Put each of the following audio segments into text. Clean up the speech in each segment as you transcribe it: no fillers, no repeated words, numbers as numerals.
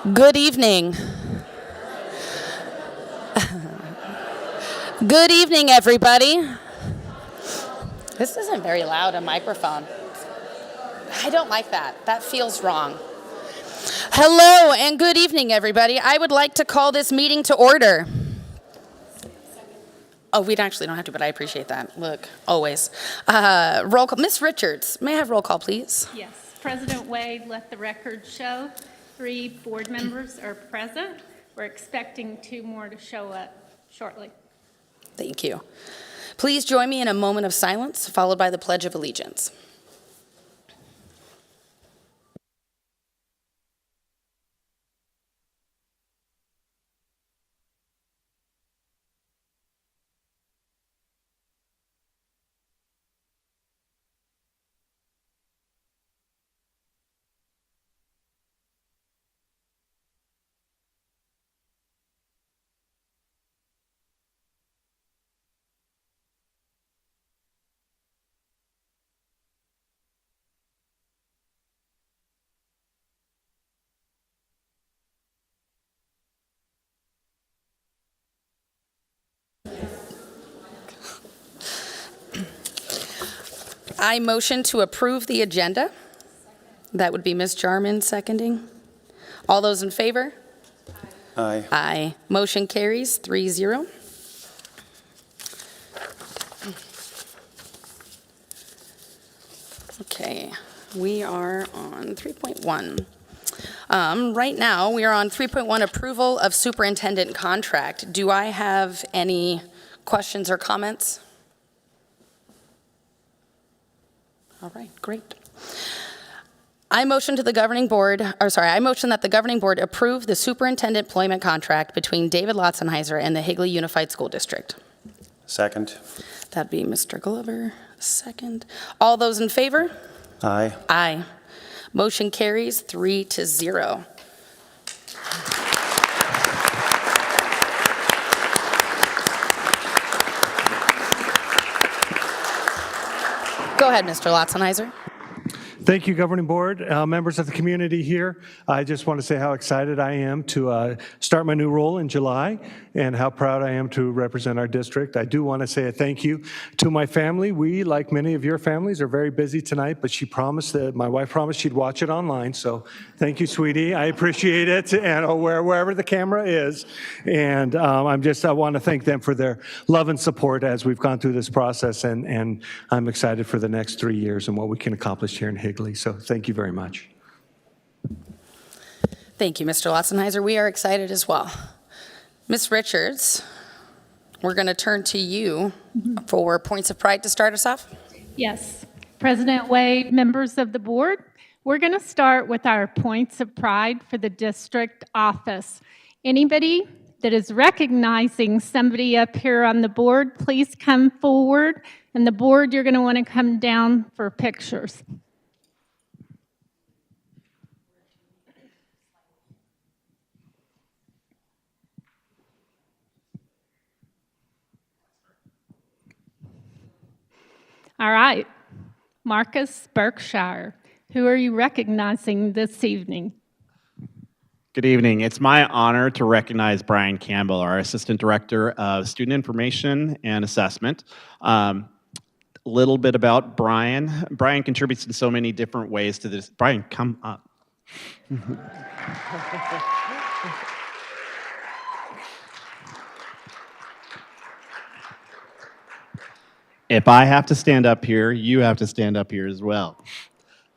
Good evening. Good evening, everybody. This isn't very loud, a microphone. I don't like that. That feels wrong. Hello and good evening, everybody. I would like to call this meeting to order. Oh, we actually don't have to, but I appreciate that. Look, always. Roll call. Ms. Richards, may I have roll call, please? Yes. President Wade, let the record show 3 board members are present. We're expecting 2 more to show up shortly. Thank you. Please join me in a moment of silence, followed by the Pledge of Allegiance. I motion to approve the agenda. That would be Ms. Jarman seconding. All those in favor? Aye. Aye. Motion carries 3-0. Okay, we are on 3.1. Right now, we are on 3.1, approval of superintendent contract. Do I have any questions or comments? All right, great. I motion that the governing board approve the superintendent employment contract between David Lotzenheiser and the Higley Unified School District. Second. That'd be Mr. Glover, second. All those in favor? Aye. Aye. Motion carries 3-0. Go ahead, Mr. Lotzenheiser. Thank you, Governing Board, members of the community here. I just want to say how excited I am to start my new role in July and how proud I am to represent our district. I do want to say a thank you to my family. We, like many of your families, are very busy tonight, but my wife promised she'd watch it online, so thank you, sweetie. I appreciate it, and wherever the camera is. And I want to thank them for their love and support as we've gone through this process, and I'm excited for the next 3 years and what we can accomplish here in Higley. So thank you very much. Thank you, Mr. Lotzenheiser. We are excited as well. Ms. Richards, we're going to turn to you for points of pride to start us off. Yes. President Wade, members of the board, we're going to start with our points of pride for the district office. Anybody that is recognizing somebody up here on the board, please come forward. And the board, you're going to want to come down for pictures. All right, Marcus Berkshire, who are you recognizing this evening? Good evening. It's my honor to recognize Brian Campbell, our Assistant Director of Student Information and Assessment. Little bit about Brian. Brian contributes in so many different ways to this. Brian, come up. If I have to stand up here, you have to stand up here as well.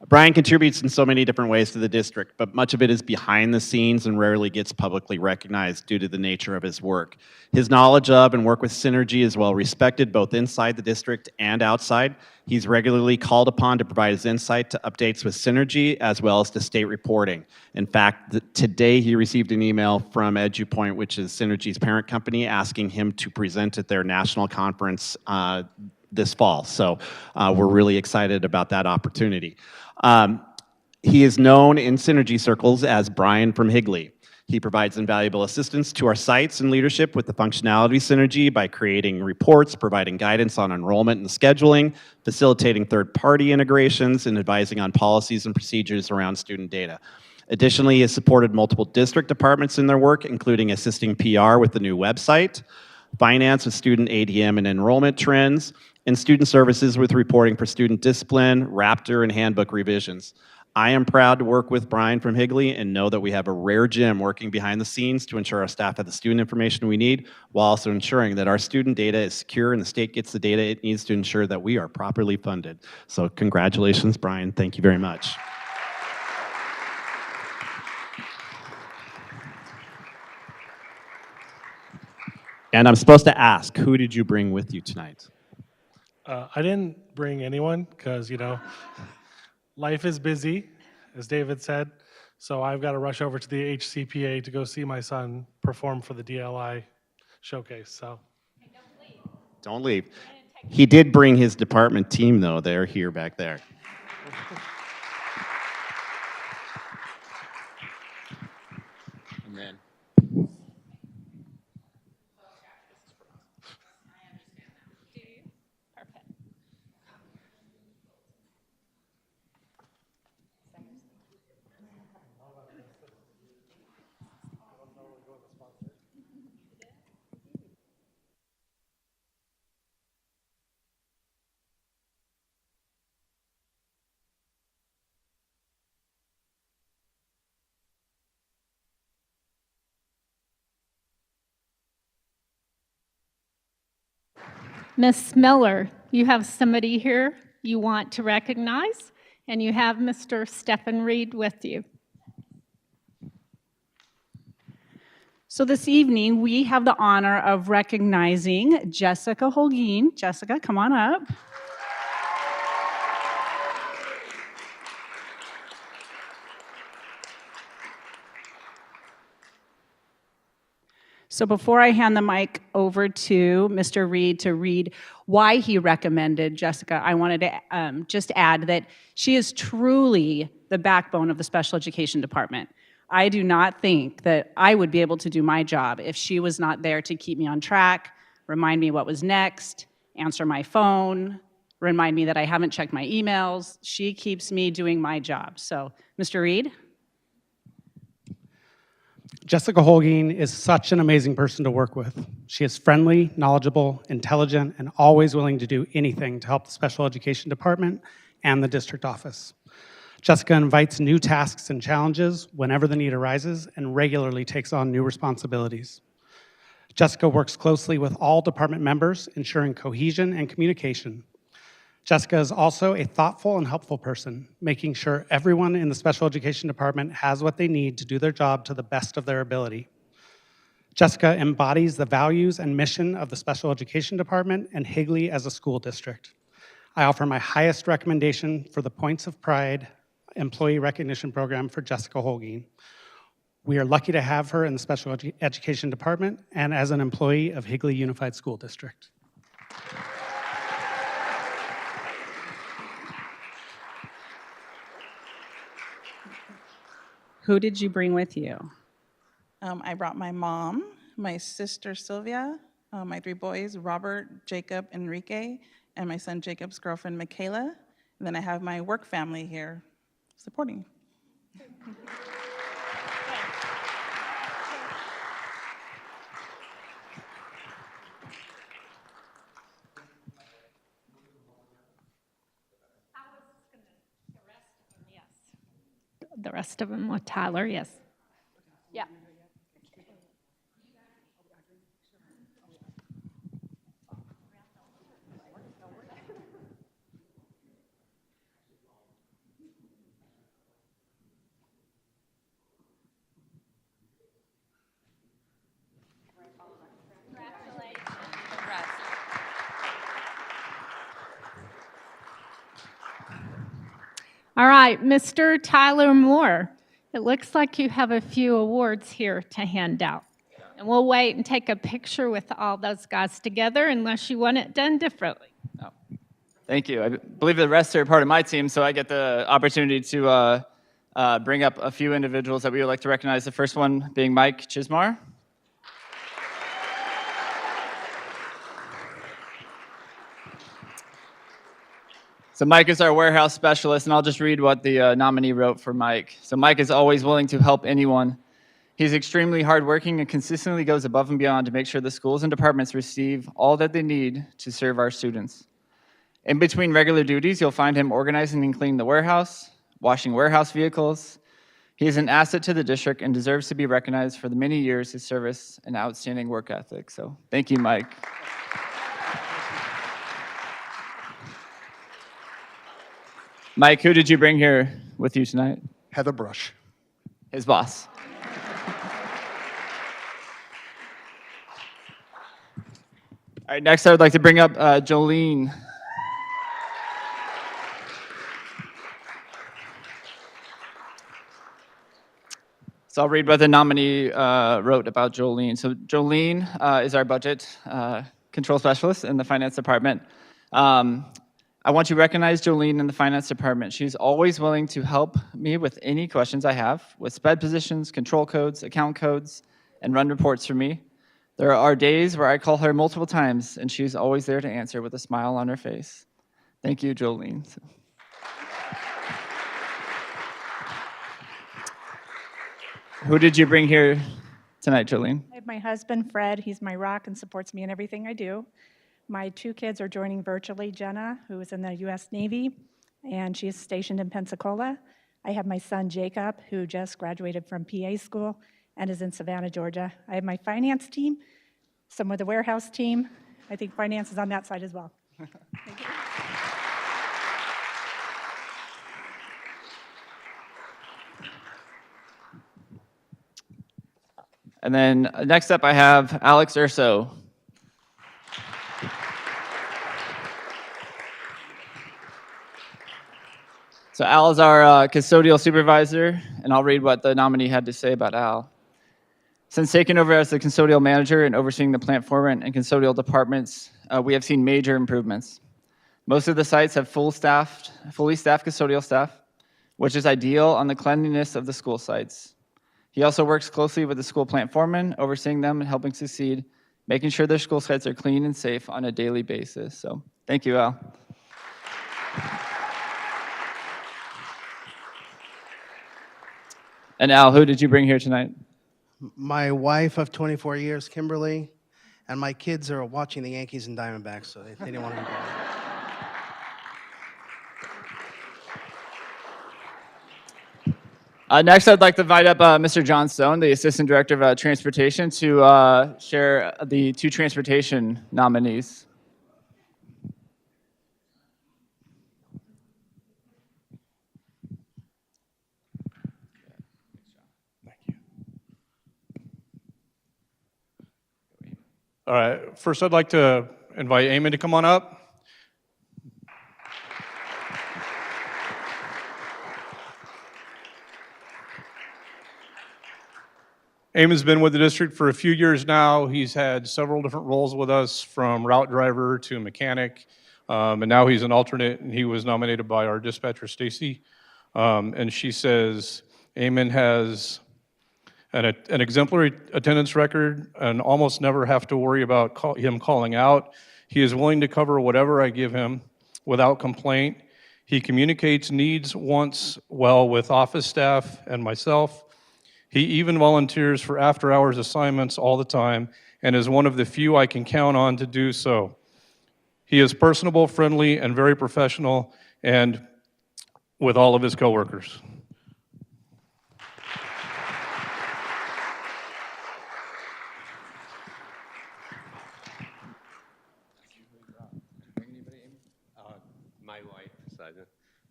Brian contributes in so many different ways to the district, but much of it is behind the scenes and rarely gets publicly recognized due to the nature of his work. His knowledge of and work with Synergy is well respected both inside the district and outside. He's regularly called upon to provide his insight to updates with Synergy as well as to state reporting. In fact, today he received an email from EduPoint, which is Synergy's parent company, asking him to present at their national conference this fall. So we're really excited about that opportunity. He is known in Synergy circles as Brian from Higley. He provides invaluable assistance to our sites and leadership with the functionality Synergy by creating reports, providing guidance on enrollment and scheduling, facilitating third-party integrations, and advising on policies and procedures around student data. Additionally, he has supported multiple district departments in their work, including assisting PR with the new website, finance with student ADM and enrollment trends, and student services with reporting for student discipline, Raptor, and handbook revisions. I am proud to work with Brian from Higley and know that we have a rare gem working behind the scenes to ensure our staff have the student information we need, while also ensuring that our student data is secure and the state gets the data it needs to ensure that we are properly funded. So congratulations, Brian. Thank you very much. And I'm supposed to ask, who did you bring with you tonight? I didn't bring anyone because, life is busy, as David said. So I've got to rush over to the HCPA to go see my son perform for the DLI showcase. So Don't leave. He did bring his department team, though. They're here back there. And then. Miss Miller, you have somebody here you want to recognize, and you have Mr. Stephen Reed with you. So this evening, we have the honor of recognizing Jessica Holguin. Jessica, come on up. So before I hand the mic over to Mr. Reed to read why he recommended Jessica, I wanted to just add that she is truly the backbone of the special education department. I do not think that I would be able to do my job if she was not there to keep me on track, remind me what was next, answer my phone, remind me that I haven't checked my emails. She keeps me doing my job. So, Mr. Reed? Jessica Holguin is such an amazing person to work with. She is friendly, knowledgeable, intelligent, and always willing to do anything to help the special education department and the district office. Jessica invites new tasks and challenges whenever the need arises and regularly takes on new responsibilities. Jessica works closely with all department members, ensuring cohesion and communication. Jessica is also a thoughtful and helpful person, making sure everyone in the special education department has what they need to do their job to the best of their ability. Jessica embodies the values and mission of the special education department and Higley as a school district. I offer my highest recommendation for the Points of Pride Employee Recognition Program for Jessica Holguin. We are lucky to have her in the special education department and as an employee of Higley Unified School District. Who did you bring with you? I brought my mom, my sister Sylvia, my 3 boys, Robert, Jacob, Enrique, and my son Jacob's girlfriend, Michaela. And then I have my work family here supporting. The rest of them with Tyler, yes. Yeah. All right, Mr. Tyler Moore, it looks like you have a few awards here to hand out. And we'll wait and take a picture with all those guys together unless you want it done differently. Oh, thank you. I believe the rest are part of my team, so I get the opportunity to bring up a few individuals that we would like to recognize. The first one being Mike Chismar. So Mike is our warehouse specialist, and I'll just read what the nominee wrote for Mike. So Mike is always willing to help anyone. He's extremely hardworking and consistently goes above and beyond to make sure the schools and departments receive all that they need to serve our students. In between regular duties, you'll find him organizing and cleaning the warehouse, washing warehouse vehicles. He is an asset to the district and deserves to be recognized for the many years of service and outstanding work ethic. So thank you, Mike. Mike, who did you bring here with you tonight? Heather Brush. His boss. All right, next I would like to bring up Jolene. So I'll read what the nominee wrote about Jolene. So Jolene is our budget control specialist in the finance department. I want to recognize Jolene in the finance department. She's always willing to help me with any questions I have with SPED positions, control codes, account codes, and run reports for me. There are days where I call her multiple times, and she's always there to answer with a smile on her face. Thank you, Jolene. Who did you bring here tonight, Jolene? I have my husband, Fred. He's my rock and supports me in everything I do. My two kids are joining virtually. Jenna, who is in the U.S. Navy, and she is stationed in Pensacola. I have my son, Jacob, who just graduated from PA school and is in Savannah, Georgia. I have my finance team, some with the warehouse team. I think finance is on that side as well. Thank you. And then next up, I have Alex Urso. So Al is our custodial supervisor, and I'll read what the nominee had to say about Al. Since taking over as the custodial manager and overseeing the plant foreman and custodial departments, we have seen major improvements. Most of the sites have fully staffed custodial staff, which is ideal on the cleanliness of the school sites. He also works closely with the school plant foreman, overseeing them and helping succeed, making sure their school sites are clean and safe on a daily basis. So thank you, Al. And Al, who did you bring here tonight? My wife of 24 years, Kimberly, and my kids are watching the Yankees and Diamondbacks, so they didn't want to be bothered. Next, I'd like to invite up Mr. John Stone, the Assistant Director of Transportation, to share the two transportation nominees. All right, first I'd like to invite Eamon to come on up. Eamon's been with the district for a few years now. He's had several different roles with us, from route driver to mechanic, and now he's an alternate, and he was nominated by our dispatcher, Stacy. And she says Eamon has an exemplary attendance record and almost never have to worry about him calling out. He is willing to cover whatever I give him without complaint. He communicates needs, wants well with office staff and myself. He even volunteers for after-hours assignments all the time and is one of the few I can count on to do so. He is personable, friendly, and very professional, and with all of his coworkers. My wife,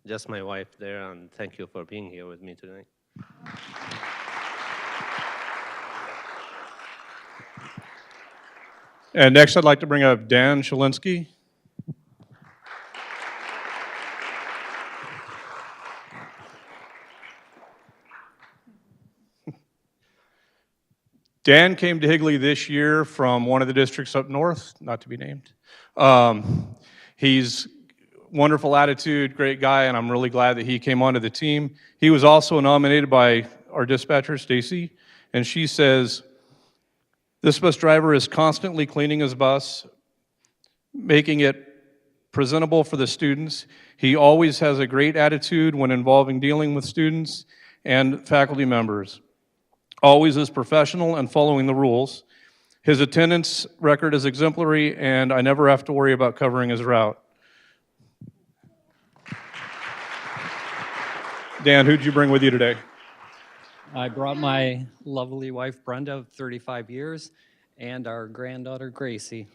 just my wife there, and thank you for being here with me tonight. And next, I'd like to bring up Dan Shalinsky. Dan came to Higley this year from one of the districts up north, not to be named. He's wonderful attitude, great guy, and I'm really glad that he came onto the team. He was also nominated by our dispatcher, Stacy, and she says, this bus driver is constantly cleaning his bus, making it presentable for the students. He always has a great attitude when involving dealing with students and faculty members. Always is professional and following the rules. His attendance record is exemplary, and I never have to worry about covering his route. Dan, who'd you bring with you today? I brought my lovely wife Brenda of 35 years and our granddaughter Gracie.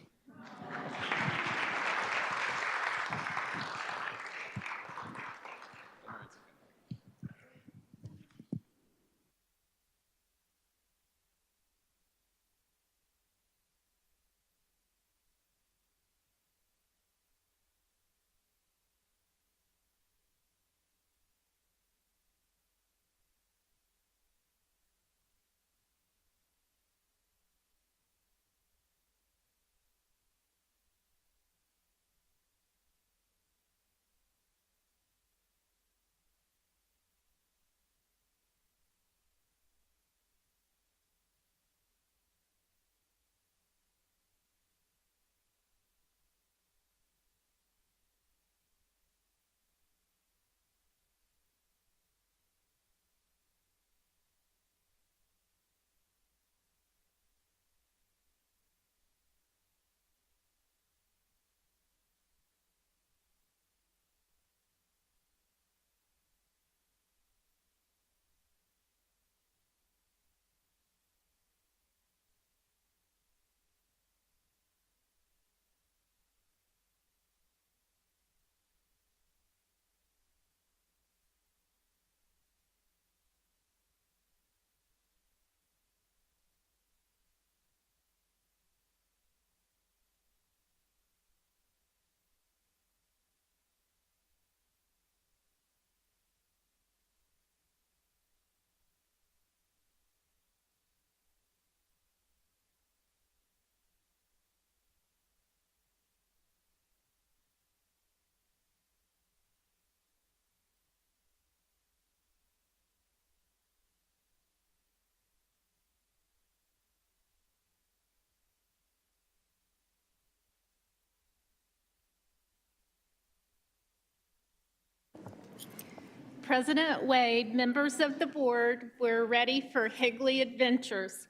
President Wade, members of the board, we're ready for Higley Adventures.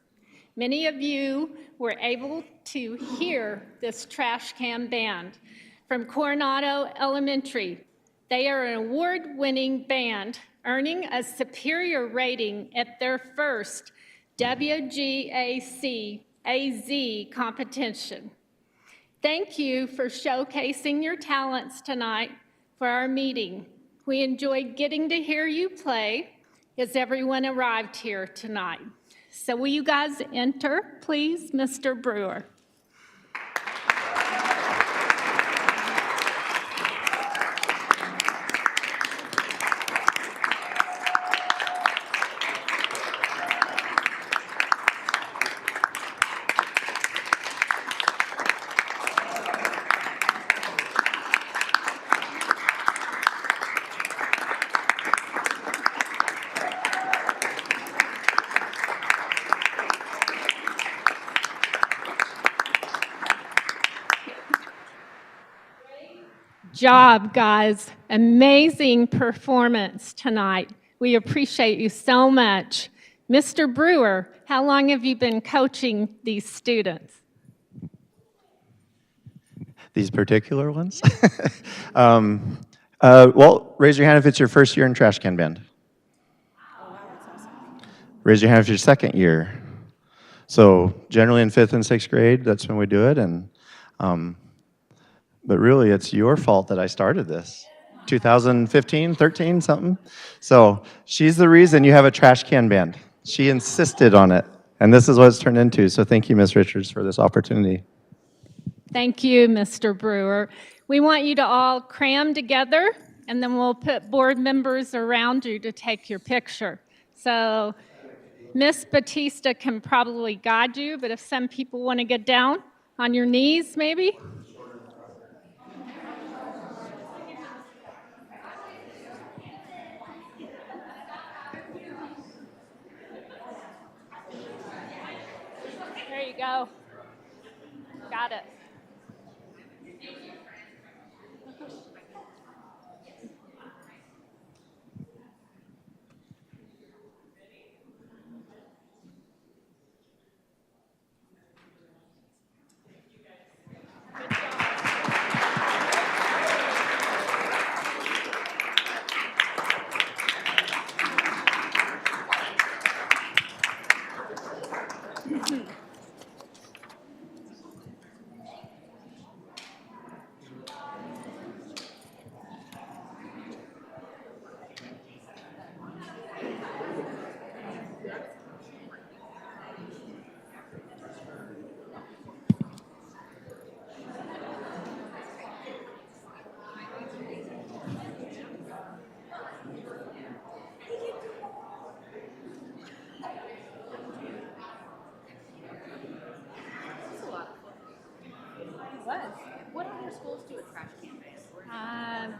Many of you were able to hear this trash can band from Coronado Elementary. They are an award-winning band, earning a superior rating at their first WGAC AZ competition. Thank you for showcasing your talents tonight for our meeting. We enjoyed getting to hear you play as everyone arrived here tonight. So will you guys enter, please, Mr. Brewer? Job, guys. Amazing performance tonight. We appreciate you so much. Mr. Brewer, how long have you been coaching these students? These particular ones? Well, raise your hand if it's your first year in trash can band. Raise your hand if it's your second year. So generally in 5th and 6th grade, that's when we do it. And but really, it's your fault that I started this. 2015, 13, something. So she's the reason you have a trash can band. She insisted on it, and this is what it's turned into. So thank you, Ms. Richards, for this opportunity. Thank you, Mr. Brewer. We want you to all cram together, and then we'll put board members around you to take your picture. So Miss Batista can probably guide you, but if some people want to get down on your knees, maybe. There you go. Got it.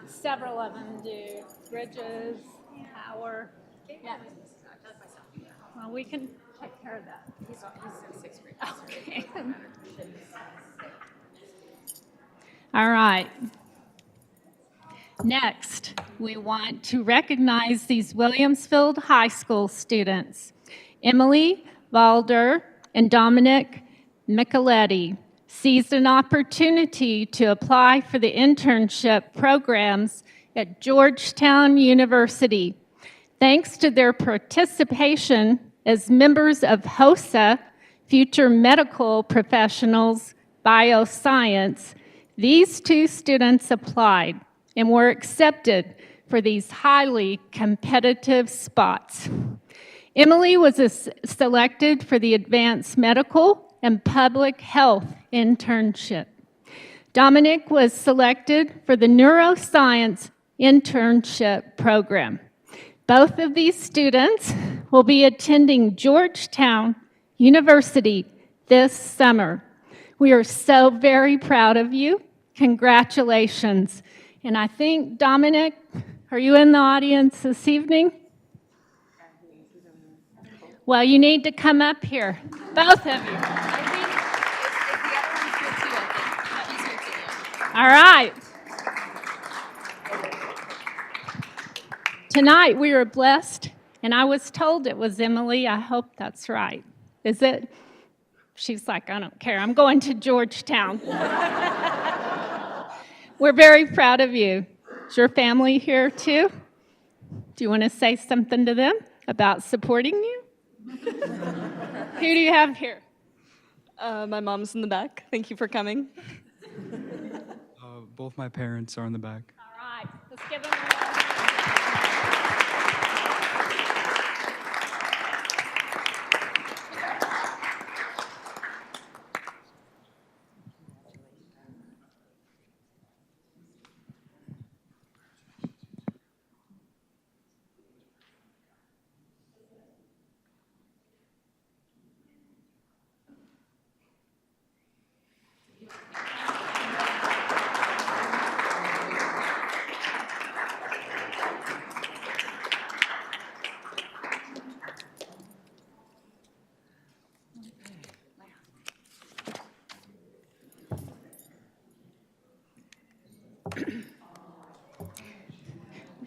Several of them do. Bridges, Power. Yeah. Well, we can take care of that. He's in sixth grade. Okay. All right. Next, we want to recognize these Williamsfield High School students, Emily Valder and Dominic Micheletti, seized an opportunity to apply for the internship programs at Georgetown University. Thanks to their participation as members of HOSA, Future Medical Professionals Bioscience, these two students applied and were accepted for these highly competitive spots. Emily was selected for the Advanced Medical and Public Health internship. Dominic was selected for the Neuroscience internship program. Both of these students will be attending Georgetown University this summer. We are so very proud of you. Congratulations. And I think, Dominic, are you in the audience this evening? Well, you need to come up here, both of you. All right. Tonight we were blessed, and I was told it was Emily. I hope that's right. Is it? She's like, I don't care. I'm going to Georgetown. We're very proud of you. Is your family here too? Do you want to say something to them about supporting you? Who do you have here? My mom's in the back. Thank you for coming. Both my parents are in the back. All right, let's give them a round.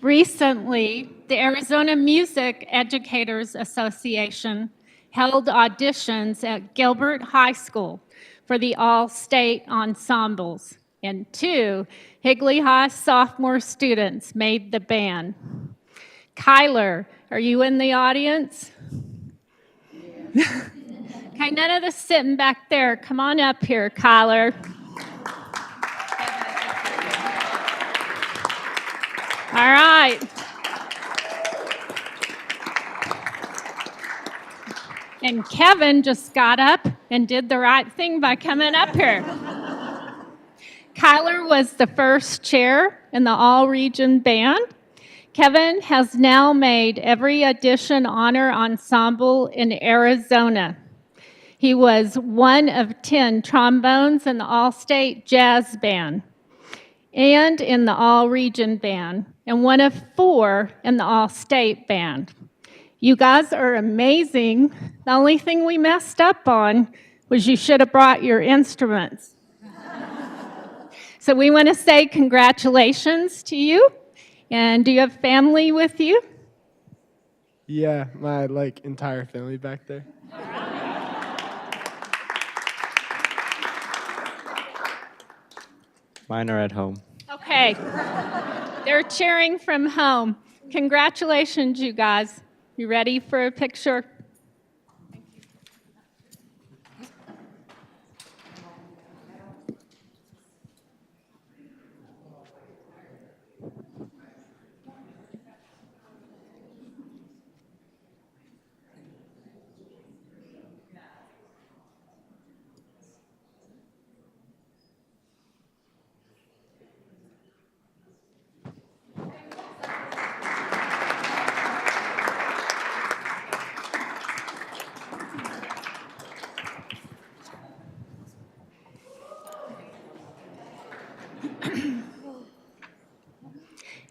Recently, the Arizona Music Educators Association held auditions at Gilbert High School for the all-state ensembles, and 2 Higley High sophomore students made the band. Kyler, are you in the audience? Yeah. Okay, none of the sitting back there. Come on up here, Kyler. All right. And Kevin just got up and did the right thing by coming up here. Kyler was the first chair in the all-region band. Kevin has now made every audition honor ensemble in Arizona. He was 1 of 10 trombones in the all-state jazz band and in the all-region band, and 1 of 4 in the all-state band. You guys are amazing. The only thing we messed up on was you should have brought your instruments. So we want to say congratulations to you. And do you have family with you? Yeah, my entire family back there. Mine are at home. Okay. They're cheering from home. Congratulations, you guys. You ready for a picture?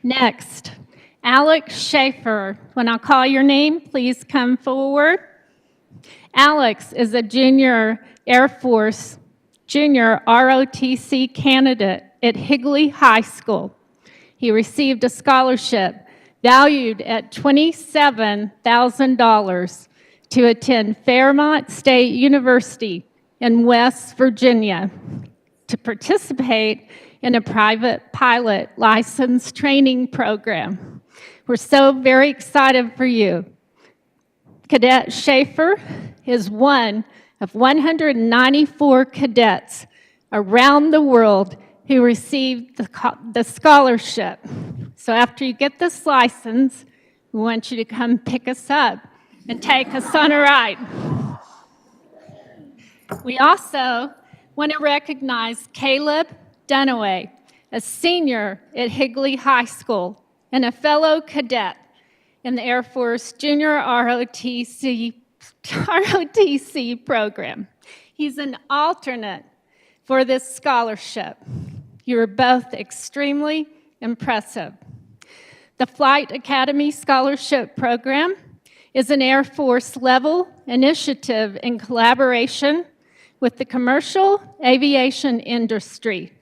Next, Alex Schaefer. When I call your name, please come forward. Alex is a junior Air Force junior ROTC candidate at Higley High School. He received a scholarship valued at $27,000 to attend Fairmont State University in West Virginia to participate in a private pilot license training program. We're so very excited for you. Cadet Schaefer is one of 194 cadets around the world who received the scholarship. So after you get this license, we want you to come pick us up and take us on a ride. We also want to recognize Caleb Dunaway, a senior at Higley High School and a fellow cadet in the Air Force Junior ROTC program. He's an alternate for this scholarship. You are both extremely impressive. The Flight Academy Scholarship Program is an Air Force level initiative in collaboration with the commercial aviation industry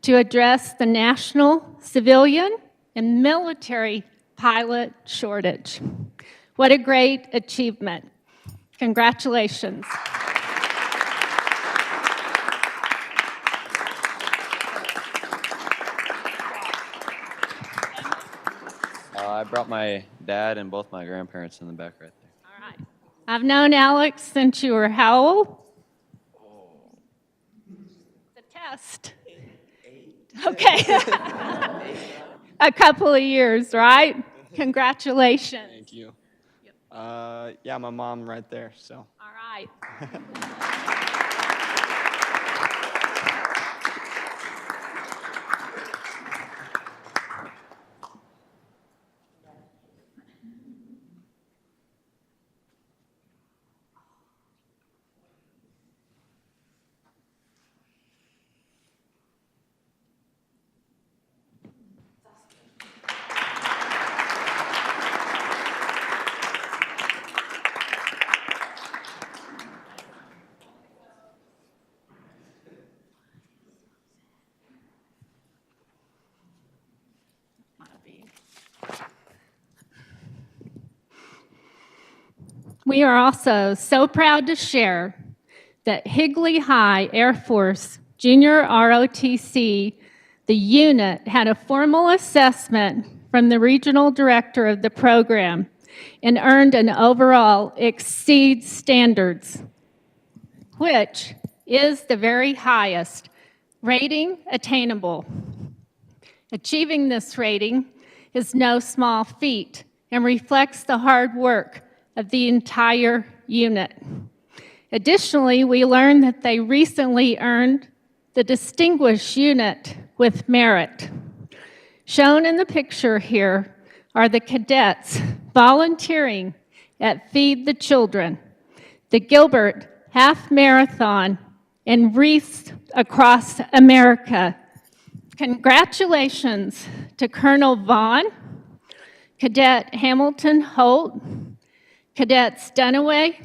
to address the national, civilian, and military pilot shortage. What a great achievement. Congratulations. I brought my dad and both my grandparents in the back right there. All right. I've known Alex since you were how old? The test. Okay. A couple of years, right? Congratulations. Thank you. Yeah, my mom right there, so. All right. We are also so proud to share that Higley High Air Force Junior ROTC, the unit, had a formal assessment from the regional director of the program and earned an overall exceed standards, which is the very highest rating attainable. Achieving this rating is no small feat and reflects the hard work of the entire unit. Additionally, we learned that they recently earned the Distinguished Unit with Merit. Shown in the picture here are the cadets volunteering at Feed the Children, the Gilbert Half Marathon, and Wreaths Across America. Congratulations to Colonel Vaughn, Cadet Hamilton Holt, Cadets Dunaway,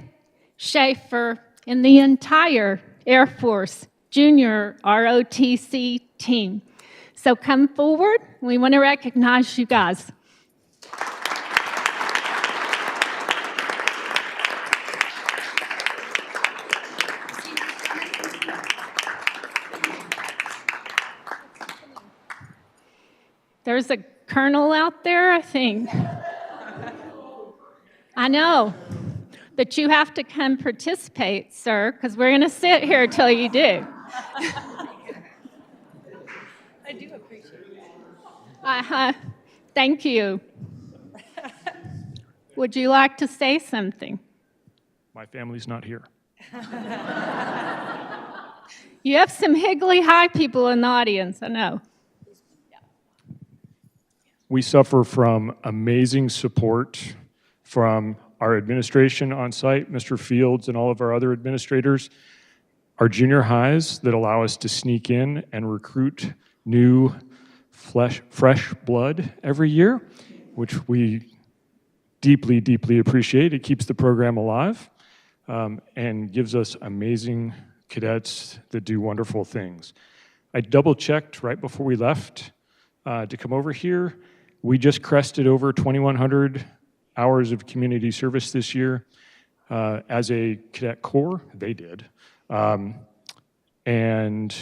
Schaefer, and the entire Air Force Junior ROTC team. So come forward. We want to recognize you guys. There's a colonel out there, I think. I know, but you have to come participate, sir, because we're going to sit here till you do. I do appreciate that. Thank you. Would you like to say something? My family's not here. You have some Higley High people in the audience, I know. We suffer from amazing support from our administration on site, Mr. Fields and all of our other administrators, our junior highs that allow us to sneak in and recruit new fresh blood every year, which we deeply, deeply appreciate. It keeps the program alive and gives us amazing cadets that do wonderful things. I double-checked right before we left to come over here. We just crested over 2,100 hours of community service this year as a cadet corps. They did. And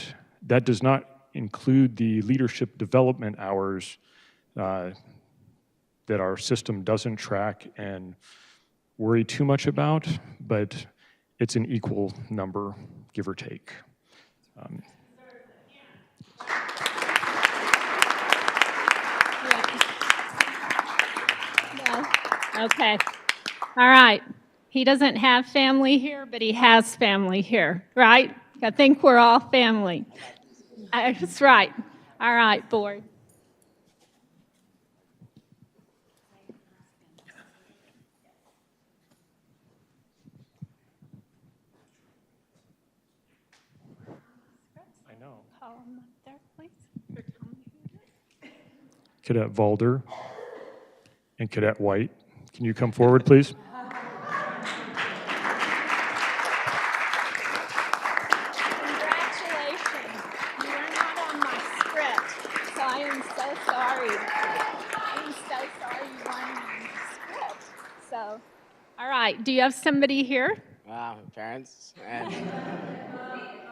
that does not include the leadership development hours that our system doesn't track and worry too much about, but it's an equal number, give or take. Okay. All right. He doesn't have family here, but he has family here, right? I think we're all family. That's right. All right, board. I know. Call him up there, please. Cadet Valder and Cadet White. Can you come forward, please? Congratulations. You are not on my script, so I am so sorry. I am so sorry you weren't on the script. So, all right. Do you have somebody here? Wow, parents and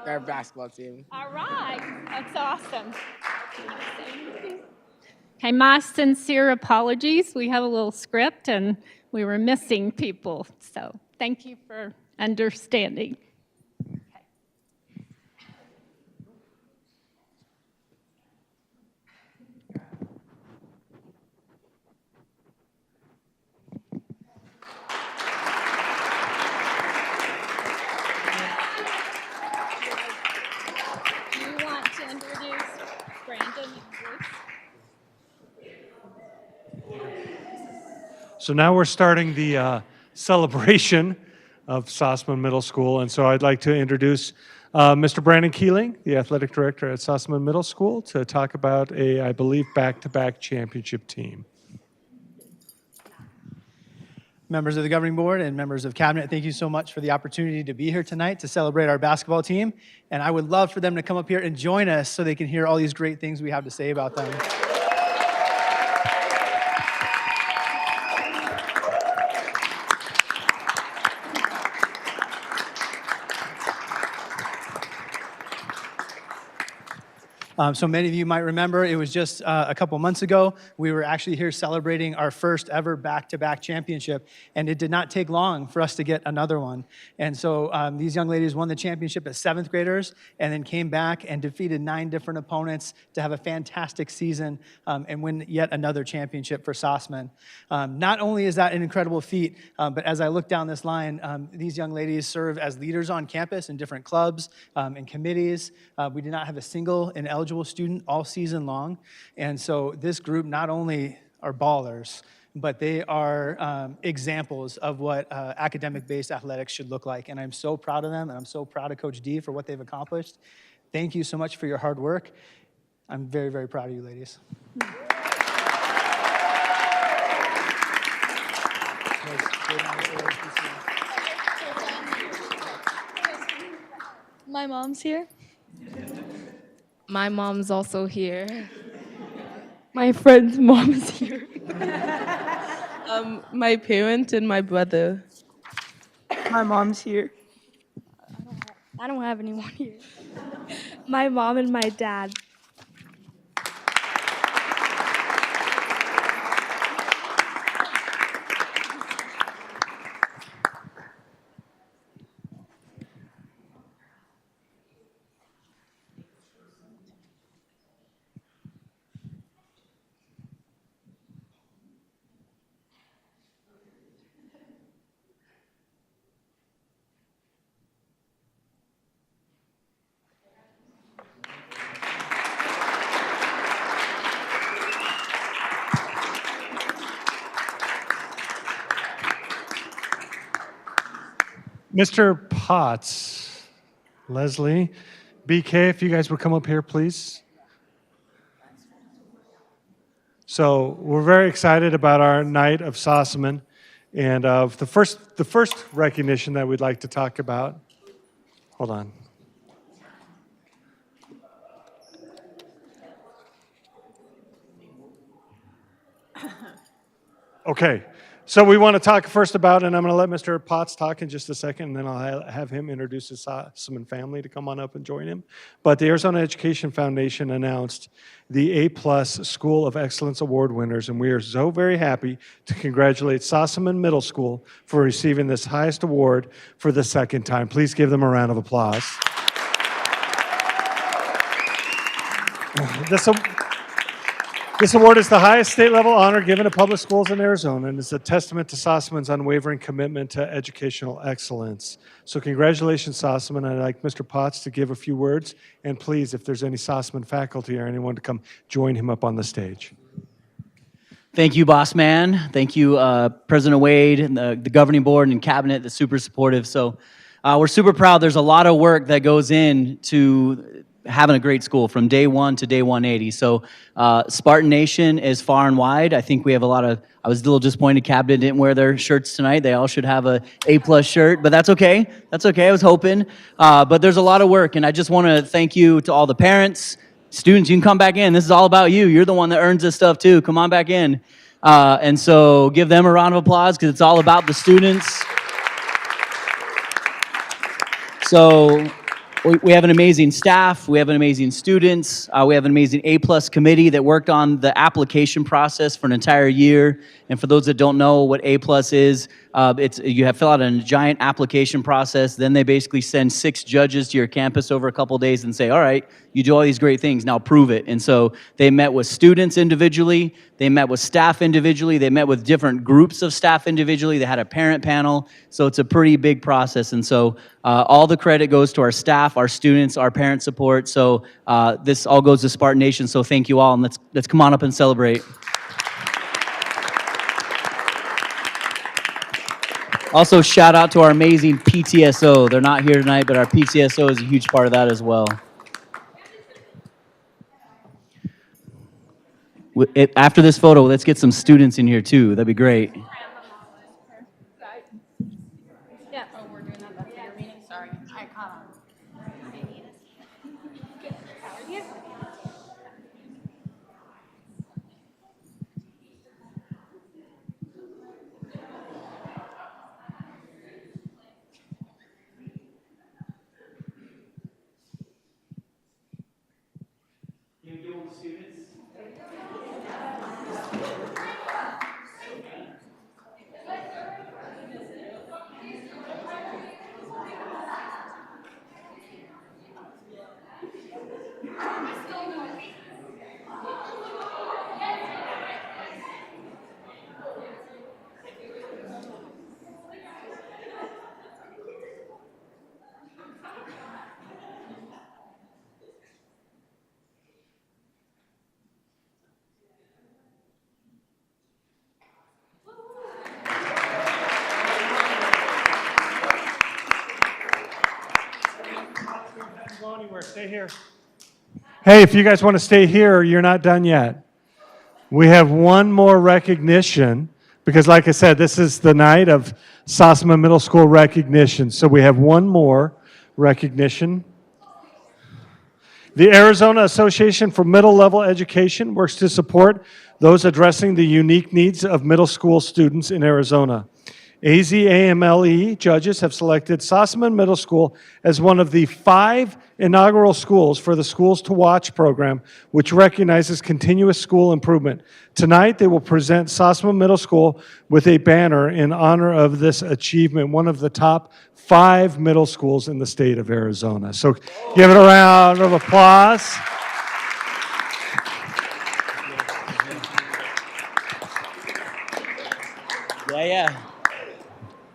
their basketball team. All right. That's awesome. Okay, my sincere apologies. We have a little script and we were missing people. So thank you for understanding. Do you want to introduce Brandon and Bruce? So now we're starting the celebration of Sossaman Middle School, and so I'd like to introduce Mr. Brandon Keeling, the athletic director at Sossaman Middle School, to talk about a, I believe, back-to-back championship team. Members of the governing board and members of cabinet, thank you so much for the opportunity to be here tonight to celebrate our basketball team. And I would love for them to come up here and join us so they can hear all these great things we have to say about them. So many of you might remember it was just a couple months ago. We were actually here celebrating our first ever back-to-back championship, and it did not take long for us to get another one. And so these young ladies won the championship as 7th graders and then came back and defeated 9 different opponents to have a fantastic season and win yet another championship for Sossaman. Not only is that an incredible feat, but as I look down this line, these young ladies serve as leaders on campus in different clubs and committees. We did not have a single ineligible student all season long. And so this group not only are ballers, but they are examples of what academic-based athletics should look like. And I'm so proud of them, and I'm so proud of Coach D for what they've accomplished. Thank you so much for your hard work. I'm very, very proud of you, ladies. My mom's here. My mom's also here. My friend's mom is here. My parents and my brother. My mom's here. I don't have anyone here. My mom and my dad. Mr. Potts, Leslie, BK, if you guys would come up here, please. So we're very excited about our night of Sossaman. And the first recognition that we'd like to talk about, hold on. Okay, so we want to talk first about, and I'm going to let Mr. Potts talk in just a second, and then I'll have him introduce his Sossaman family to come on up and join him. But the Arizona Education Foundation announced the A+ School of Excellence Award winners, and we are so very happy to congratulate Sossaman Middle School for receiving this highest award for the second time. Please give them a round of applause. This award is the highest state-level honor given to public schools in Arizona and is a testament to Sossaman's unwavering commitment to educational excellence. So congratulations, Sossaman. I'd like Mr. Potts to give a few words, and please, if there's any Sossaman faculty or anyone to come join him up on the stage. Thank you, boss man. Thank you, President Wade, and the governing board and cabinet that's super supportive. So we're super proud. There's a lot of work that goes into having a great school from day 1 to day 180. So Spartan Nation is far and wide. I think we have a lot of, I was a little disappointed Cabinet didn't wear their shirts tonight. They all should have a A+ shirt, but that's okay. That's okay, I was hoping. But there's a lot of work, and I just want to thank you to all the parents. Students, you can come back in. This is all about you. You're the one that earns this stuff too. Come on back in. And so give them a round of applause because it's all about the students. So we have an amazing staff, we have an amazing students, we have an amazing A+ committee that worked on the application process for an entire year. And for those that don't know what A+ is, you have fill out a giant application process, then they basically send 6 judges to your campus over a couple days and say, all right, you do all these great things, now prove it. And so they met with students individually, they met with staff individually, they met with different groups of staff individually, they had a parent panel, so it's a pretty big process. And so all the credit goes to our staff, our students, our parent support. So this all goes to Spartan Nation, so thank you all, and let's come on up and celebrate. Also, shout out to our amazing PTSO. They're not here tonight, but our PTSO is a huge part of that as well. After this photo, let's get some students in here too. That'd be great. Yeah. Oh, we're doing that after your meeting? Sorry. I caught on. How are you? Stay here. Hey, if you guys want to stay here, you're not done yet. We have one more recognition because, like I said, this is the night of Sossaman Middle School recognition. So we have one more recognition. The Arizona Association for Middle Level Education works to support those addressing the unique needs of middle school students in Arizona. AZAMLE judges have selected Sossaman Middle School as one of the 5 inaugural schools for the Schools to Watch program, which recognizes continuous school improvement. Tonight, they will present Sossaman Middle School with a banner in honor of this achievement, one of the top 5 middle schools in the state of Arizona. So give it a round of applause. Yeah.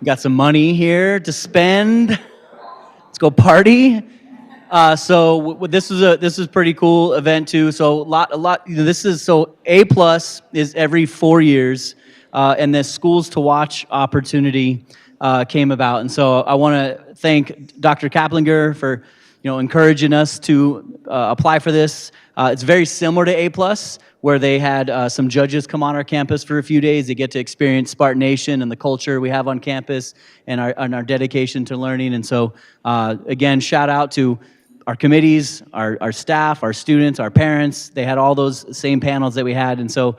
Got some money here to spend. Let's go party. So this is a pretty cool event too. So a lot. This is so A+ is every 4 years, and this Schools to Watch opportunity came about. And so I want to thank Dr. Kaplinger for encouraging us to apply for this. It's very similar to A+, where they had some judges come on our campus for a few days. They get to experience Spartan Nation and the culture we have on campus and our dedication to learning. And so, again, shout out to our committees, our staff, our students, our parents. They had all those same panels that we had. And so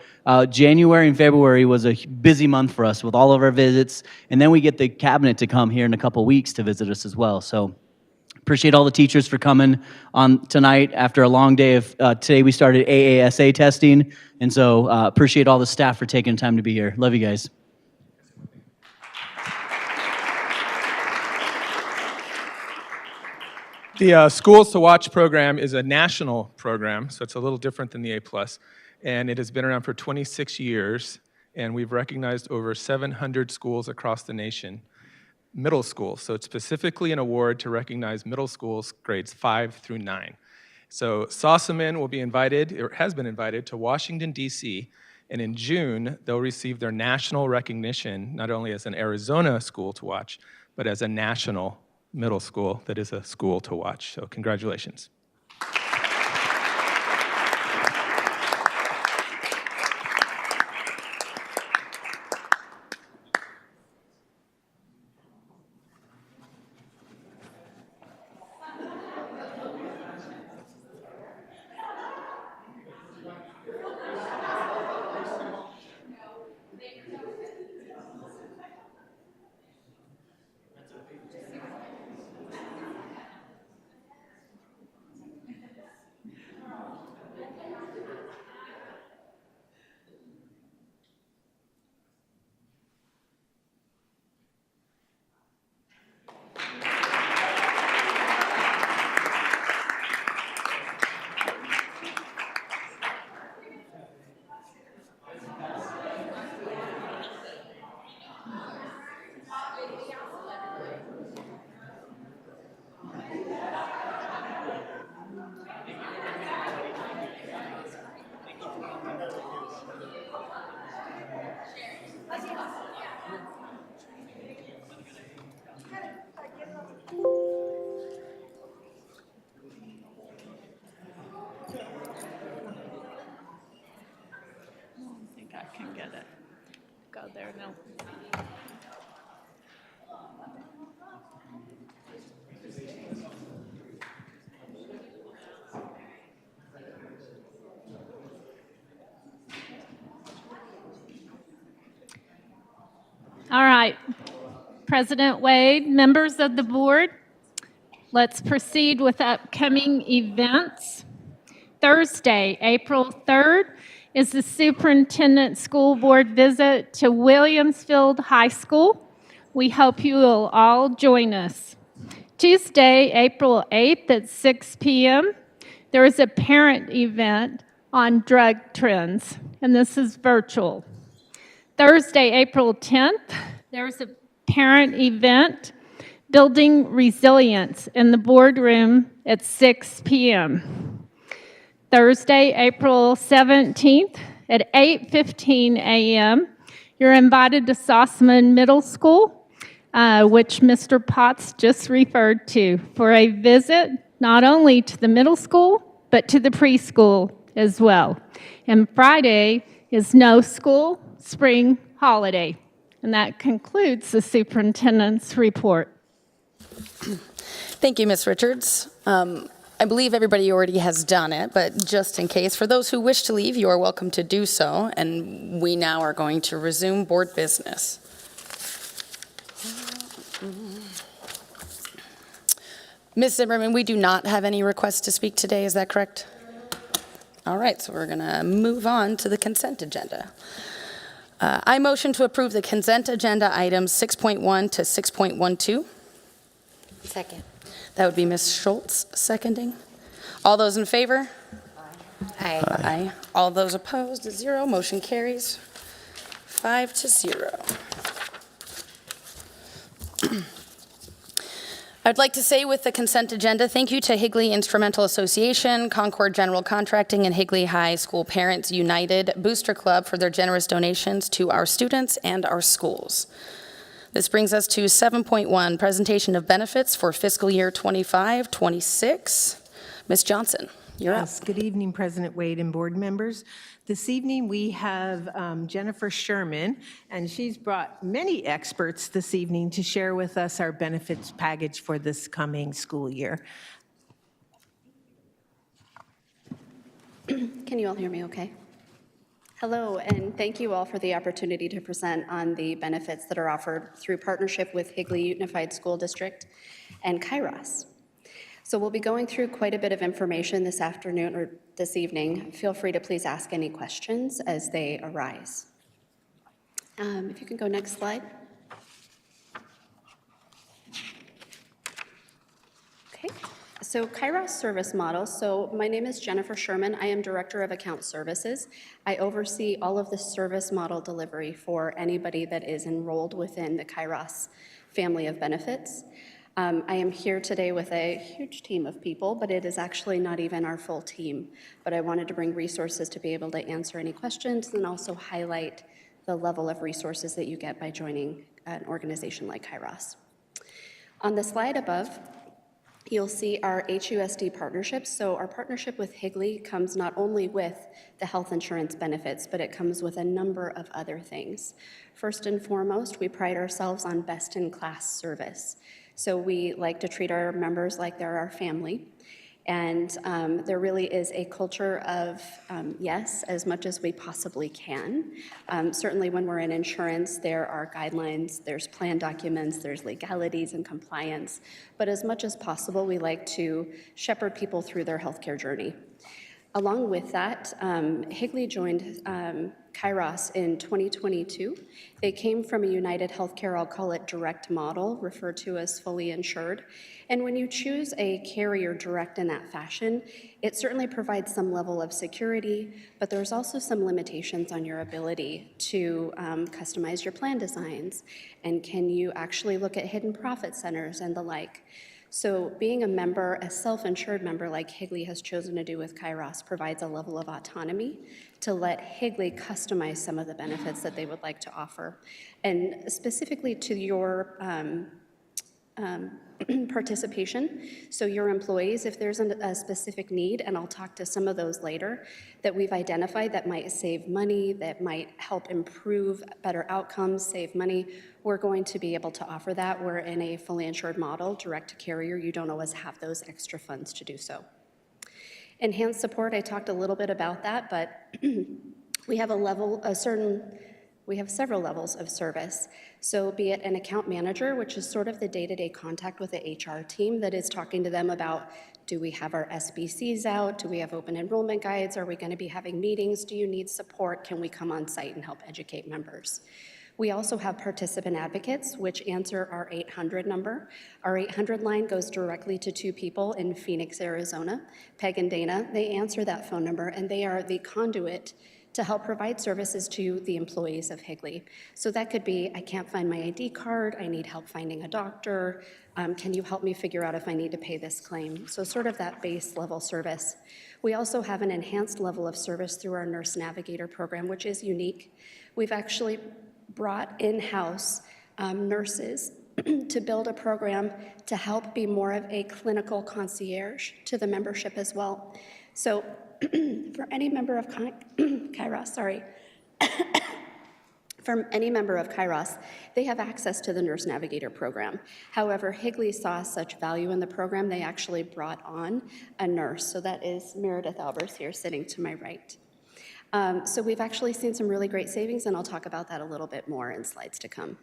January and February was a busy month for us with all of our visits. And then we get the cabinet to come here in a couple weeks to visit us as well. So appreciate all the teachers for coming on tonight after a long day of, today we started AASA testing. And so appreciate all the staff for taking time to be here. Love you guys. The Schools to Watch program is a national program, so it's a little different than the A+, and it has been around for 26 years, and we've recognized over 700 schools across the nation, middle schools. So it's specifically an award to recognize middle schools grades 5 through 9. So Sossaman will be invited, or has been invited, to Washington, D.C., and in June, they'll receive their national recognition, not only as an Arizona school to watch, but as a national middle school that is a school to watch. So congratulations. All right, President Wade, members of the board, let's proceed with upcoming events. Thursday, April 3rd, is the Superintendent School Board visit to Williamsfield High School. We hope you will all join us. Tuesday, April 8th at 6 p.m., there is a parent event on drug trends, and this is virtual. Thursday, April 10th, there's a parent event, Building Resilience, in the boardroom at 6 p.m. Thursday, April 17th at 8:15 a.m., you're invited to Sossaman Middle School, which Mr. Potts just referred to, for a visit not only to the middle school, but to the preschool as well. And Friday is no school, spring holiday. And that concludes the superintendent's report. Thank you, Ms. Richards. I believe everybody already has done it, but just in case, for those who wish to leave, you are welcome to do so. And we now are going to resume board business. Ms. Zimmerman, we do not have any requests to speak today, is that correct? All right, so we're going to move on to the consent agenda. I motion to approve the consent agenda items 6.1 to 6.12. Second. That would be Ms. Schultz seconding. All those in favor? Aye. Aye. All those opposed, 0. Motion carries 5-0. I'd like to say with the consent agenda, thank you to Higley Instrumental Association, Concord General Contracting, and Higley High School Parents United Booster Club for their generous donations to our students and our schools. This brings us to 7.1, presentation of benefits for fiscal year 25-26. Ms. Johnson. You're up. Yes, good evening, President Wade and board members. This evening, we have Jennifer Sherman, and she's brought many experts this evening to share with us our benefits package for this coming school year. Can you all hear me okay? Hello, and thank you all for the opportunity to present on the benefits that are offered through partnership with Higley Unified School District and Kairos. So we'll be going through quite a bit of information this afternoon or this evening. Feel free to please ask any questions as they arise. If you can go next slide. Okay, so Kairos service model. So my name is Jennifer Sherman. I am Director of Account Services. I oversee all of the service model delivery for anybody that is enrolled within the Kairos family of benefits. I am here today with a huge team of people, but it is actually not even our full team. But I wanted to bring resources to be able to answer any questions and also highlight the level of resources that you get by joining an organization like Kairos. On the slide above, you'll see our HUSD partnerships. So our partnership with Higley comes not only with the health insurance benefits, but it comes with a number of other things. First and foremost, we pride ourselves on best-in-class service. So we like to treat our members like they're our family. And there really is a culture of yes, as much as we possibly can. Certainly when we're in insurance, there are guidelines, there's plan documents, there's legalities and compliance. But as much as possible, we like to shepherd people through their healthcare journey. Along with that, Higley joined Kairos in 2022. They came from a United Healthcare, I'll call it direct model, referred to as fully insured. And when you choose a carrier direct in that fashion, it certainly provides some level of security, but there's also some limitations on your ability to customize your plan designs. And can you actually look at hidden profit centers and the like? So being a member, a self-insured member like Higley has chosen to do with Kairos provides a level of autonomy to let Higley customize some of the benefits that they would like to offer. And specifically to your participation, so your employees, if there's a specific need, and I'll talk to some of those later, that we've identified that might save money, that might help improve better outcomes, save money, we're going to be able to offer that. We're in a fully insured model, direct to carrier. You don't always have those extra funds to do so. Enhanced support, I talked a little bit about that, but we have we have several levels of service. So be it an account manager, which is sort of the day-to-day contact with the HR team that is talking to them about, do we have our SBCs out? Do we have open enrollment guides? Are we going to be having meetings? Do you need support? Can we come on site and help educate members? We also have participant advocates, which answer our 800 number. Our 800 line goes directly to two people in Phoenix, Arizona, Peg and Dana. They answer that phone number, and they are the conduit to help provide services to the employees of Higley. So that could be, I can't find my ID card, I need help finding a doctor, can you help me figure out if I need to pay this claim? So sort of that base level service. We also have an enhanced level of service through our Nurse Navigator program, which is unique. We've actually brought in-house nurses to build a program to help be more of a clinical concierge to the membership as well. So for any member of Kairos, from any member of Kairos, they have access to the Nurse Navigator program. However, Higley saw such value in the program, they actually brought on a nurse. So that is Meredith Albers here sitting to my right. So we've actually seen some really great savings, and I'll talk about that a little bit more in slides to come.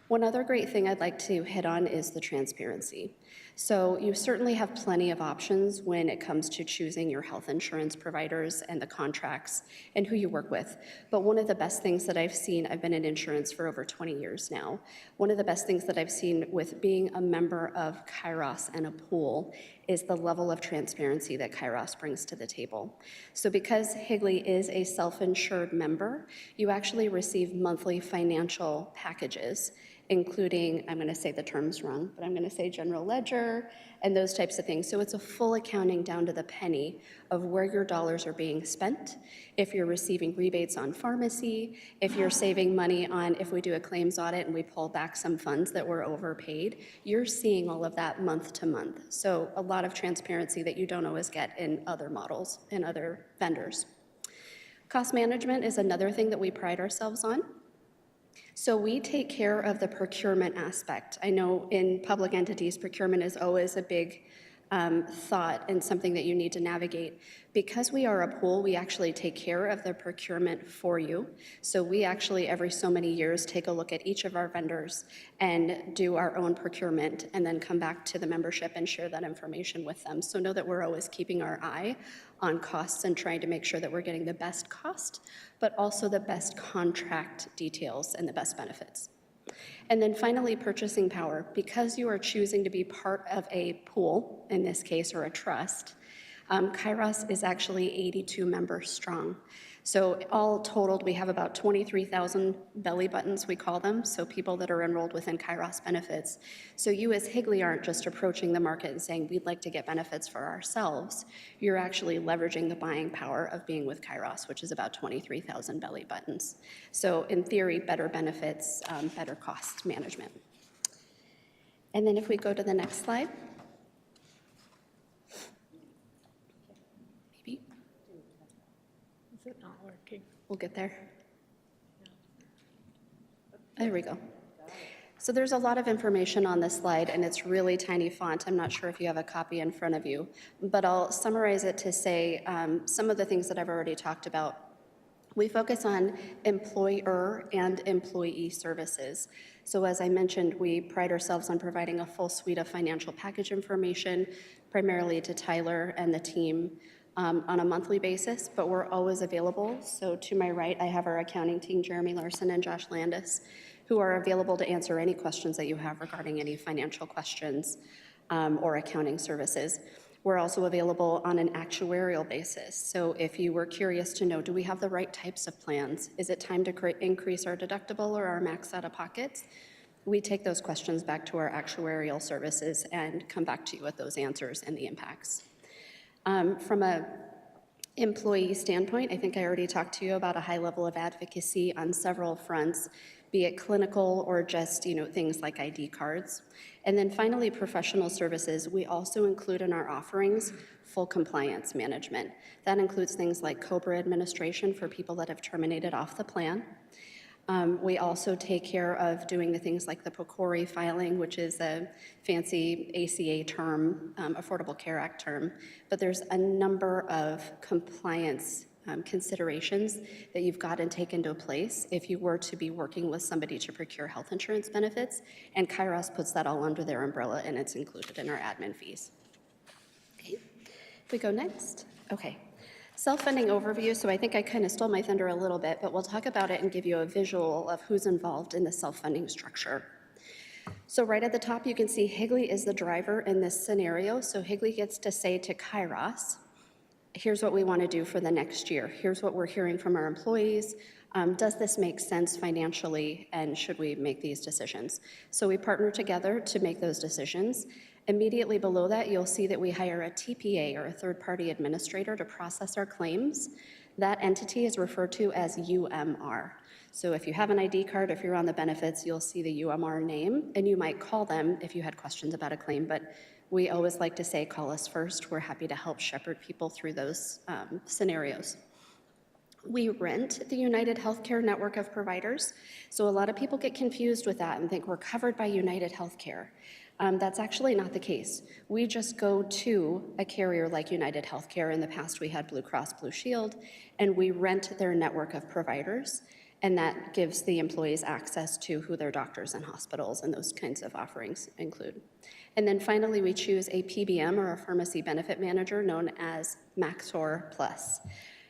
One other great thing I'd like to hit on is the transparency. So you certainly have plenty of options when it comes to choosing your health insurance providers and the contracts and who you work with. But one of the best things that I've seen, I've been in insurance for over 20 years now, one of the best things that I've seen with being a member of Kairos and a pool is the level of transparency that Kairos brings to the table. So because Higley is a self-insured member, you actually receive monthly financial packages. including, I'm going to say the terms wrong, but I'm going to say general ledger and those types of things. So it's a full accounting down to the penny of where your dollars are being spent, if you're receiving rebates on pharmacy, if you're saving money on, if we do a claims audit and we pull back some funds that were overpaid, you're seeing all of that month to month. So a lot of transparency that you don't always get in other models and other vendors. Cost management is another thing that we pride ourselves on. So we take care of the procurement aspect. I know in public entities, procurement is always a big thought and something that you need to navigate. Because we are a pool, we actually take care of the procurement for you. So we actually, every so many years, take a look at each of our vendors and do our own procurement and then come back to the membership and share that information with them. So know that we're always keeping our eye on costs and trying to make sure that we're getting the best cost, but also the best contract details and the best benefits. And then finally, purchasing power. Because you are choosing to be part of a pool, in this case, or a trust, Kairos is actually 82 members strong. So all totaled, we have about 23,000 belly buttons, we call them, so people that are enrolled within Kairos benefits. So you as Higley aren't just approaching the market and saying, we'd like to get benefits for ourselves. You're actually leveraging the buying power of being with Kairos, which is about 23,000 belly buttons. So in theory, better benefits, better cost management. And then if we go to the next slide. Is it not working? We'll get there. There we go. So there's a lot of information on this slide, and it's really tiny font. I'm not sure if you have a copy in front of you, but I'll summarize it to say some of the things that I've already talked about. We focus on employer and employee services. So as I mentioned, we pride ourselves on providing a full suite of financial package information, primarily to Tyler and the team, on a monthly basis, but we're always available. So to my right, I have our accounting team, Jeremy Larson and Josh Landis, who are available to answer any questions that you have regarding any financial questions or accounting services. We're also available on an actuarial basis. So if you were curious to know, do we have the right types of plans? Is it time to increase our deductible or our max out of pockets? We take those questions back to our actuarial services and come back to you with those answers and the impacts. From a employee standpoint, I think I already talked to you about a high level of advocacy on several fronts, be it clinical or just, things like ID cards. And then finally, professional services. We also include in our offerings full compliance management. That includes things like COBRA administration for people that have terminated off the plan. We also take care of doing the things like the PCORI filing, which is a fancy ACA term, Affordable Care Act term, but there's a number of compliance considerations that you've got to take into place if you were to be working with somebody to procure health insurance benefits, and Kairos puts that all under their umbrella, and it's included in our admin fees. Okay, if we go next. Okay. Self-funding overview, so I think I kind of stole my thunder a little bit, but we'll talk about it and give you a visual of who's involved in the self-funding structure. So right at the top, you can see Higley is the driver in this scenario. So Higley gets to say to Kairos, here's what we want to do for the next year. Here's what we're hearing from our employees. Does this make sense financially, and should we make these decisions? So we partner together to make those decisions. Immediately below that, you'll see that we hire a TPA, or a third-party administrator, to process our claims. That entity is referred to as UMR. So if you have an ID card, if you're on the benefits, you'll see the UMR name, and you might call them if you had questions about a claim, but we always like to say, call us first. We're happy to help shepherd people through those scenarios. We rent the United Healthcare network of providers. So a lot of people get confused with that and think we're covered by United Healthcare. That's actually not the case. We just go to a carrier like United Healthcare. In the past, we had Blue Cross Blue Shield, and we rent their network of providers, and that gives the employees access to who their doctors and hospitals and those kinds of offerings include. And then finally, we choose a PBM, or a pharmacy benefit manager, known as Maxor Plus.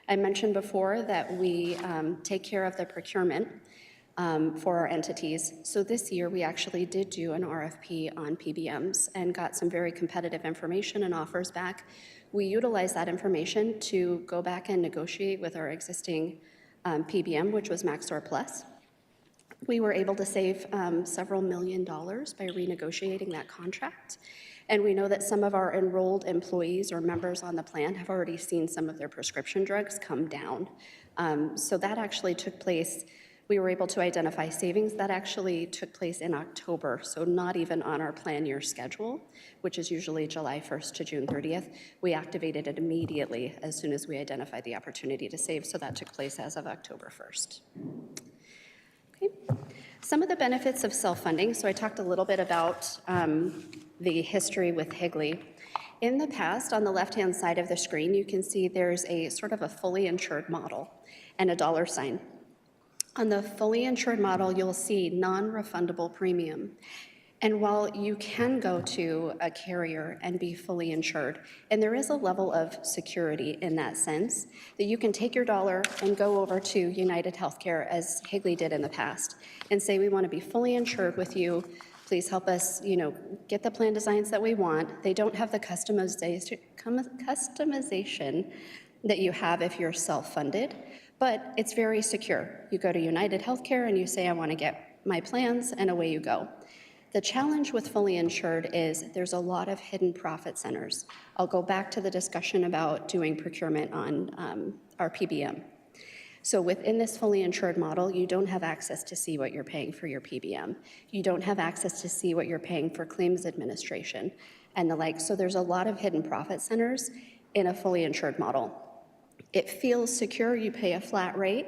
I mentioned before that we take care of the procurement for our entities. So this year, we actually did do an RFP on PBMs and got some very competitive information and offers back. We utilized that information to go back and negotiate with our existing PBM, which was Maxor Plus. We were able to save several $1,000,000 by renegotiating that contract. And we know that some of our enrolled employees or members on the plan have already seen some of their prescription drugs come down. So that actually took place. We were able to identify savings that actually took place in October, so not even on our plan year schedule, which is usually July 1st to June 30th. We activated it immediately as soon as we identified the opportunity to save, so that took place as of October 1st. Okay. Some of the benefits of self-funding. So I talked a little bit about the history with Higley. In the past, on the left-hand side of the screen, you can see there's a sort of a fully insured model and a dollar sign. On the fully insured model, you'll see non-refundable premium. And while you can go to a carrier and be fully insured, and there is a level of security in that sense, that you can take your dollar and go over to United Healthcare, as Higley did in the past, and say, we want to be fully insured with you. Please help us, get the plan designs that we want. They don't have the customization that you have if you're self-funded, but it's very secure. You go to United Healthcare and you say, I want to get my plans, and away you go. The challenge with fully insured is there's a lot of hidden profit centers. I'll go back to the discussion about doing procurement on our PBM. So within this fully insured model, you don't have access to see what you're paying for your PBM. You don't have access to see what you're paying for claims administration and the like. So there's a lot of hidden profit centers in a fully insured model. It feels secure. You pay a flat rate,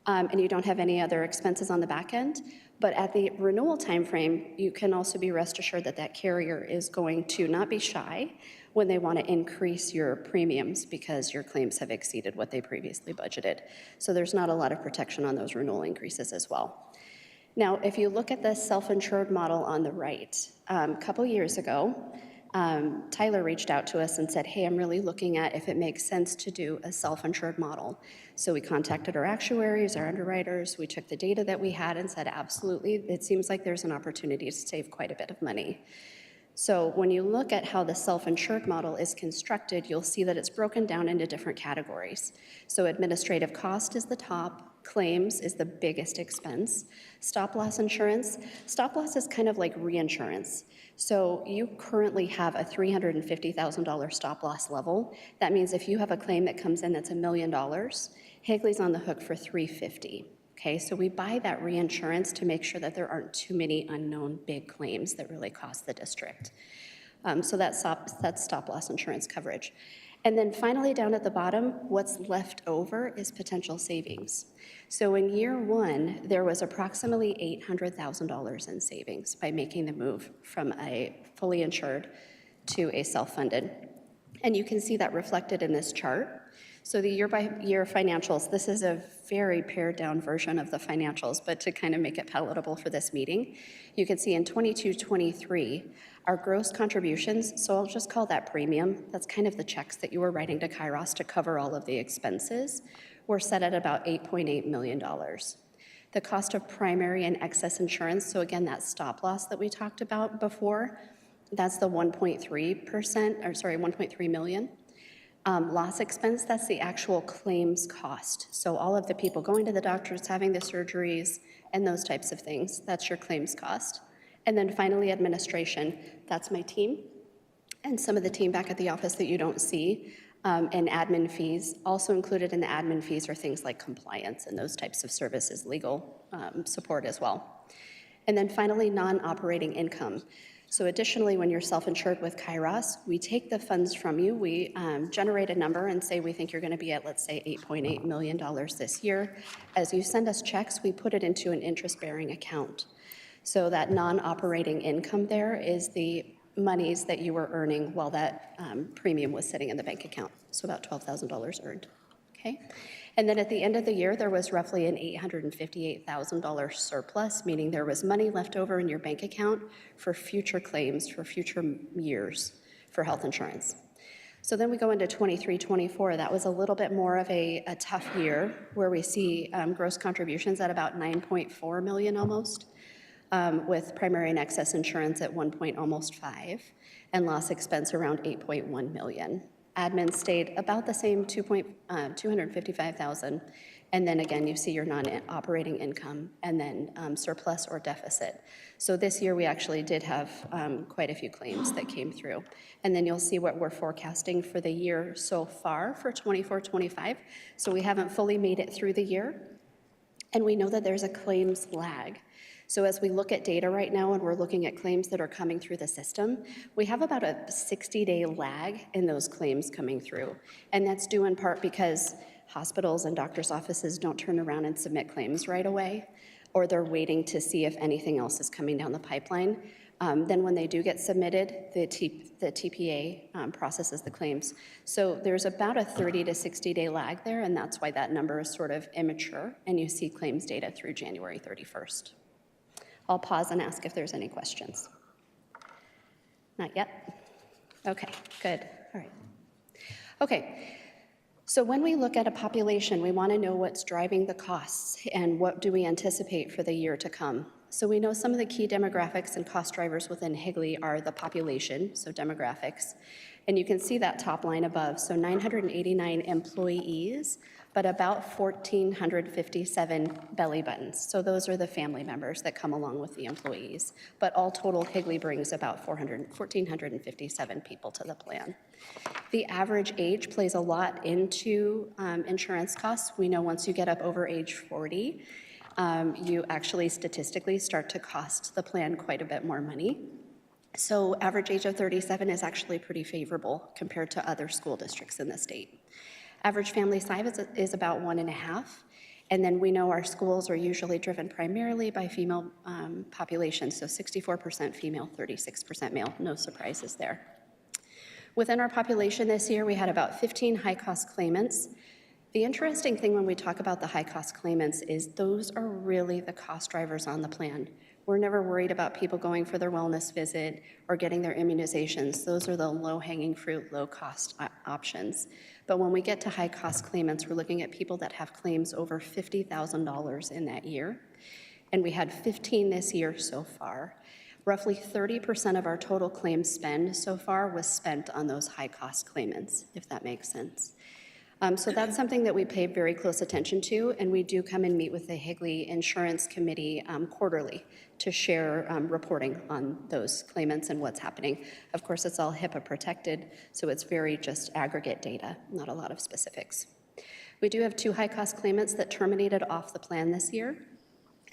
and you don't have any other expenses on the back end. But at the renewal timeframe, you can also be rest assured that that carrier is going to not be shy when they want to increase your premiums because your claims have exceeded what they previously budgeted. So there's not a lot of protection on those renewal increases as well. Now, if you look at the self-insured model on the right, a couple years ago, Tyler reached out to us and said, hey, I'm really looking at if it makes sense to do a self-insured model. So we contacted our actuaries, our underwriters, we took the data that we had and said, absolutely, it seems like there's an opportunity to save quite a bit of money. So when you look at how the self-insured model is constructed, you'll see that it's broken down into different categories. So administrative cost is the top, claims is the biggest expense. Stop-loss insurance, stop-loss is kind of like reinsurance. So you currently have a $350,000 stop-loss level. That means if you have a claim that comes in that's $1 million, Higley's on the hook for $350,000. Okay, so we buy that reinsurance to make sure that there aren't too many unknown big claims that really cost the district. So that's stop-loss insurance coverage. And then finally, down at the bottom, what's left over is potential savings. So in year one, there was approximately $800,000 in savings by making the move from a fully insured to a self-funded. And you can see that reflected in this chart. So the year-by-year financials, this is a very pared-down version of the financials, but to kind of make it palatable for this meeting, you can see in 22-23, our gross contributions, so I'll just call that premium, that's kind of the checks that you were writing to Kairos to cover all of the expenses, were set at about $8.8 million. The cost of primary and excess insurance, so again, that stop loss that we talked about before, that's the 1.3 million. Loss expense, that's the actual claims cost. So all of the people going to the doctors, having the surgeries, and those types of things, that's your claims cost. And then finally, administration, that's my team, and some of the team back at the office that you don't see, and admin fees. Also included in the admin fees are things like compliance and those types of services, legal support as well. And then finally, non-operating income. So additionally, when you're self-insured with Kairos, we take the funds from you, we generate a number and say we think you're gonna be at, let's say, $8.8 million this year. As you send us checks, we put it into an interest-bearing account. So that non-operating income there is the monies that you were earning while that premium was sitting in the bank account. So about $12,000 earned, okay? And then at the end of the year, there was roughly an $858,000 surplus, meaning there was money left over in your bank account for future claims, for future years for health insurance. So then we go into 23-24. That was a little bit more of a tough year where we see gross contributions at about 9.4 million almost, with primary and excess insurance at 1.5, and loss expense around 8.1 million. Admin stayed about the same, 255,000, And then again, you see your non-operating income, and then surplus or deficit. So this year, we actually did have quite a few claims that came through. And then you'll see what we're forecasting for the year so far for 24-25. So we haven't fully made it through the year. And we know that there's a claims lag. So as we look at data right now and we're looking at claims that are coming through the system, we have about a 60-day lag in those claims coming through. And that's due in part because hospitals and doctors' offices don't turn around and submit claims right away, or they're waiting to see if anything else is coming down the pipeline. Then when they do get submitted, the TPA processes the claims. So there's about a 30 to 60-day lag there, and that's why that number is sort of immature, and you see claims data through January 31st. I'll pause and ask if there's any questions. Not yet? Okay, good. All right. Okay. So when we look at a population, we want to know what's driving the costs and what do we anticipate for the year to come. So we know some of the key demographics and cost drivers within Higley are the population, so demographics. And you can see that top line above, so 989 employees, but about 1,457 belly buttons. So those are the family members that come along with the employees. But all total, Higley brings about 1,457 people to the plan. The average age plays a lot into insurance costs. We know once you get up over age 40, you actually statistically start to cost the plan quite a bit more money. So average age of 37 is actually pretty favorable compared to other school districts in the state. Average family size is about 1.5. And then we know our schools are usually driven primarily by female population, so 64% female, 36% male, no surprises there. Within our population this year, we had about 15 high-cost claimants. The interesting thing when we talk about the high-cost claimants is those are really the cost drivers on the plan. We're never worried about people going for their wellness visit or getting their immunizations. Those are the low-hanging fruit, low-cost options. But when we get to high-cost claimants, we're looking at people that have claims over $50,000 in that year. And we had 15 this year so far. Roughly 30% of our total claims spend so far was spent on those high-cost claimants, if that makes sense. So that's something that we pay very close attention to, and we do come and meet with the Higley Insurance Committee quarterly to share reporting on those claimants and what's happening. Of course, it's all HIPAA protected, so it's very just aggregate data, not a lot of specifics. We do have 2 high-cost claimants that terminated off the plan this year,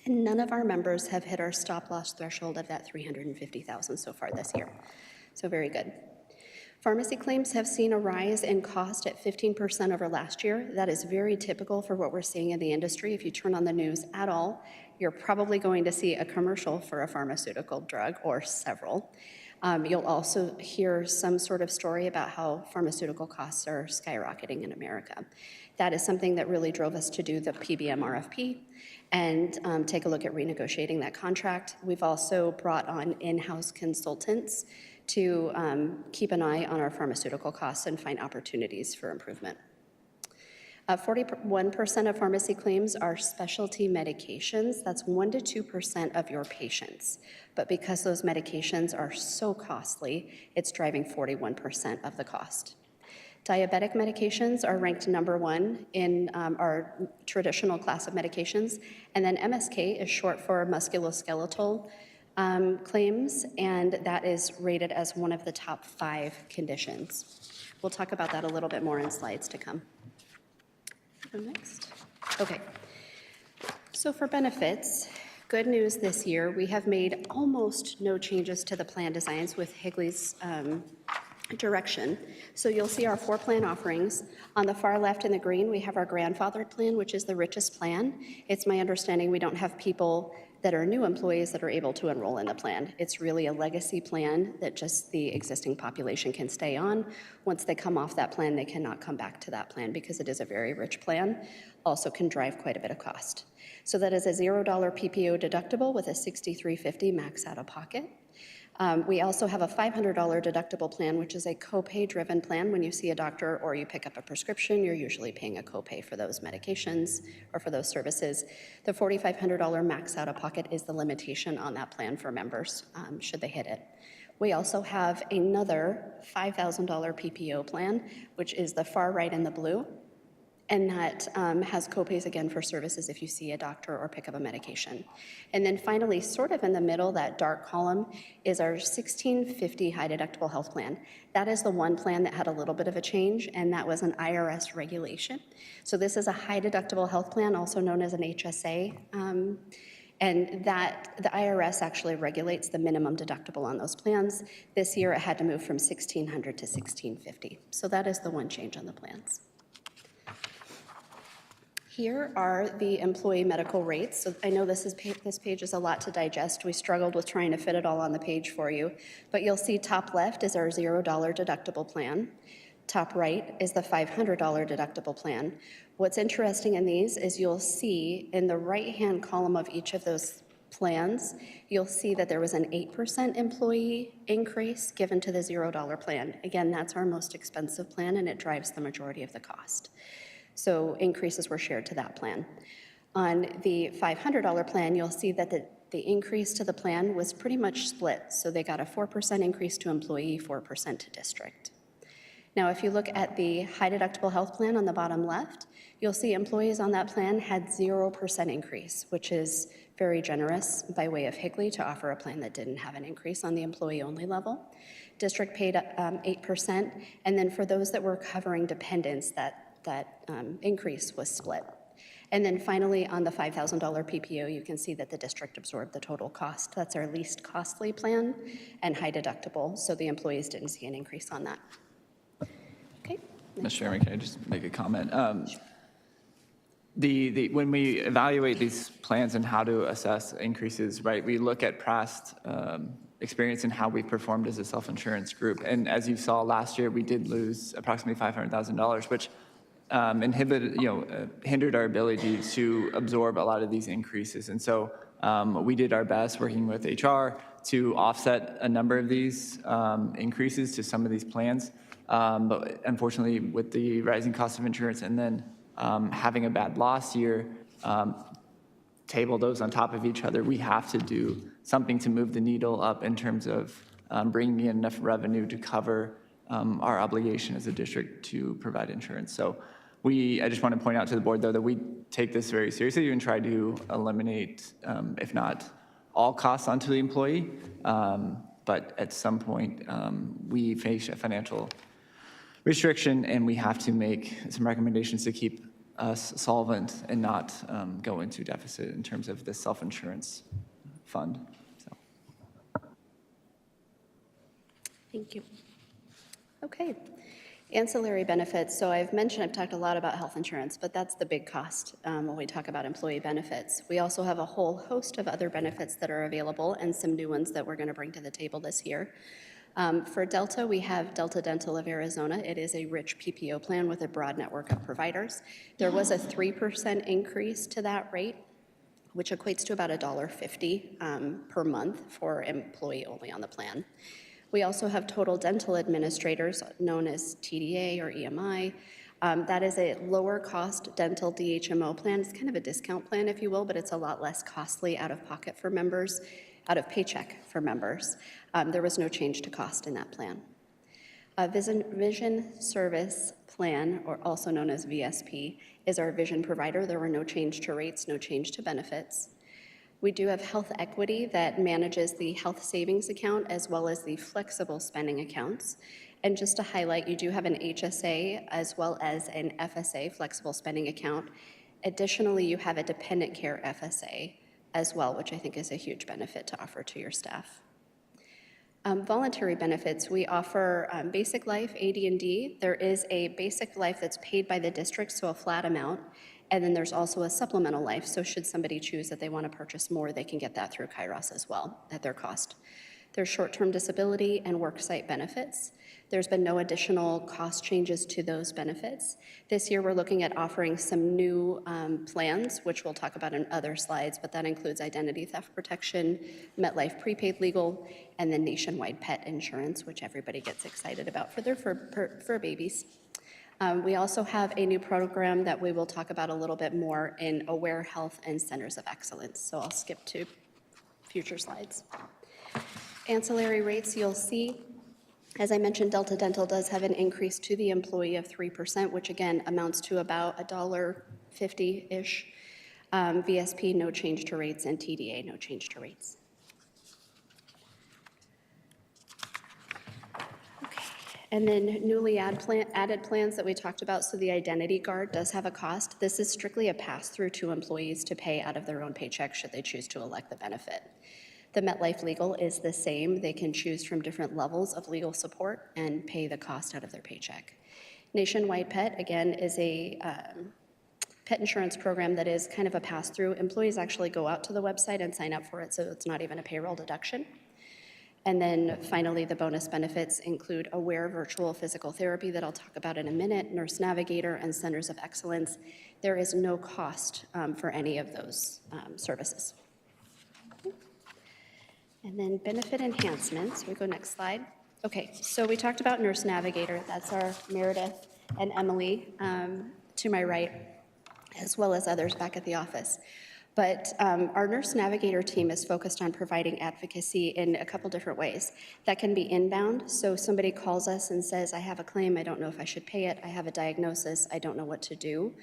and none of our members have hit our stop-loss threshold of that $350,000 so far this year. So very good. Pharmacy claims have seen a rise in cost at 15% over last year. That is very typical for what we're seeing in the industry. If you turn on the news at all, you're probably going to see a commercial for a pharmaceutical drug or several. You'll also hear some sort of story about how pharmaceutical costs are skyrocketing in America. That is something that really drove us to do the PBM RFP and take a look at renegotiating that contract. We've also brought on in-house consultants to keep an eye on our pharmaceutical costs and find opportunities for improvement. 41% of pharmacy claims are specialty medications. That's 1 to 2% of your patients. But because those medications are so costly, it's driving 41% of the cost. Diabetic medications are ranked #1 in our traditional class of medications. And then MSK is short for musculoskeletal claims, and that is rated as one of the top 5 conditions. We'll talk about that a little bit more in slides to come. Go next. Okay. So for benefits, good news this year, we have made almost no changes to the plan designs with Higley's direction. So you'll see our 4 plan offerings. On the far left in the green, we have our grandfathered plan, which is the richest plan. It's my understanding we don't have people that are new employees that are able to enroll in the plan. It's really a legacy plan that just the existing population can stay on. Once they come off that plan, they cannot come back to that plan because it is a very rich plan. Also can drive quite a bit of cost. So that is a $0 PPO deductible with a $63.50 max out of pocket. We also have a $500 deductible plan, which is a copay-driven plan. When you see a doctor or you pick up a prescription, you're usually paying a copay for those medications or for those services. The $4,500 max out-of-pocket is the limitation on that plan for members, should they hit it. We also have another $5,000 PPO plan, which is the far right in the blue. and that has copays again for services if you see a doctor or pick up a medication. And then finally, sort of in the middle, that dark column is our 1650 high deductible health plan. That is the one plan that had a little bit of a change, and that was an IRS regulation. So this is a high deductible health plan, also known as an HSA. And that the IRS actually regulates the minimum deductible on those plans. This year it had to move from 1600 to 1650. So that is the one change on the plans. Here are the employee medical rates. So I know this page is a lot to digest. We struggled with trying to fit it all on the page for you, but you'll see top left is our $0 deductible plan. Top right is the $500 deductible plan. What's interesting in these is you'll see in the right-hand column of each of those plans, you'll see that there was an 8% employee increase given to the $0 plan. Again, that's our most expensive plan, and it drives the majority of the cost. So increases were shared to that plan. On the $500 plan, you'll see that the increase to the plan was pretty much split. So they got a 4% increase to employee, 4% to district. Now, if you look at the high deductible health plan on the bottom left, you'll see employees on that plan had 0% increase, which is very generous by way of Higley to offer a plan that didn't have an increase on the employee-only level. District paid 8%, and then for those that were covering dependents, that increase was split. And then finally, on the $5,000 PPO, you can see that the district absorbed the total cost. That's our least costly plan and high deductible, so the employees didn't see an increase on that. Okay. Mr. Chairman, can I just make a comment? When we evaluate these plans and how to assess increases, right, we look at past experience and how we performed as a self-insurance group. And as you saw last year, we did lose approximately $500,000, which hindered our ability to absorb a lot of these increases. And so we did our best working with HR to offset a number of these increases to some of these plans. But unfortunately, with the rising cost of insurance and then having a bad loss year, table those on top of each other, we have to do something to move the needle up in terms of bringing in enough revenue to cover our obligation as a district to provide insurance. So I just want to point out to the board, though, that we take this very seriously and try to eliminate, if not all costs onto the employee. But at some point, we face a financial restriction, and we have to make some recommendations to keep us solvent and not go into deficit in terms of the self-insurance fund. So. Thank you. Okay. Ancillary benefits. So I've talked a lot about health insurance, but that's the big cost when we talk about employee benefits. We also have a whole host of other benefits that are available and some new ones that we're going to bring to the table this year. For Delta, we have Delta Dental of Arizona. It is a rich PPO plan with a broad network of providers. There was a 3% increase to that rate, which equates to about $1.50 per month for employee only on the plan. We also have Total Dental Administrators, known as TDA or EMI. That is a lower cost dental DHMO plan. It's kind of a discount plan, if you will, but it's a lot less costly out of pocket for members, out of paycheck for members. There was no change to cost in that plan. Vision Service Plan, or also known as VSP, is our vision provider. There were no change to rates, no change to benefits. We do have Health Equity that manages the health savings account as well as the flexible spending accounts. And just to highlight, you do have an HSA as well as an FSA, flexible spending account. Additionally, you have a dependent care FSA as well, which I think is a huge benefit to offer to your staff. Voluntary benefits, we offer basic life, AD&D. There is a basic life that's paid by the district, so a flat amount. And then there's also a supplemental life, so should somebody choose that they want to purchase more, they can get that through Kairos as well at their cost. There's short-term disability and worksite benefits. There's been no additional cost changes to those benefits. This year we're looking at offering some new plans, which we'll talk about in other slides, but that includes identity theft protection, MetLife prepaid legal, and then nationwide pet insurance, which everybody gets excited about for their fur babies. We also have a new program that we will talk about a little bit more in Aware Health and Centers of Excellence. So I'll skip to future slides. Ancillary rates, you'll see As I mentioned, Delta Dental does have an increase to the employee of 3%, which again amounts to about $1.50-ish. VSP, no change to rates, and TDA, no change to rates. And then newly added plans that we talked about, so the Identity Guard does have a cost. This is strictly a pass-through to employees to pay out of their own paycheck should they choose to elect the benefit. The MetLife Legal is the same. They can choose from different levels of legal support and pay the cost out of their paycheck. Nationwide Pet, again, is a pet insurance program that is kind of a pass-through. Employees actually go out to the website and sign up for it, so it's not even a payroll deduction. And then finally, the bonus benefits include Aware virtual physical therapy that I'll talk about in a minute, Nurse Navigator, and Centers of Excellence. There is no cost for any of those services. And then benefit enhancements. We go next slide. Okay, so we talked about Nurse Navigator. That's our Meredith and Emily to my right, as well as others back at the office. But our Nurse Navigator team is focused on providing advocacy in a couple different ways. That can be inbound, so somebody calls us and says, I have a claim, I don't know if I should pay it, I have a diagnosis, I don't know what to do.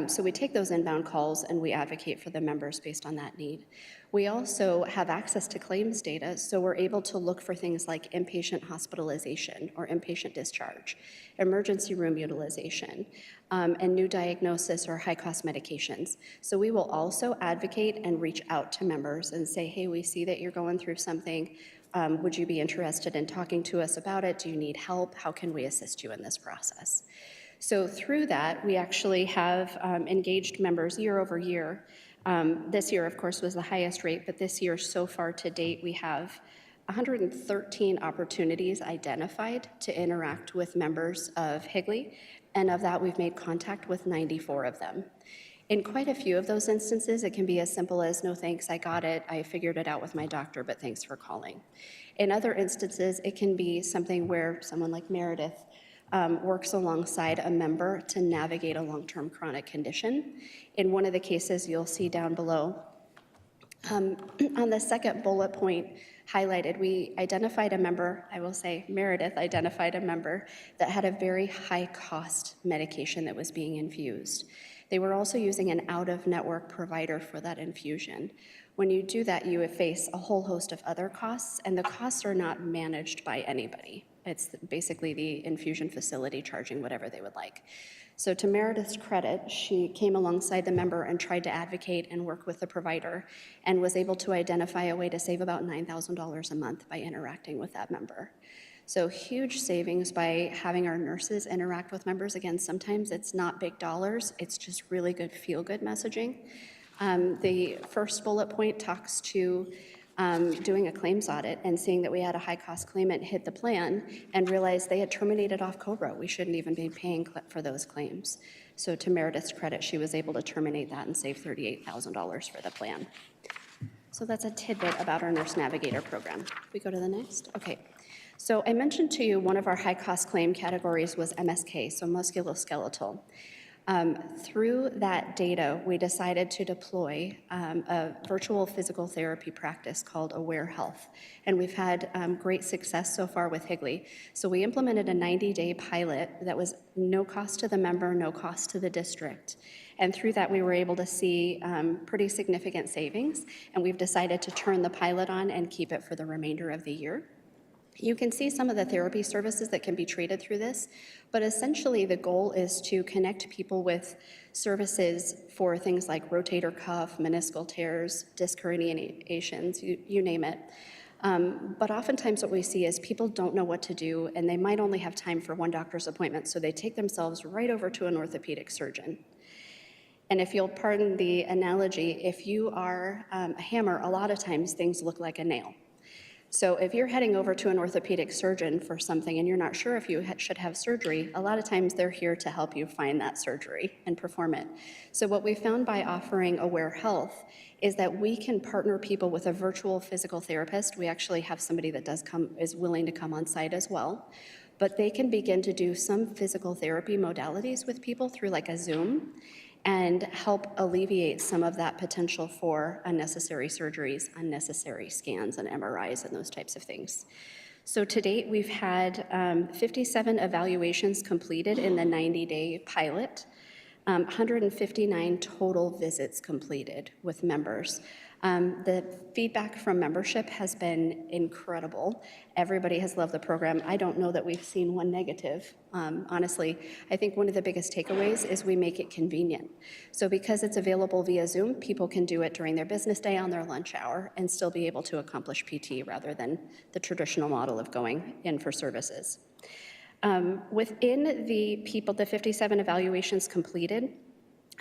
So we take those inbound calls and we advocate for the members based on that need. We also have access to claims data, so we're able to look for things like inpatient hospitalization or inpatient discharge, emergency room utilization, and new diagnosis or high-cost medications. So we will also advocate and reach out to members and say, hey, we see that you're going through something. Would you be interested in talking to us about it? Do you need help? How can we assist you in this process? So through that, we actually have engaged members year over year. This year, of course, was the highest rate, but this year so far to date, we have 113 opportunities identified to interact with members of Higley, and of that, we've made contact with 94 of them. In quite a few of those instances, it can be as simple as, no thanks, I got it, I figured it out with my doctor, but thanks for calling. In other instances, it can be something where someone like Meredith works alongside a member to navigate a long-term chronic condition. In one of the cases you'll see down below, on the second bullet point highlighted, we identified a member, I will say Meredith identified a member that had a very high-cost medication that was being infused. They were also using an out-of-network provider for that infusion. When you do that, you face a whole host of other costs, and the costs are not managed by anybody. It's basically the infusion facility charging whatever they would like. So to Meredith's credit, she came alongside the member and tried to advocate and work with the provider and was able to identify a way to save about $9,000 a month by interacting with that member. So huge savings by having our nurses interact with members. Again, sometimes it's not big dollars, it's just really good feel-good messaging. The first bullet point talks to doing a claims audit and seeing that we had a high-cost claimant hit the plan and realized they had terminated off COBRA. We shouldn't even be paying for those claims. So to Meredith's credit, she was able to terminate that and save $38,000 for the plan. So that's a tidbit about our Nurse Navigator program. We go to the next? Okay. So I mentioned to you one of our high-cost claim categories was MSK, so musculoskeletal. Through that data, we decided to deploy a virtual physical therapy practice called Aware Health, and we've had great success so far with Higley. So we implemented a 90-day pilot that was no cost to the member, no cost to the district. And through that, we were able to see pretty significant savings, and we've decided to turn the pilot on and keep it for the remainder of the year. You can see some of the therapy services that can be treated through this, but essentially the goal is to connect people with services for things like rotator cuff, meniscal tears, disc herniations, you name it. But oftentimes what we see is people don't know what to do, and they might only have time for one doctor's appointment, so they take themselves right over to an orthopedic surgeon. And if you'll pardon the analogy, if you are a hammer, a lot of times things look like a nail. So if you're heading over to an orthopedic surgeon for something and you're not sure if you should have surgery, a lot of times they're here to help you find that surgery and perform it. So what we found by offering Aware Health is that we can partner people with a virtual physical therapist. We actually have somebody that is willing to come on site as well. But they can begin to do some physical therapy modalities with people through like a Zoom and help alleviate some of that potential for unnecessary surgeries, unnecessary scans and MRIs and those types of things. So to date, we've had 57 evaluations completed in the 90-day pilot, 159 total visits completed with members. The feedback from membership has been incredible. Everybody has loved the program. I don't know that we've seen one negative. Honestly, I think one of the biggest takeaways is we make it convenient. So because it's available via Zoom, people can do it during their business day on their lunch hour and still be able to accomplish PT rather than the traditional model of going in for services. Within the 57 evaluations completed,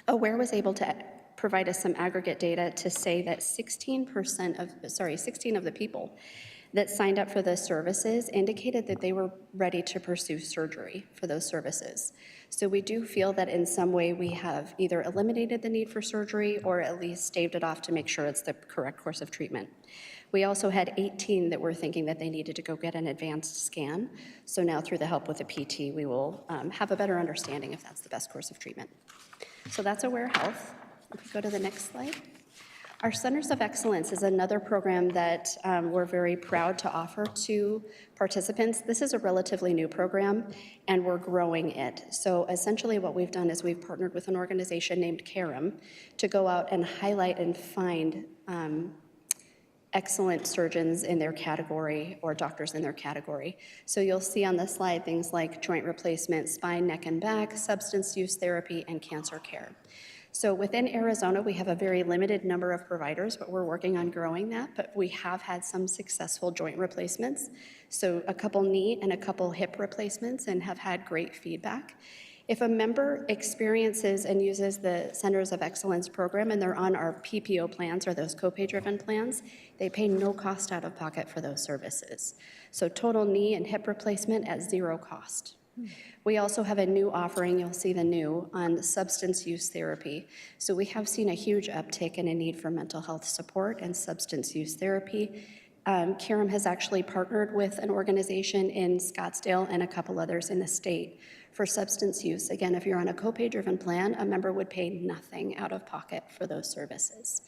AWARE was able to provide us some aggregate data to say that 16 of the people that signed up for the services indicated that they were ready to pursue surgery for those services. So we do feel that in some way we have either eliminated the need for surgery or at least staved it off to make sure it's the correct course of treatment. We also had 18 that were thinking that they needed to go get an advanced scan. So now through the help with the PT, we will have a better understanding if that's the best course of treatment. So that's AWARE Health. If we go to the next slide. Our Centers of Excellence is another program that we're very proud to offer to participants. This is a relatively new program, and we're growing it. So essentially what we've done is we've partnered with an organization named CAREM to go out and highlight and find excellent surgeons in their category or doctors in their category. So you'll see on the slide things like joint replacement, spine, neck and back, substance use therapy, and cancer care. So within Arizona, we have a very limited number of providers, but we're working on growing that. But we have had some successful joint replacements. So a couple knee and a couple hip replacements and have had great feedback. If a member experiences and uses the Centers of Excellence program and they're on our PPO plans or those copay-driven plans, they pay no cost out of pocket for those services. So total knee and hip replacement at zero cost. We also have a new offering, you'll see the new, on substance use therapy. So we have seen a huge uptick in a need for mental health support and substance use therapy. CAREM has actually partnered with an organization in Scottsdale and a couple others in the state for substance use. Again, if you're on a copay-driven plan, a member would pay nothing out of pocket for those services.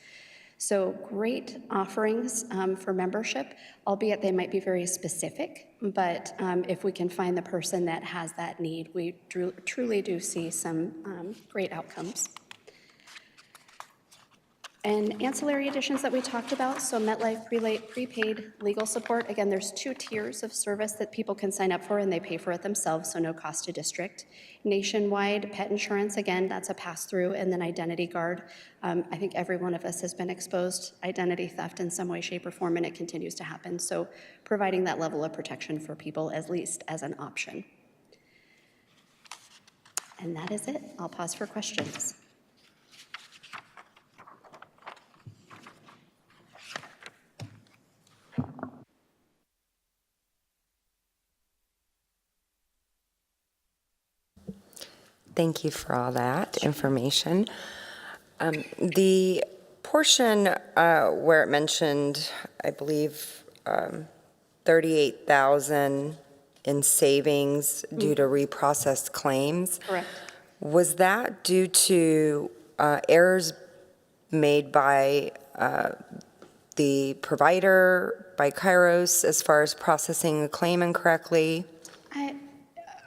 So great offerings for membership, albeit they might be very specific, but if we can find the person that has that need, we truly do see some great outcomes. And ancillary additions that we talked about, so MetLife prepaid legal support. Again, there's 2 tiers of service that people can sign up for and they pay for it themselves, so no cost to district. Nationwide pet insurance, again, that's a pass-through, and then identity guard. I think every one of us has been exposed to identity theft in some way, shape, or form, and it continues to happen. So providing that level of protection for people, at least as an option. And that is it. I'll pause for questions. Thank you for all that information. The portion where it mentioned, I believe, 38,000 in savings due to reprocessed claims. Correct. Was that due to errors made by the provider, by Kairos, as far as processing the claim incorrectly?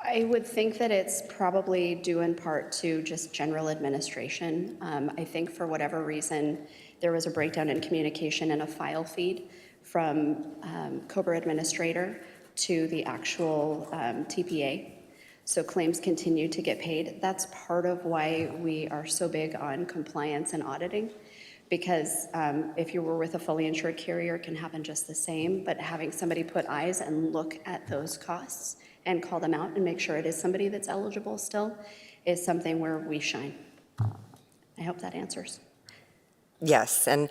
I would think that it's probably due in part to just general administration. I think for whatever reason, there was a breakdown in communication and a file feed from COBRA administrator to the actual TPA. So claims continue to get paid. That's part of why we are so big on compliance and auditing, because if you were with a fully insured carrier, it can happen just the same, but having somebody put eyes and look at those costs and call them out and make sure it is somebody that's eligible still is something where we shine. I hope that answers. Yes, and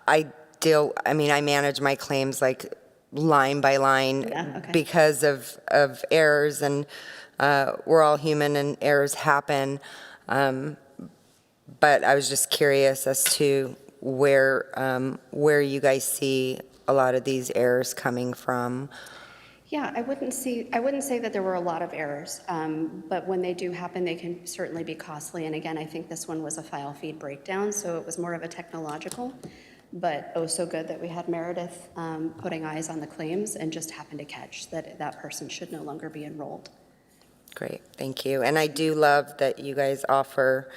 I manage my claims like line by line because of errors, and we're all human and errors happen. But I was just curious as to where you guys see a lot of these errors coming from. Yeah, I wouldn't say that there were a lot of errors, but when they do happen, they can certainly be costly. And again, I think this one was a file feed breakdown, so it was more of a technological. but oh so good that we had Meredith putting eyes on the claims and just happened to catch that that person should no longer be enrolled. Great, thank you. And I do love that you guys offer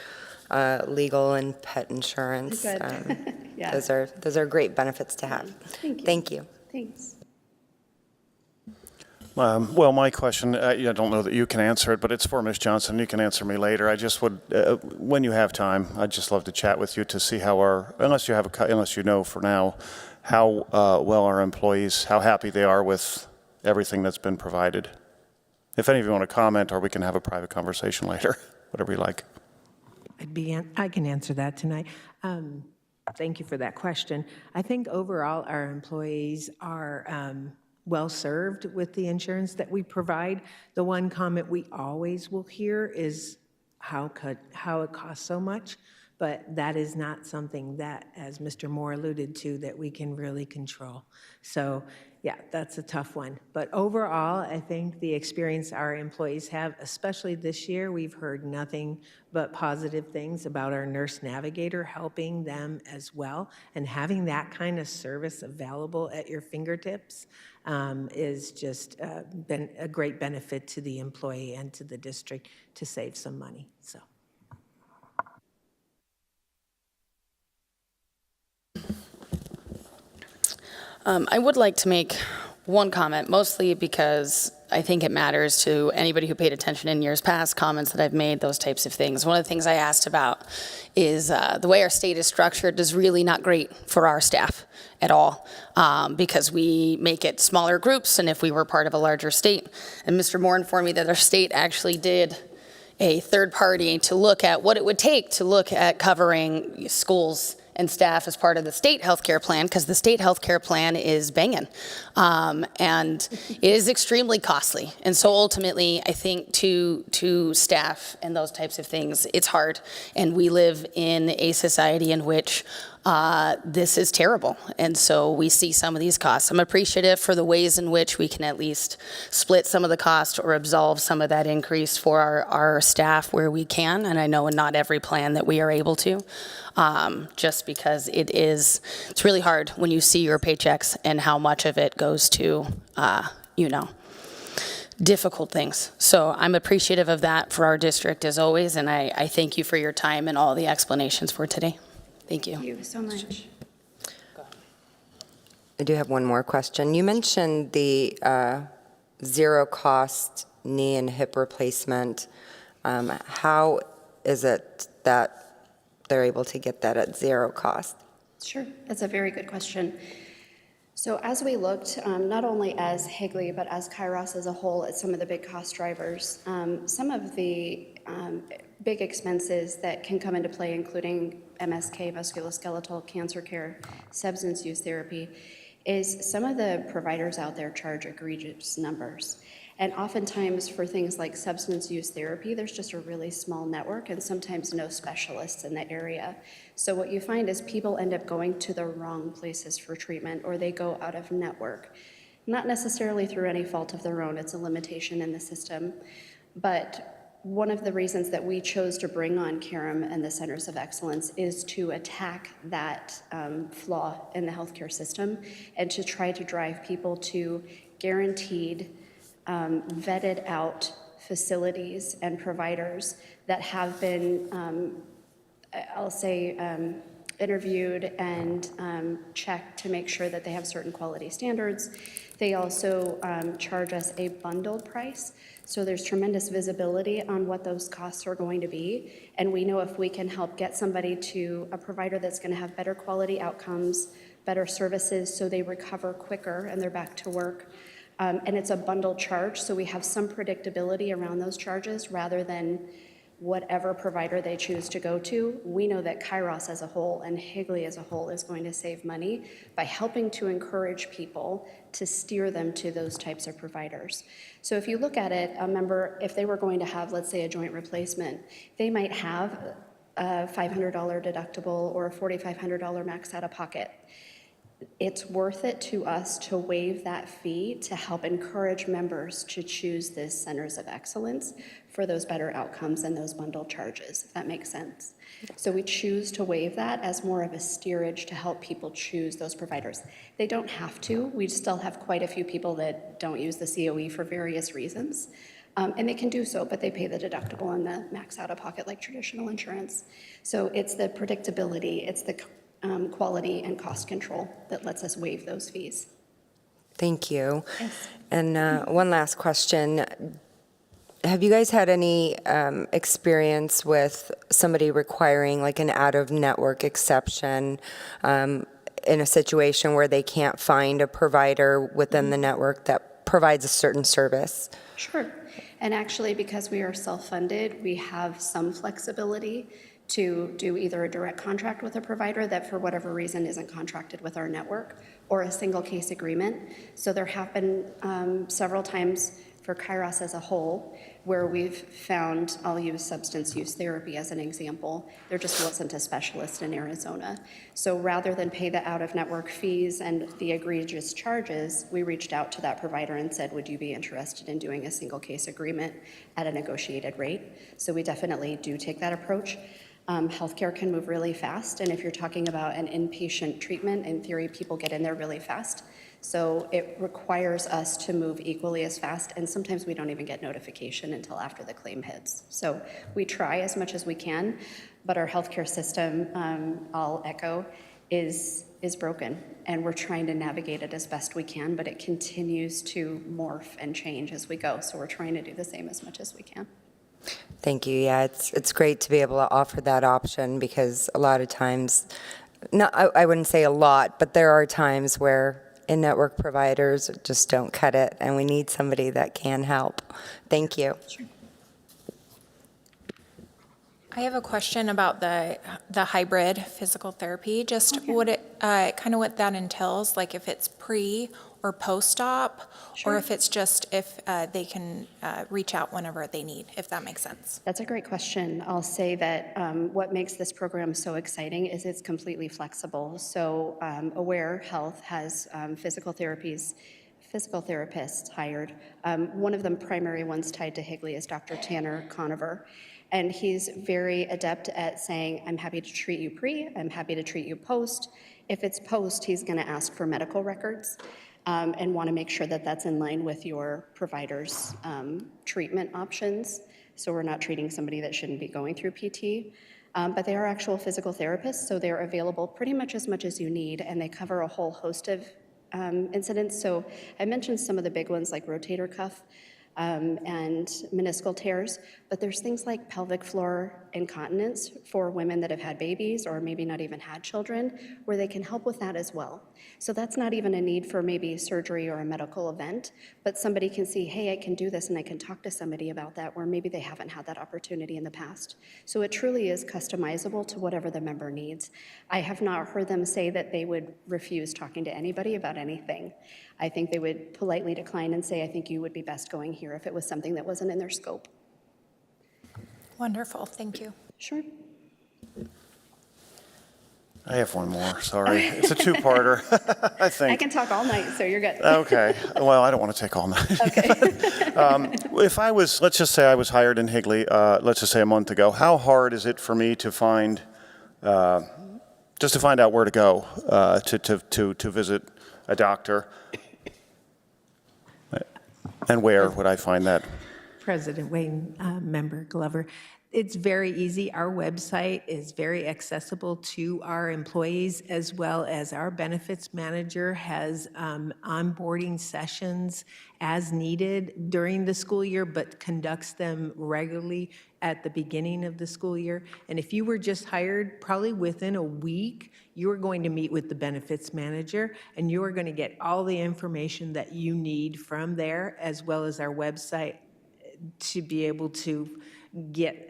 legal and pet insurance. Good. Yeah. Those are great benefits to have. Thank you. Thank you. Thanks. Well, my question, I don't know that you can answer it, but it's for Ms. Johnson. You can answer me later. I just would, when you have time, I'd just love to chat with you to see how unless you know for now, how well our employees, how happy they are with everything that's been provided. If any of you want to comment, or we can have a private conversation later, whatever you like. I can answer that tonight. Thank you for that question. I think overall our employees are well served with the insurance that we provide. The one comment we always will hear is how it costs so much, but that is not something that, as Mr. Moore alluded to, that we can really control. So yeah, that's a tough one. But overall, I think the experience our employees have, especially this year, we've heard nothing but positive things about our nurse navigator helping them as well. And having that kind of service available at your fingertips is just been a great benefit to the employee and to the district to save some money. So. I would like to make one comment, mostly because I think it matters to anybody who paid attention in years past, comments that I've made, those types of things. One of the things I asked about is the way our state is structured is really not great for our staff at all, because we make it smaller groups, and if we were part of a larger state, and Mr. Moore informed me that our state actually did a third party to look at what it would take to look at covering schools and staff as part of the state healthcare plan, because the state healthcare plan is banging, and it is extremely costly. And so ultimately, I think to staff and those types of things, it's hard. And we live in a society in which this is terrible. And so we see some of these costs. I'm appreciative for the ways in which we can at least split some of the cost or absolve some of that increase for our staff where we can. And I know in not every plan that we are able to, just because it's really hard when you see your paychecks and how much of it goes to, difficult things. So I'm appreciative of that for our district as always. And I thank you for your time and all the explanations for today. Thank you. Thank you so much. I do have one more question. You mentioned the zero cost knee and hip replacement. How is it that they're able to get that at zero cost? Sure, that's a very good question. So as we looked, not only as Higley, but as Kairos as a whole, at some of the big cost drivers, some of the big expenses that can come into play, including MSK, musculoskeletal, cancer care, substance use therapy, is some of the providers out there charge egregious numbers. And oftentimes for things like substance use therapy, there's just a really small network and sometimes no specialists in the area. So what you find is people end up going to the wrong places for treatment, or they go out of network. Not necessarily through any fault of their own, it's a limitation in the system. But one of the reasons that we chose to bring on CAREM and the Centers of Excellence is to attack that flaw in the healthcare system and to try to drive people to guaranteed, vetted out facilities and providers that have been, I'll say, interviewed and checked to make sure that they have certain quality standards. They also charge us a bundled price, so there's tremendous visibility on what those costs are going to be, and we know if we can help get somebody to a provider that's going to have better quality outcomes, better services, so they recover quicker and they're back to work. And it's a bundled charge, so we have some predictability around those charges rather than whatever provider they choose to go to. We know that Kairos as a whole and Higley as a whole is going to save money by helping to encourage people to steer them to those types of providers. So if you look at it, a member, if they were going to have, let's say, a joint replacement, they might have a $500 deductible or a $4,500 max out of pocket. it's worth it to us to waive that fee to help encourage members to choose these centers of excellence for those better outcomes and those bundled charges, if that makes sense. So we choose to waive that as more of a steerage to help people choose those providers. They don't have to. We still have quite a few people that don't use the COE for various reasons. And they can do so, but they pay the deductible and the max out-of-pocket like traditional insurance. So it's the predictability, it's the quality and cost control that lets us waive those fees. Thank you. Yes. And one last question. Have you guys had any experience with somebody requiring like an out-of-network exception in a situation where they can't find a provider within the network that provides a certain service? Sure. And actually, because we are self-funded, we have some flexibility to do either a direct contract with a provider that for whatever reason isn't contracted with our network, or a single case agreement. So there have been several times for Kairos as a whole where we've found, I'll use substance use therapy as an example, there just wasn't a specialist in Arizona. So rather than pay the out-of-network fees and the egregious charges, we reached out to that provider and said, would you be interested in doing a single case agreement at a negotiated rate? So we definitely do take that approach. Healthcare can move really fast, and if you're talking about an inpatient treatment, in theory, people get in there really fast. So it requires us to move equally as fast, and sometimes we don't even get notification until after the claim hits. So we try as much as we can, but our healthcare system, I'll echo, is broken, and we're trying to navigate it as best we can, but it continues to morph and change as we go. So we're trying to do the same as much as we can. Thank you. Yeah, it's great to be able to offer that option because a lot of times, I wouldn't say a lot, but there are times where in-network providers just don't cut it, and we need somebody that can help. Thank you. Sure. I have a question about the hybrid physical therapy. Just what it kind of what that entails, like if it's pre or post-op, or if it's just if they can reach out whenever they need, if that makes sense. That's a great question. I'll say that what makes this program so exciting is it's completely flexible. So Aware Health has physical therapists hired. One of the primary ones tied to Higley is Dr. Tanner Conover. And he's very adept at saying, I'm happy to treat you pre, I'm happy to treat you post. If it's post, he's going to ask for medical records and want to make sure that that's in line with your provider's treatment options. So we're not treating somebody that shouldn't be going through PT. But they are actual physical therapists, so they're available pretty much as you need, and they cover a whole host of incidents. So I mentioned some of the big ones like rotator cuff and meniscal tears, but there's things like pelvic floor incontinence for women that have had babies or maybe not even had children, where they can help with that as well. So that's not even a need for maybe surgery or a medical event, but somebody can see, hey, I can do this and I can talk to somebody about that, where maybe they haven't had that opportunity in the past. So it truly is customizable to whatever the member needs. I have not heard them say that they would refuse talking to anybody about anything. I think they would politely decline and say, I think you would be best going here if it was something that wasn't in their scope. Wonderful, thank you. Sure. I have one more, sorry. It's a two-parter, I think. I can talk all night, so you're good. Okay. Well, I don't want to take all night. Okay. If I was, let's just say I was hired in Higley, let's just say a month ago, how hard is it for me to find, just to find out where to go to visit a doctor? And where would I find that? President Wayne, Member Glover. It's very easy. Our website is very accessible to our employees, as well as our benefits manager has onboarding sessions as needed during the school year, but conducts them regularly at the beginning of the school year. And if you were just hired, probably within a week, you're going to meet with the benefits manager, and you are going to get all the information that you need from there, as well as our website, to be able to get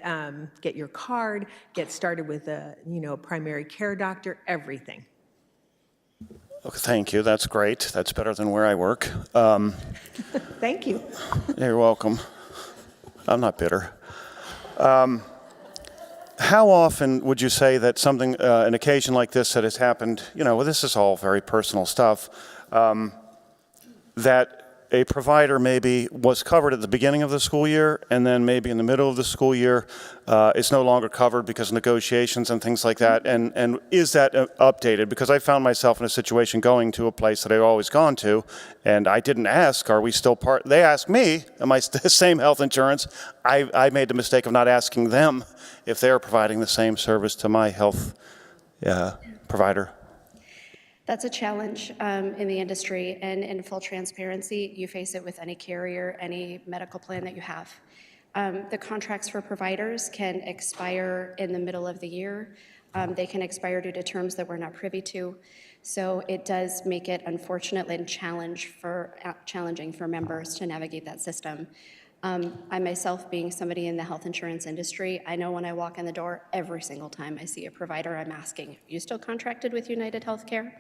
your card, get started with a primary care doctor, everything. Okay, thank you. That's great. That's better than where I work. Thank you. You're welcome. I'm not bitter. how often would you say that something, an occasion like this that has happened, well, this is all very personal stuff, that a provider maybe was covered at the beginning of the school year, and then maybe in the middle of the school year, it's no longer covered because of negotiations and things like that, and is that updated? Because I found myself in a situation going to a place that I've always gone to, and I didn't ask, are we still part? They asked me, am I the same health insurance? I made the mistake of not asking them if they're providing the same service to my health provider. That's a challenge in the industry, and in full transparency, you face it with any carrier, any medical plan that you have. The contracts for providers can expire in the middle of the year. They can expire due to terms that we're not privy to. So it does make it, unfortunately, challenging for members to navigate that system. I myself, being somebody in the health insurance industry, I know when I walk in the door, every single time I see a provider, I'm asking, you still contracted with United Healthcare?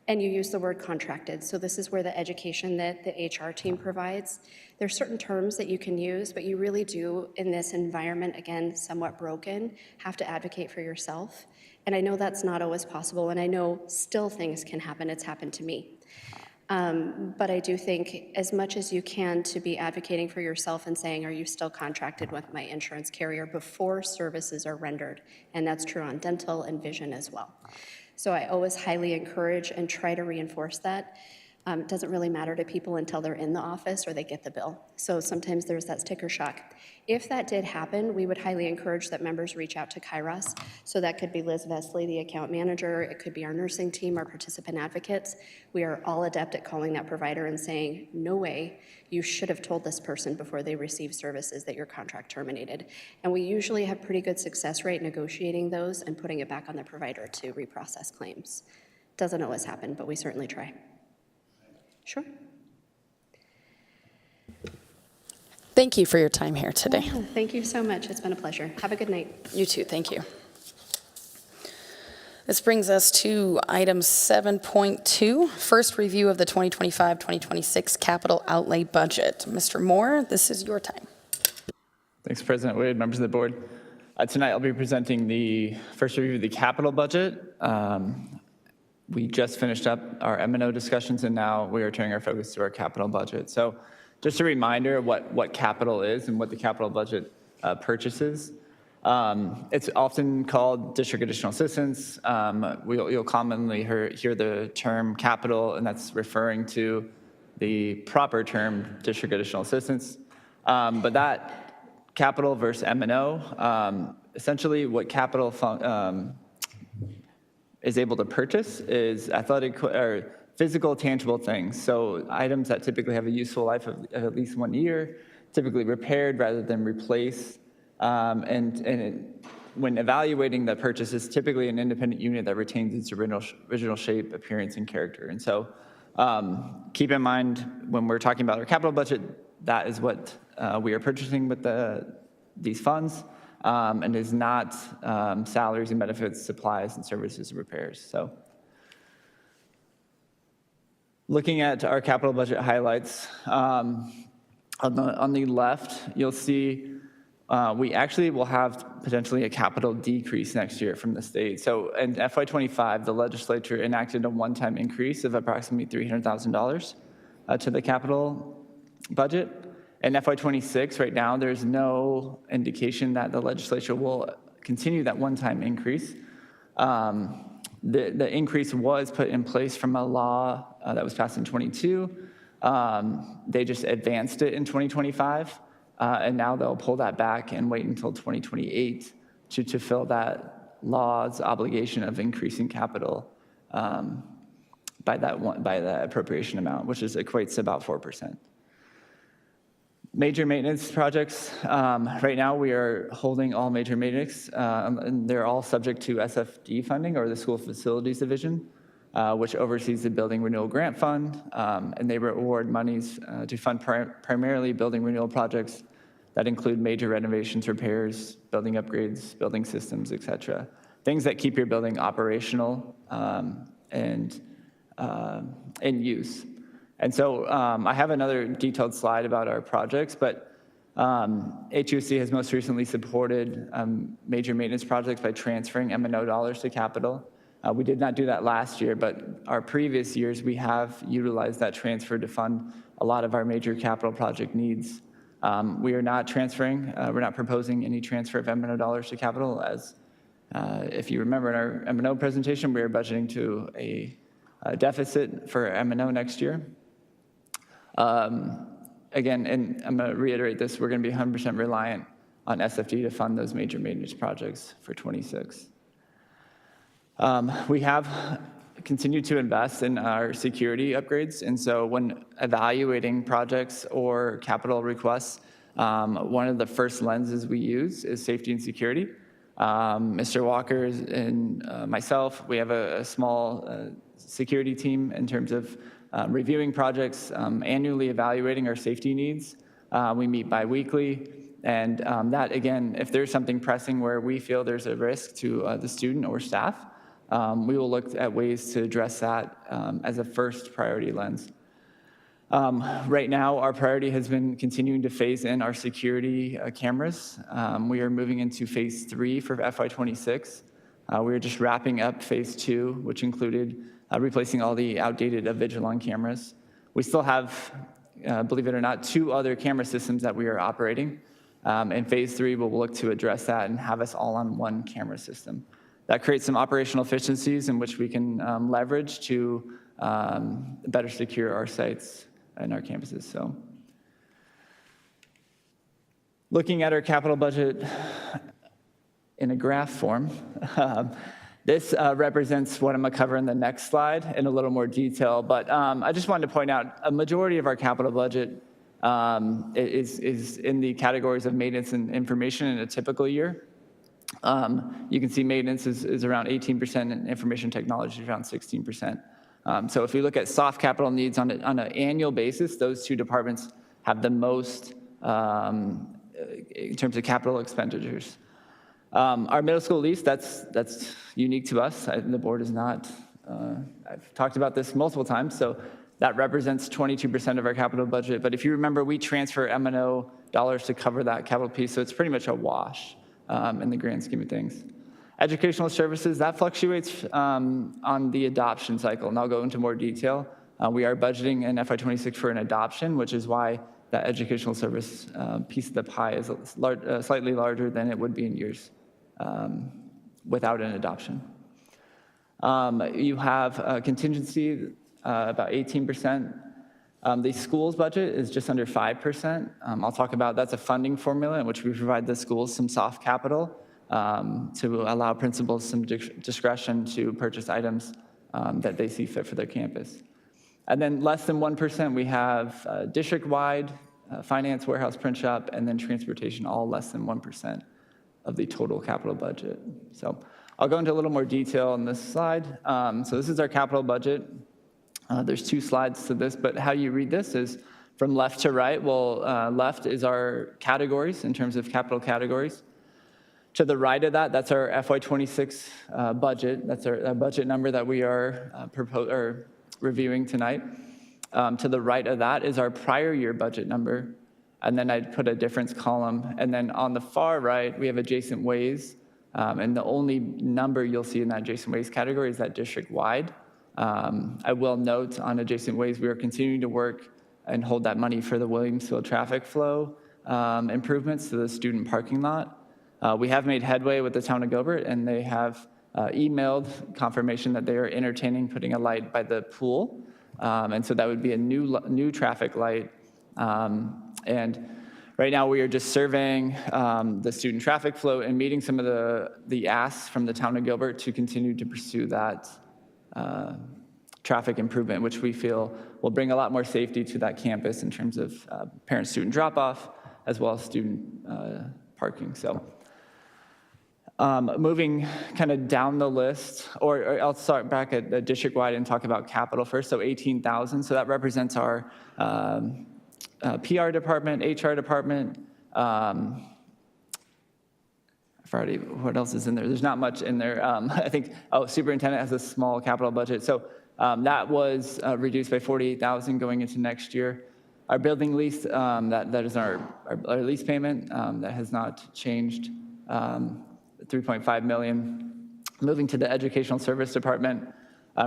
And you use the word contracted. So this is where the education that the HR team provides. There's certain terms that you can use, but you really do, in this environment, again, somewhat broken, have to advocate for yourself. And I know that's not always possible, and I know still things can happen. It's happened to me. But I do think as much as you can to be advocating for yourself and saying, are you still contracted with my insurance carrier before services are rendered? And that's true on dental and vision as well. So I always highly encourage and try to reinforce that. It doesn't really matter to people until they're in the office or they get the bill. So sometimes there's that sticker shock. If that did happen, we would highly encourage that members reach out to Kairos. So that could be Liz Vesley, the account manager. It could be our nursing team, our participant advocates. We are all adept at calling that provider and saying, no way, you should have told this person before they received services that your contract terminated. And we usually have pretty good success rate negotiating those and putting it back on the provider to reprocess claims. Doesn't always happen, but we certainly try. Sure. Thank you for your time here today. Oh, thank you so much. It's been a pleasure. Have a good night. You too. Thank you. This brings us to item 7.2, first review of the 2025-2026 capital outlay budget. Mr. Moore, this is your time. Thanks, President Wade, members of the board. Tonight I'll be presenting the first review of the capital budget. We just finished up our M&O discussions, and now we are turning our focus to our capital budget. So just a reminder of what capital is and what the capital budget purchases. It's often called district additional assistance. You'll commonly hear the term capital, and that's referring to the proper term district additional assistance. But that capital versus M&O, essentially what capital is able to purchase is athletic or physical tangible things. So items that typically have a useful life of at least 1 year, typically repaired rather than replaced. When evaluating the purchase, it's typically an independent unit that retains its original shape, appearance, and character. And so keep in mind when we're talking about our capital budget, that is what we are purchasing with these funds. And is not salaries and benefits, supplies and services and repairs. So looking at our capital budget highlights, on the left, you'll see we actually will have potentially a capital decrease next year from the state. So in FY25, the legislature enacted a one-time increase of approximately $300,000 to the capital budget. In FY26, right now, there's no indication that the legislature will continue that one-time increase. The increase was put in place from a law that was passed in 22. They just advanced it in 2025, and now they'll pull that back and wait until 2028 to fill that law's obligation of increasing capital by that appropriation amount, which equates to about 4%. Major maintenance projects. Right now, we are holding all major maintenance, and they're all subject to SFD funding, or the School Facilities Division, which oversees the Building Renewal Grant Fund, and they award monies to fund primarily building renewal projects that include major renovations, repairs, building upgrades, building systems, et cetera. Things that keep your building operational and in use. And so I have another detailed slide about our projects, but HUSD has most recently supported major maintenance projects by transferring M&O dollars to capital. We did not do that last year, but our previous years, we have utilized that transfer to fund a lot of our major capital project needs. We are not transferring, we're not proposing any transfer of M&O dollars to capital, as if you remember in our M&O presentation, we are budgeting to a deficit for M&O next year. Again, and I'm going to reiterate this, we're going to be 100% reliant on SFD to fund those major maintenance projects for 26. We have continued to invest in our security upgrades, and so when evaluating projects or capital requests, one of the first lenses we use is safety and security. Mr. Walker and myself, we have a small security team in terms of reviewing projects, annually evaluating our safety needs. We meet bi-weekly, and that, again, if there's something pressing where we feel there's a risk to the student or staff, we will look at ways to address that as a first priority lens. Right now, our priority has been continuing to phase in our security cameras. We are moving into phase 3 for FY26. We are just wrapping up phase 2, which included replacing all the outdated Avigilon cameras. We still have, believe it or not, 2 other camera systems that we are operating. In phase 3, we'll look to address that and have us all on one camera system. That creates some operational efficiencies in which we can leverage to better secure our sites and our campuses. So, looking at our capital budget in a graph form, this represents what I'm going to cover in the next slide in a little more detail. But I just wanted to point out a majority of our capital budget is in the categories of maintenance and information in a typical year. You can see maintenance is around 18% and information technology is around 16%. So if we look at soft capital needs on an annual basis, those 2 departments have the most in terms of capital expenditures. Our middle school lease, that's unique to us. The board is not, I've talked about this multiple times, so that represents 22% of our capital budget. But if you remember, we transfer M&O dollars to cover that capital piece, so it's pretty much a wash in the grand scheme of things. Educational services, that fluctuates on the adoption cycle, and I'll go into more detail. We are budgeting in FY26 for an adoption, which is why that educational service piece of the pie is slightly larger than it would be in years without an adoption. You have contingency, about 18%. The schools budget is just under 5%. I'll talk about that's a funding formula in which we provide the schools some soft capital to allow principals some discretion to purchase items that they see fit for their campus. And then less than 1%, we have district-wide, finance, warehouse, print shop, and then transportation, all less than 1% of the total capital budget. So I'll go into a little more detail on this slide. So this is our capital budget. There's 2 slides to this, but how you read this is from left to right. Well, left is our categories in terms of capital categories. To the right of that, that's our FY26 budget. That's our budget number that we are reviewing tonight. To the right of that is our prior year budget number. And then I'd put a difference column. And then on the far right, we have adjacent ways. And the only number you'll see in that adjacent ways category is that district-wide. I will note on adjacent ways, we are continuing to work and hold that money for the Williamsville traffic flow improvements to the student parking lot. We have made headway with the town of Gilbert, and they have emailed confirmation that they are entertaining putting a light by the pool. And so that would be a new traffic light. And right now we are just surveying the student traffic flow and meeting some of the asks from the town of Gilbert to continue to pursue that traffic improvement, which we feel will bring a lot more safety to that campus in terms of parent-student drop-off as well as student parking. So moving kind of down the list, or I'll start back at the district-wide and talk about capital first. So 18,000. So that represents our PR department, HR department. What else is in there? There's not much in there. I think, superintendent has a small capital budget. So that was reduced by 48,000 going into next year. Our building lease, that is our lease payment, that has not changed, 3.5 million. Moving to the Educational Service Department,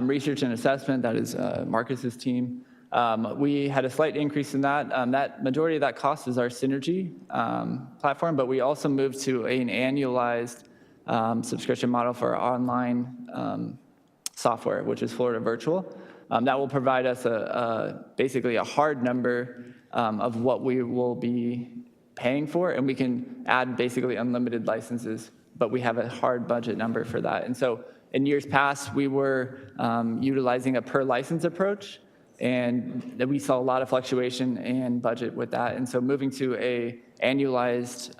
research and assessment, that is Marcus's team. We had a slight increase in that. That majority of that cost is our Synergy platform, but we also moved to an annualized subscription model for our online software, which is Florida Virtual. That will provide us basically a hard number of what we will be paying for, and we can add basically unlimited licenses, but we have a hard budget number for that. And so in years past, we were utilizing a per license approach, and we saw a lot of fluctuation in budget with that. And so moving to a annualized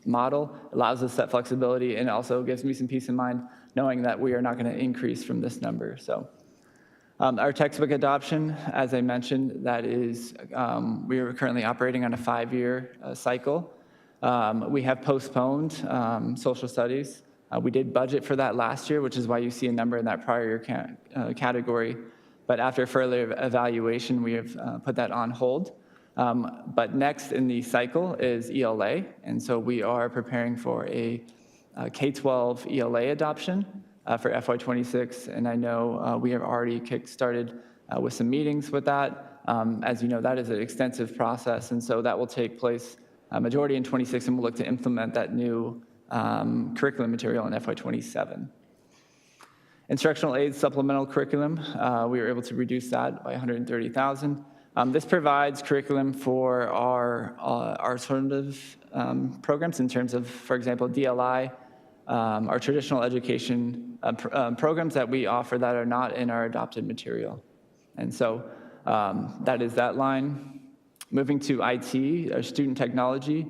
model allows us that flexibility, and also gives me some peace of mind knowing that we are not going to increase from this number. So our textbook adoption, as I mentioned, that is, we are currently operating on a 5-year cycle. We have postponed social studies. We did budget for that last year, which is why you see a number in that prior year category. But after further evaluation, we have put that on hold. But next in the cycle is ELA, and so we are preparing for a K-12 ELA adoption for FY26, and I know we have already kick-started with some meetings with that. As you know, that is an extensive process, and so that will take place majority in 26, and we'll look to implement that new curriculum material in FY27. Instructional aids supplemental curriculum, we were able to reduce that by $130,000. This provides curriculum for our alternative programs in terms of, for example, DLI, our traditional education programs that we offer that are not in our adopted material. And so that is that line. Moving to IT, our student technology,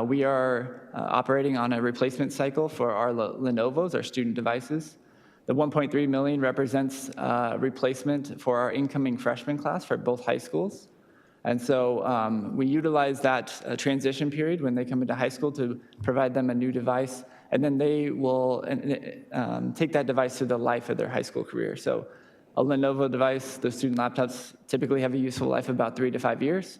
we are operating on a replacement cycle for our Lenovo's, our student devices. The 1.3 million represents replacement for our incoming freshman class for both high schools. And so we utilize that transition period when they come into high school to provide them a new device, and then they will take that device through the life of their high school career. So a Lenovo device, the student laptops typically have a useful life of about 3 to 5 years.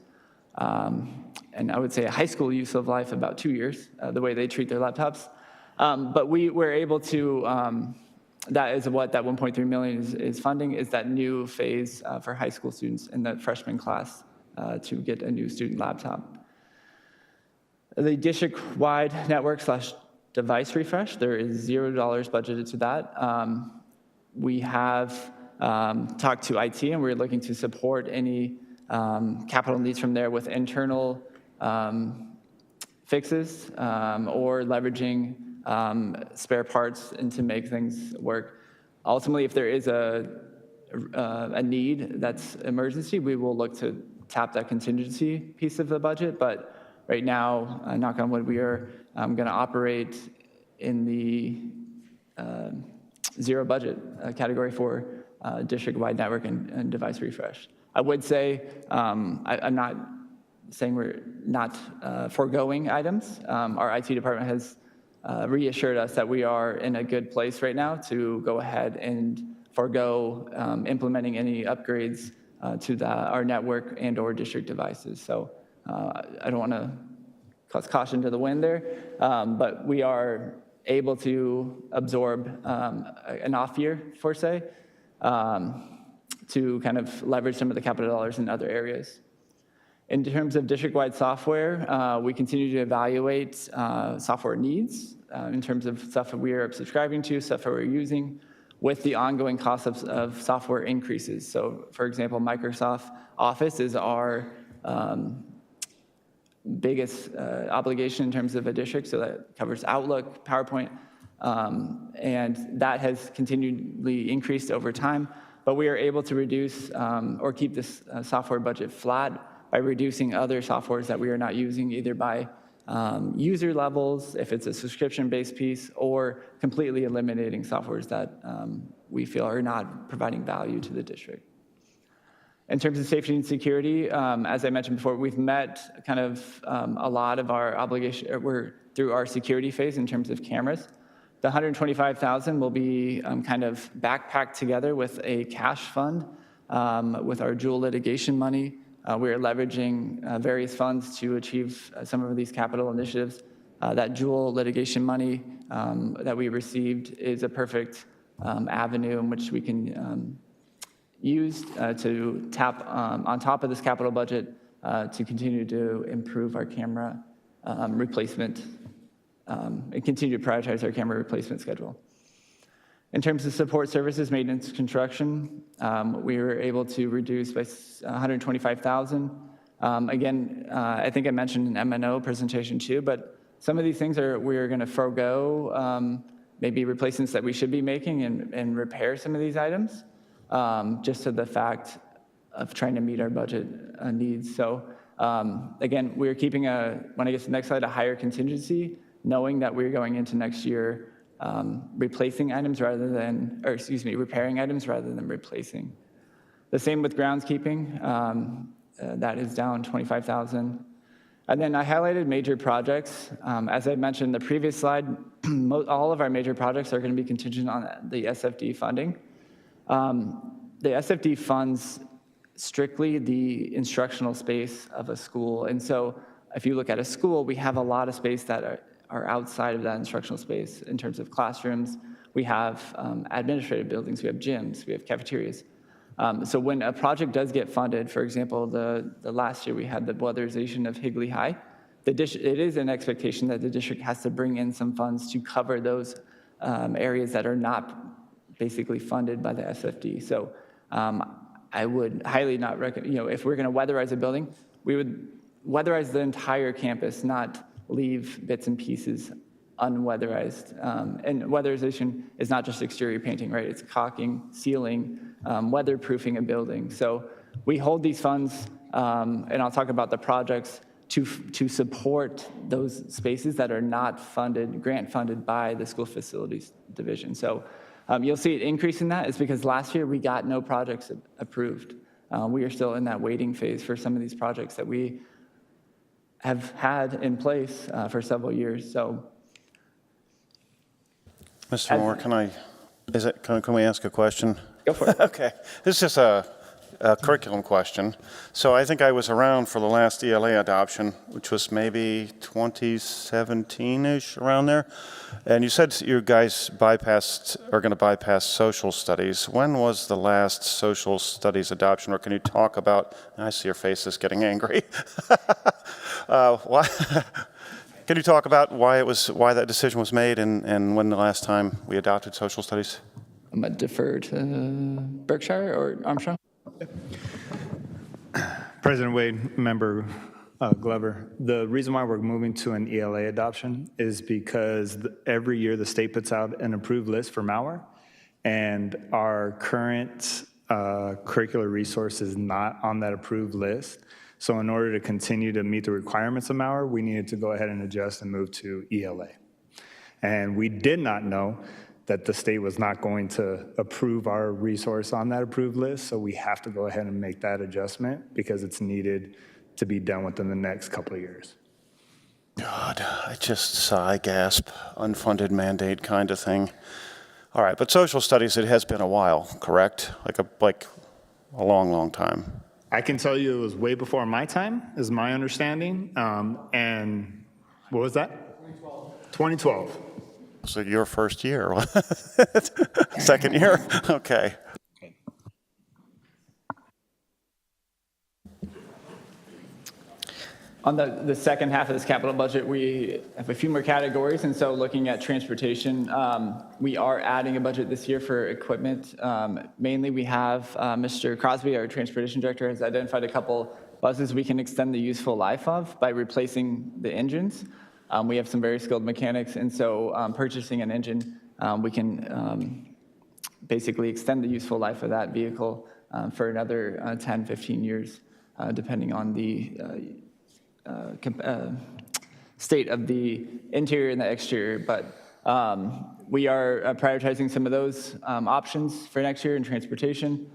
And I would say a high school use of life about 2 years, the way they treat their laptops. But we were able to, that is what that 1.3 million is funding, is that new phase for high school students in the freshman class to get a new student laptop. The district-wide network/device refresh, there is $0 budgeted to that. We have talked to IT, and we're looking to support any capital needs from there with internal fixes or leveraging spare parts and to make things work. Ultimately, if there is a need that's emergency, we will look to tap that contingency piece of the budget. But right now, knock on wood, we are going to operate in the zero budget category for district-wide network and device refresh. I would say I'm not saying we're not foregoing items. Our IT department has reassured us that we are in a good place right now to go ahead and forego implementing any upgrades to our network and or district devices. So I don't want to cause caution to the wind there, but we are able to absorb an off year, for say, to kind of leverage some of the capital dollars in other areas. In terms of district-wide software, we continue to evaluate software needs in terms of stuff that we are subscribing to, stuff that we're using, with the ongoing cost of software increases. So, for example, Microsoft Office is our biggest obligation in terms of a district, so that covers Outlook, PowerPoint, and that has continually increased over time. But we are able to reduce or keep this software budget flat by reducing other softwares that we are not using, either by user levels, if it's a subscription-based piece, or completely eliminating softwares that we feel are not providing value to the district. In terms of safety and security, as I mentioned before, we've met kind of a lot of our obligation. We're through our security phase in terms of cameras. The $125,000 will be kind of backpacked together with a cash fund with our dual litigation money We are leveraging various funds to achieve some of these capital initiatives. That dual litigation money that we received is a perfect avenue in which we can use to tap on top of this capital budget to continue to improve our camera replacement and continue to prioritize our camera replacement schedule. In terms of support services, maintenance, construction, we were able to reduce by $125,000. Again, I think I mentioned an M&O presentation too, but some of these things we're going to forego, maybe replacements that we should be making and repair some of these items, just to the fact of trying to meet our budget needs. So again, we're keeping when I get to the next slide, a higher contingency, knowing that we're going into next year replacing items repairing items rather than replacing. The same with groundskeeping. That is down $25,000. And then I highlighted major projects. As I mentioned in the previous slide, all of our major projects are going to be contingent on the SFD funding. The SFD funds strictly the instructional space of a school. And so if you look at a school, we have a lot of space that are outside of that instructional space in terms of classrooms. We have administrative buildings, we have gyms, we have cafeterias. So when a project does get funded, for example, the last year we had the weatherization of Higley High, it is an expectation that the district has to bring in some funds to cover those areas that are not basically funded by the SFD. So I would highly not recommend, if we're going to weatherize a building, we would weatherize the entire campus, not leave bits and pieces unweatherized. And weatherization is not just exterior painting, right? It's caulking, sealing, weatherproofing a building. So we hold these funds, and I'll talk about the projects to support those spaces that are not funded, grant funded by the school facilities division. So you'll see an increase in that is because last year we got no projects approved. We are still in that waiting phase for some of these projects that we have had in place for several years. So, Mr. Moore, can we ask a question? Go for it. Okay, this is just a curriculum question. So I think I was around for the last ELA adoption, which was maybe 2017-ish, around there. And you said you guys are going to bypass social studies. When was the last social studies adoption? Or can you talk about, I see your face is getting angry. Why? Can you talk about why that decision was made and when the last time we adopted social studies? I'm going to defer to Berkshire or Armstrong. President Wade, Member Glover, the reason why we're moving to an ELA adoption is because every year the state puts out an approved list for malware, and our current curricular resource is not on that approved list. So in order to continue to meet the requirements of malware, we needed to go ahead and adjust and move to ELA. And we did not know that the state was not going to approve our resource on that approved list, so we have to go ahead and make that adjustment because it's needed to be done within the next couple of years. God, I just sigh, gasp, unfunded mandate kind of thing. All right, but social studies, it has been a while, correct? Like a long, long time. I can tell you it was way before my time, is my understanding. And what was that? 2012. So your first year, second year? Okay. On the second half of this capital budget, we have a few more categories, and so looking at transportation, we are adding a budget this year for equipment. Mainly we have Mr. Crosby, our transportation director, has identified a couple buses we can extend the useful life of by replacing the engines. We have some very skilled mechanics, and so purchasing an engine, we can basically extend the useful life of that vehicle for another 10, 15 years, depending on the state of the interior and the exterior. But we are prioritizing some of those options for next year in transportation.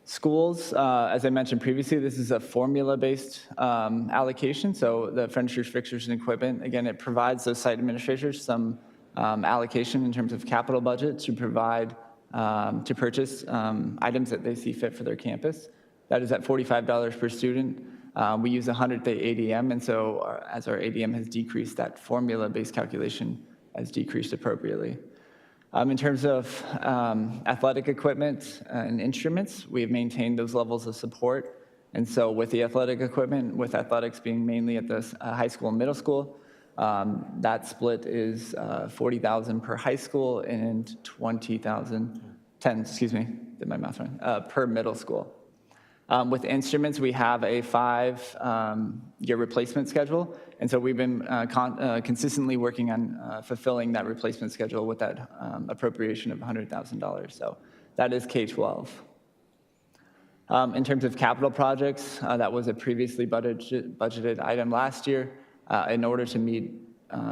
Schools, as I mentioned previously, this is a formula-based allocation. So the furnitures, fixtures, and equipment, again, it provides those site administrators some allocation in terms of capital budget to provide, to purchase items that they see fit for their campus. That is at $45 per student. We use a 100-day ADM, and so as our ADM has decreased, that formula-based calculation has decreased appropriately. In terms of athletic equipment and instruments, we have maintained those levels of support. And so with the athletic equipment, with athletics being mainly at the high school and middle school, that split is $40,000 per high school and did my math wrong, per middle school. With instruments, we have a 5-year replacement schedule, and so we've been consistently working on fulfilling that replacement schedule with that appropriation of $100,000. So that is K-12. In terms of capital projects, that was a previously budgeted item last year. In order to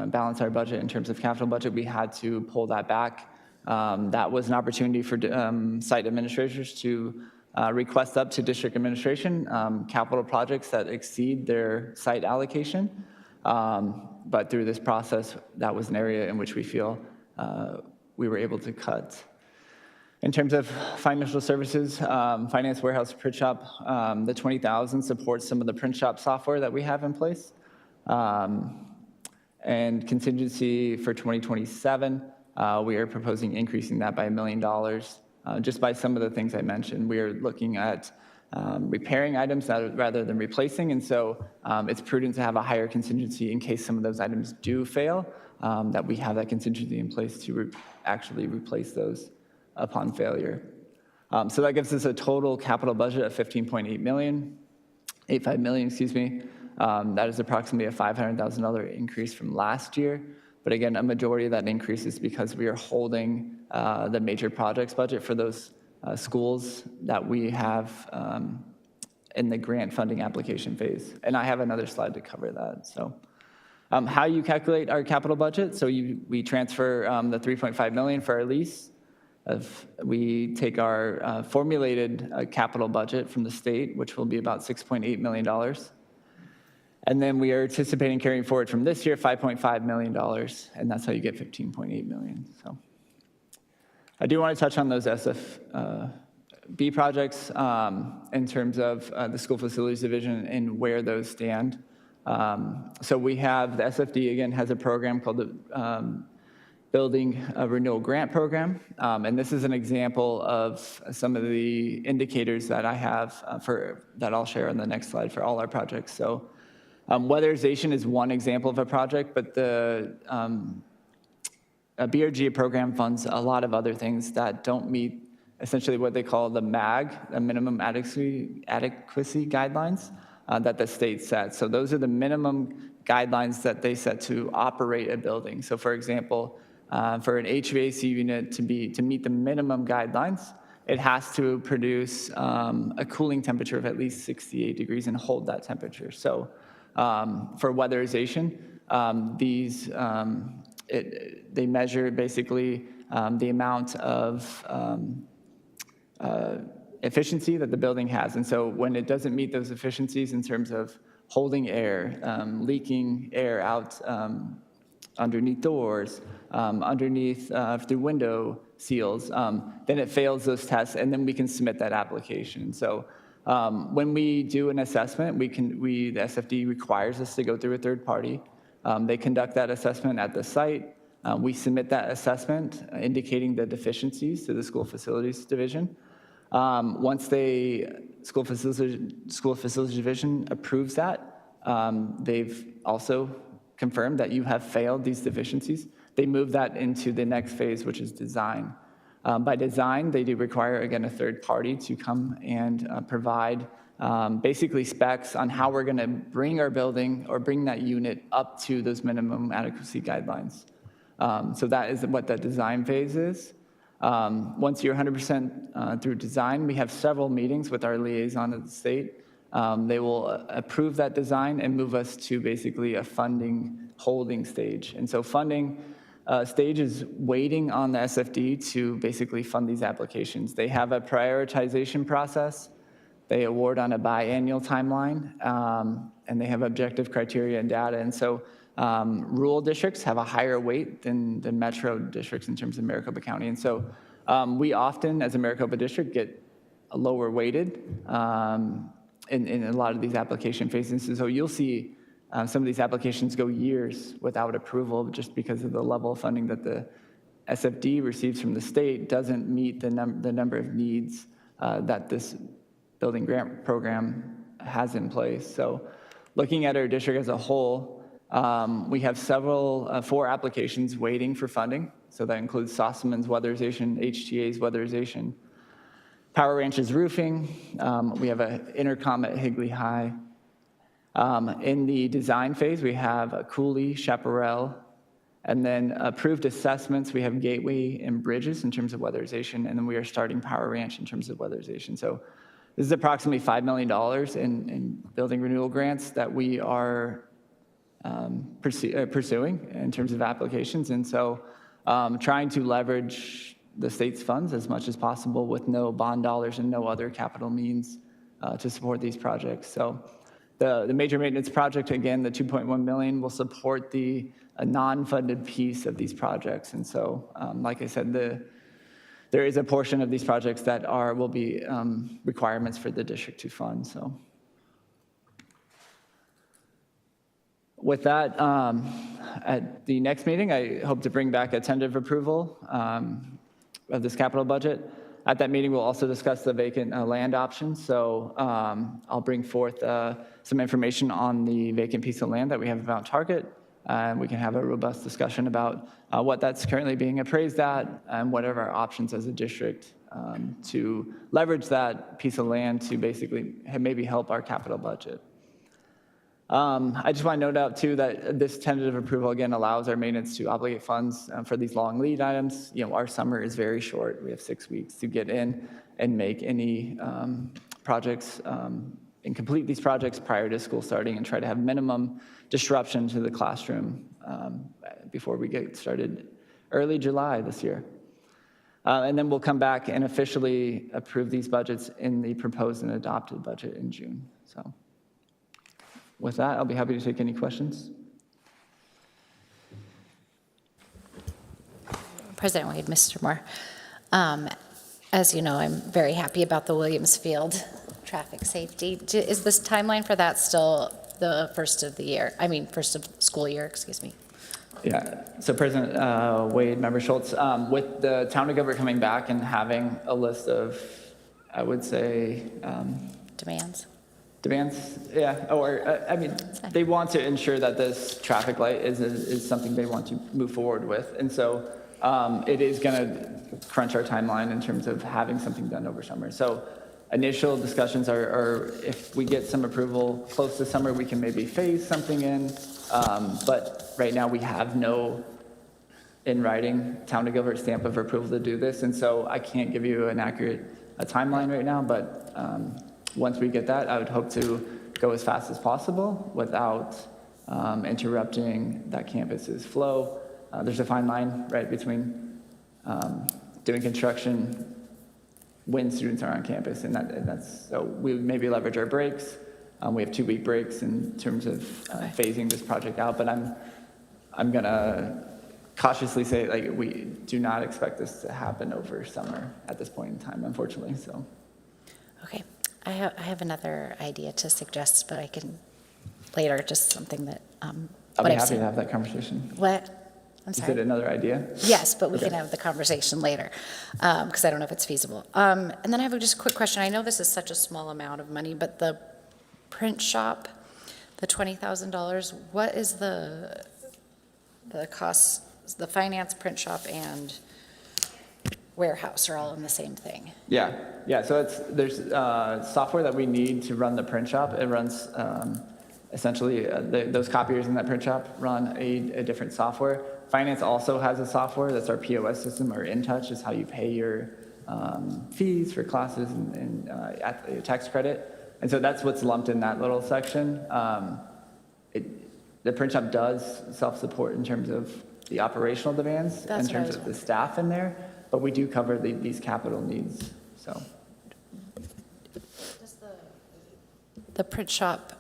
balance our budget in terms of capital budget, we had to pull that back. That was an opportunity for site administrators to request up to district administration capital projects that exceed their site allocation. But through this process, that was an area in which we feel we were able to cut. In terms of financial services, finance warehouse print shop, the $20,000 supports some of the print shop software that we have in place. And contingency for 2027, we are proposing increasing that by $1 million. Just by some of the things I mentioned. We are looking at repairing items rather than replacing, and so it's prudent to have a higher contingency in case some of those items do fail, that we have that contingency in place to actually replace those upon failure. So that gives us a total capital budget of $15.85 million, That is approximately a $500,000 increase from last year. But again, a majority of that increase is because we are holding the major projects budget for those schools that we have in the grant funding application phase. And I have another slide to cover that. So how you calculate our capital budget. So we transfer the $3.5 million for our lease. We take our formulated capital budget from the state, which will be about $6.8 million. And then we are anticipating carrying forward from this year $5.5 million, and that's how you get $15.8 million. So I do want to touch on those SFB projects in terms of the School Facilities Division and where those stand. So we have the SFD, again, has a program called the Building Renewal Grant Program, and this is an example of some of the indicators that I have that I'll share on the next slide for all our projects. So weatherization is one example of a project, but the BRG program funds a lot of other things that don't meet essentially what they call the MAG, the minimum adequacy guidelines that the state sets. So those are the minimum guidelines that they set to operate a building. So for example, for an HVAC unit to meet the minimum guidelines, it has to produce a cooling temperature of at least 68 degrees and hold that temperature. So for weatherization, they measure basically the amount of efficiency that the building has. And so when it doesn't meet those efficiencies in terms of holding air, leaking air out underneath doors, underneath through window seals, then it fails those tests, and then we can submit that application. So when we do an assessment, the SFD requires us to go through a third party. They conduct that assessment at the site. We submit that assessment indicating the deficiencies to the School Facilities Division. Once the School Facilities Division approves that, they've also confirmed that you have failed these deficiencies. They move that into the next phase, which is design. By design, they do require, again, a third party to come and provide basically specs on how we're going to bring our building or bring that unit up to those minimum adequacy guidelines. So that is what that design phase is. Once you're 100% through design, we have several meetings with our liaison at the state. They will approve that design and move us to basically a funding holding stage. And so funding stage is waiting on the SFD to basically fund these applications. They have a prioritization process. They award on a biannual timeline, and they have objective criteria and data. And so rural districts have a higher weight than metro districts in terms of Maricopa County. And so we often, as a Maricopa district, get lower weighted in a lot of these application phases. And so you'll see some of these applications go years without approval just because of the level of funding that the SFD receives from the state doesn't meet the number of needs that this building grant program has in place. So looking at our district as a whole, we have four applications waiting for funding. So that includes Sossaman's weatherization, HTA's weatherization, Power Ranch's roofing. We have an intercom at Higley High. In the design phase, we have Cooley, Chaparral, and then approved assessments. We have Gateway and Bridges in terms of weatherization, and then we are starting Power Ranch in terms of weatherization. So this is approximately $5 million in building renewal grants that we are pursuing in terms of applications. And so trying to leverage the state's funds as much as possible with no bond dollars and no other capital means to support these projects. So the major maintenance project, again, the $2.1 million will support the non-funded piece of these projects. And so, like I said, there is a portion of these projects that will be requirements for the district to fund. So with that, at the next meeting, I hope to bring back a tentative approval of this capital budget. At that meeting, we'll also discuss the vacant land options. So I'll bring forth some information on the vacant piece of land that we have about Target. And we can have a robust discussion about what that's currently being appraised at and what are our options as a district to leverage that piece of land to basically maybe help our capital budget. I just want to note out too that this tentative approval again allows our maintenance to obligate funds for these long lead items. You know, our summer is very short. We have 6 weeks to get in and make any projects and complete these projects prior to school starting and try to have minimum disruption to the classroom before we get started early July this year. And then we'll come back and officially approve these budgets in the proposed and adopted budget in June. So with that, I'll be happy to take any questions. President Wade, Mr. Moore. As you know, I'm very happy about the Williams Field traffic safety. Is this timeline for that still the first of the year? I mean, first of school year, excuse me. Yeah, so President Wade, Member Schultz, with the town of Gilbert coming back and having a list of, I would say, Demands, yeah, or I mean, they want to ensure that this traffic light is something they want to move forward with. And so it is gonna crunch our timeline in terms of having something done over summer. So initial discussions are if we get some approval close to summer, we can maybe phase something in. But right now we have no in writing town of Gilbert stamp of approval to do this. And so I can't give you an accurate timeline right now, but once we get that, I would hope to go as fast as possible without interrupting that campus's flow. There's a fine line, right, between doing construction when students are on campus, and that's so we maybe leverage our breaks. We have 2-week breaks in terms of phasing this project out, but I'm gonna cautiously say, like, we do not expect this to happen over summer at this point in time, unfortunately. So. Okay, I have another idea to suggest, but I can later. Just something that I'll be happy to have that conversation. What? I'm sorry. Is it another idea? Yes, but we Okay. can have the conversation later because I don't know if it's feasible. And then I have just a quick question. I know this is such a small amount of money, but the print shop, the $20,000, what is the cost? The finance, print shop, and warehouse are all in the same thing. Yeah. So there's software that we need to run the print shop. It runs essentially those copiers in that print shop run a different software. Finance also has a software that's our POS system, or InTouch is how you pay your fees for classes and your tax credit. And so that's what's lumped in that little section. The print shop does self-support in terms of the operational demands, That's in terms of the staff in there, but we do cover these capital needs. So, Does the print shop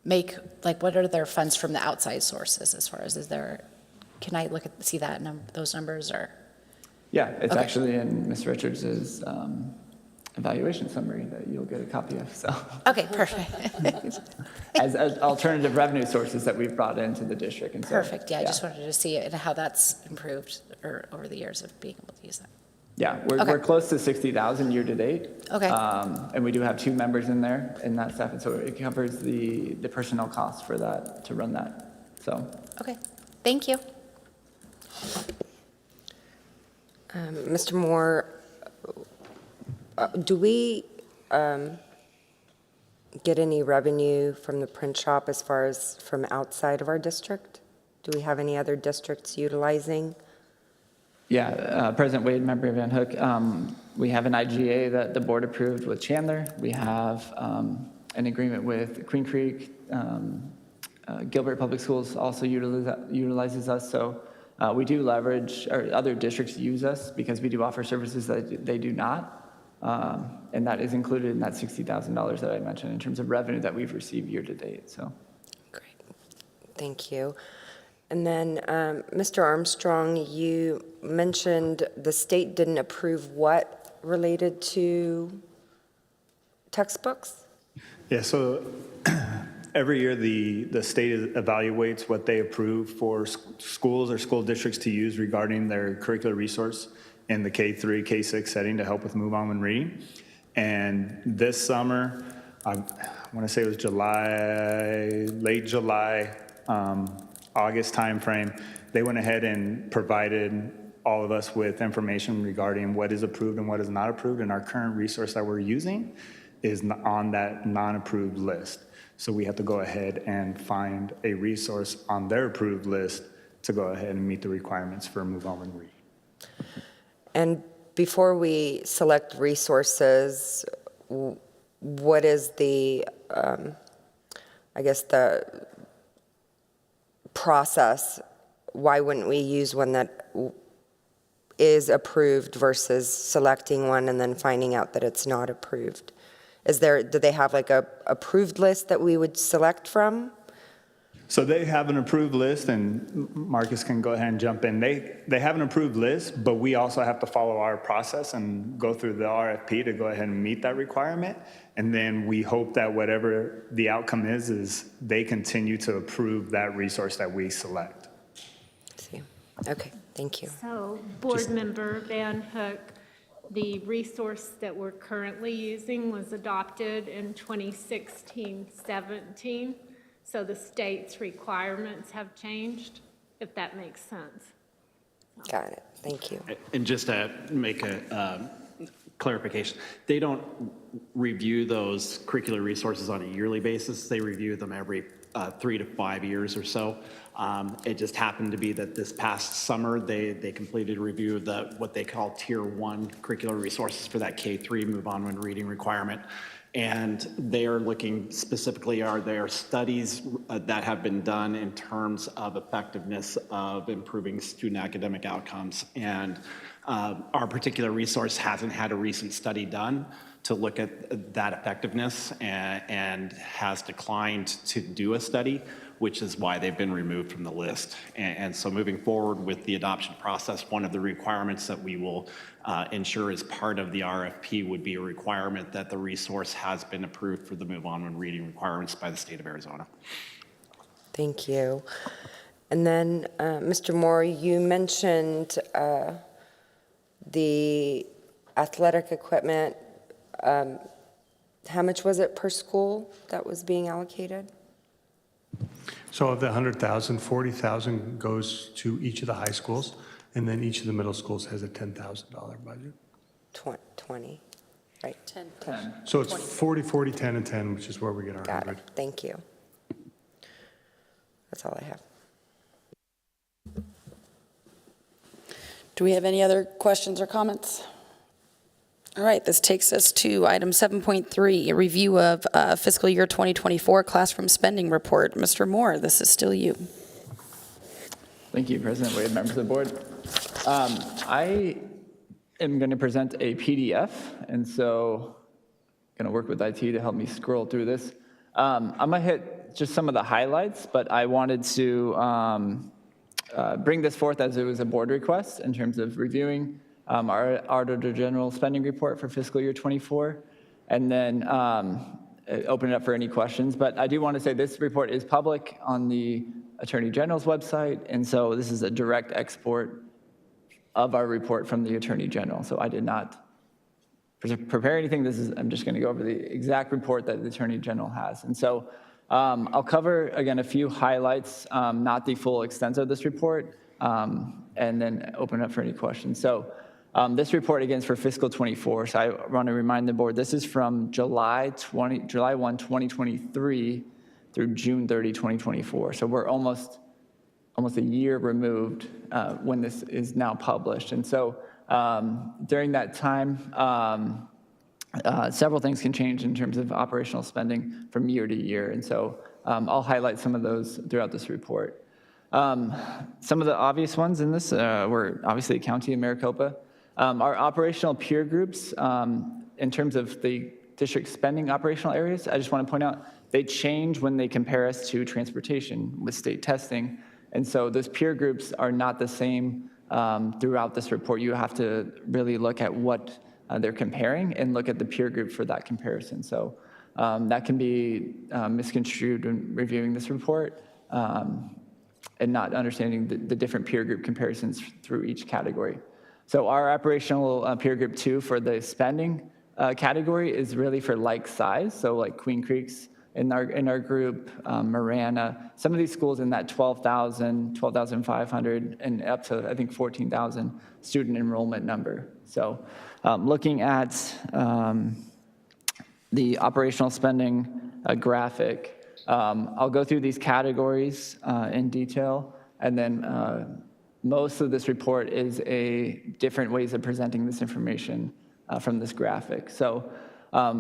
make, like, what are their funds from the outside sources as far as can I see that those numbers or? yeah, it's Okay. actually in Ms. Richards's evaluation summary that you'll get a copy of. So, Okay, perfect. as alternative revenue sources that we've brought into the district. And so, Perfect, yeah, I just wanted to see it and how that's improved or over the years of being able to use that. Yeah, we're, Okay. we're close to 60,000 year to date. Okay. And we do have 2 members in there in that staff, and so it covers the personnel costs for that, to run that. So, Okay, thank you. Mr. Moore, do we get any revenue from the print shop as far as from outside of our district? Do we have any other districts utilizing? yeah, President Wade, member Van Hook, we have an IGA that the board approved with Chandler. We have an agreement with Queen Creek. Gilbert Public Schools also utilizes us. So we do leverage, or other districts use us because we do offer services that they do not. And that is included in that $60,000 that I mentioned in terms of revenue that we've received year to date. So, Great, thank you. And then, Mr. Armstrong, you mentioned the state didn't approve what related to textbooks? Yeah, so every year the state evaluates what they approve for schools or school districts to use regarding their curricular resource in the K-3, K-6 setting to help with Move On when reading. And this summer, I want to say it was late July, August timeframe, they went ahead and provided all of us with information regarding what is approved and what is not approved, and our current resource that we're using is on that non-approved list. So we have to go ahead and find a resource on their approved list to go ahead and meet the requirements for Move On and Read. And before we select resources, what is the, I guess, the process? Why wouldn't we use one that is approved versus selecting one and then finding out that it's not approved? Do they have like a approved list that we would select from? So they have an approved list, and Marcus can go ahead and jump in. They have an approved list, but we also have to follow our process and go through the RFP to go ahead and meet that requirement. And then we hope that whatever the outcome is they continue to approve that resource that we select. See. Okay, thank you. So, Board Member Van Hook, the resource that we're currently using was adopted in 2016-17. So the state's requirements have changed, if that makes sense. Got it. Thank you. And just to make a clarification, they don't review those curricular resources on a yearly basis. They review them every 3 to 5 years or so. It just happened to be that this past summer, they completed a review of what they call Tier 1 curricular resources for that K-3 Move On when reading requirement. And they are looking specifically, are there studies that have been done in terms of effectiveness of improving student academic outcomes? And our particular resource hasn't had a recent study done to look at that effectiveness and has declined to do a study, which is why they've been removed from the list. And so moving forward with the adoption process, one of the requirements that we will ensure as part of the RFP would be a requirement that the resource has been approved for the Move On when reading requirements by the state of Arizona. Thank you. And then, Mr. Moore, you mentioned the athletic equipment. How much was it per school that was being allocated? So of the 100,000, 40,000 goes to each of the high schools, and then each of the middle schools has a $10,000 budget. 20, right? 10. So it's 40, 40, 10, and 10, which is where we get our Got 100. it. Thank you. That's all I have. Do we have any other questions or comments? All right, this takes us to item 7.3, a review of fiscal year 2024 classroom spending report. Mr. Moore, this is still you. thank you, President Wade, members of the board. I am going to present a PDF, and so I'm going to work with IT to help me scroll through this. I'm going to hit just some of the highlights, but I wanted to bring this forth as it was a board request in terms of reviewing our Auditor General spending report for fiscal year '24, and then open it up for any questions. But I do want to say this report is public on the Attorney General's website, and so this is a direct export of our report from the Attorney General. So I did not prepare anything. I'm just going to go over the exact report that the Attorney General has. And so I'll cover, again, a few highlights, not the full extent of this report, and then open up for any questions. So this report, again, is for fiscal '24. So I want to remind the board, this is from July 1, 2023 through June 30, 2024. So we're almost a year removed when this is now published. And so during that time, several things can change in terms of operational spending from year to year. And so I'll highlight some of those throughout this report. Some of the obvious ones in this were obviously County and Maricopa. Our operational peer groups, in terms of the district spending operational areas, I just want to point out, they change when they compare us to transportation with state testing. And so those peer groups are not the same throughout this report. You have to really look at what they're comparing and look at the peer group for that comparison. So that can be misconstrued when reviewing this report and not understanding the different peer group comparisons through each category. So our operational peer group 2 for the spending category is really for like size. So like Queen Creek's in our group, Marana, some of these schools in that 12,000, 12,500, and up to, I think, 14,000 student enrollment number. So looking at the operational spending graphic, I'll go through these categories in detail, and then most of this report is different ways of presenting this information from this graphic. So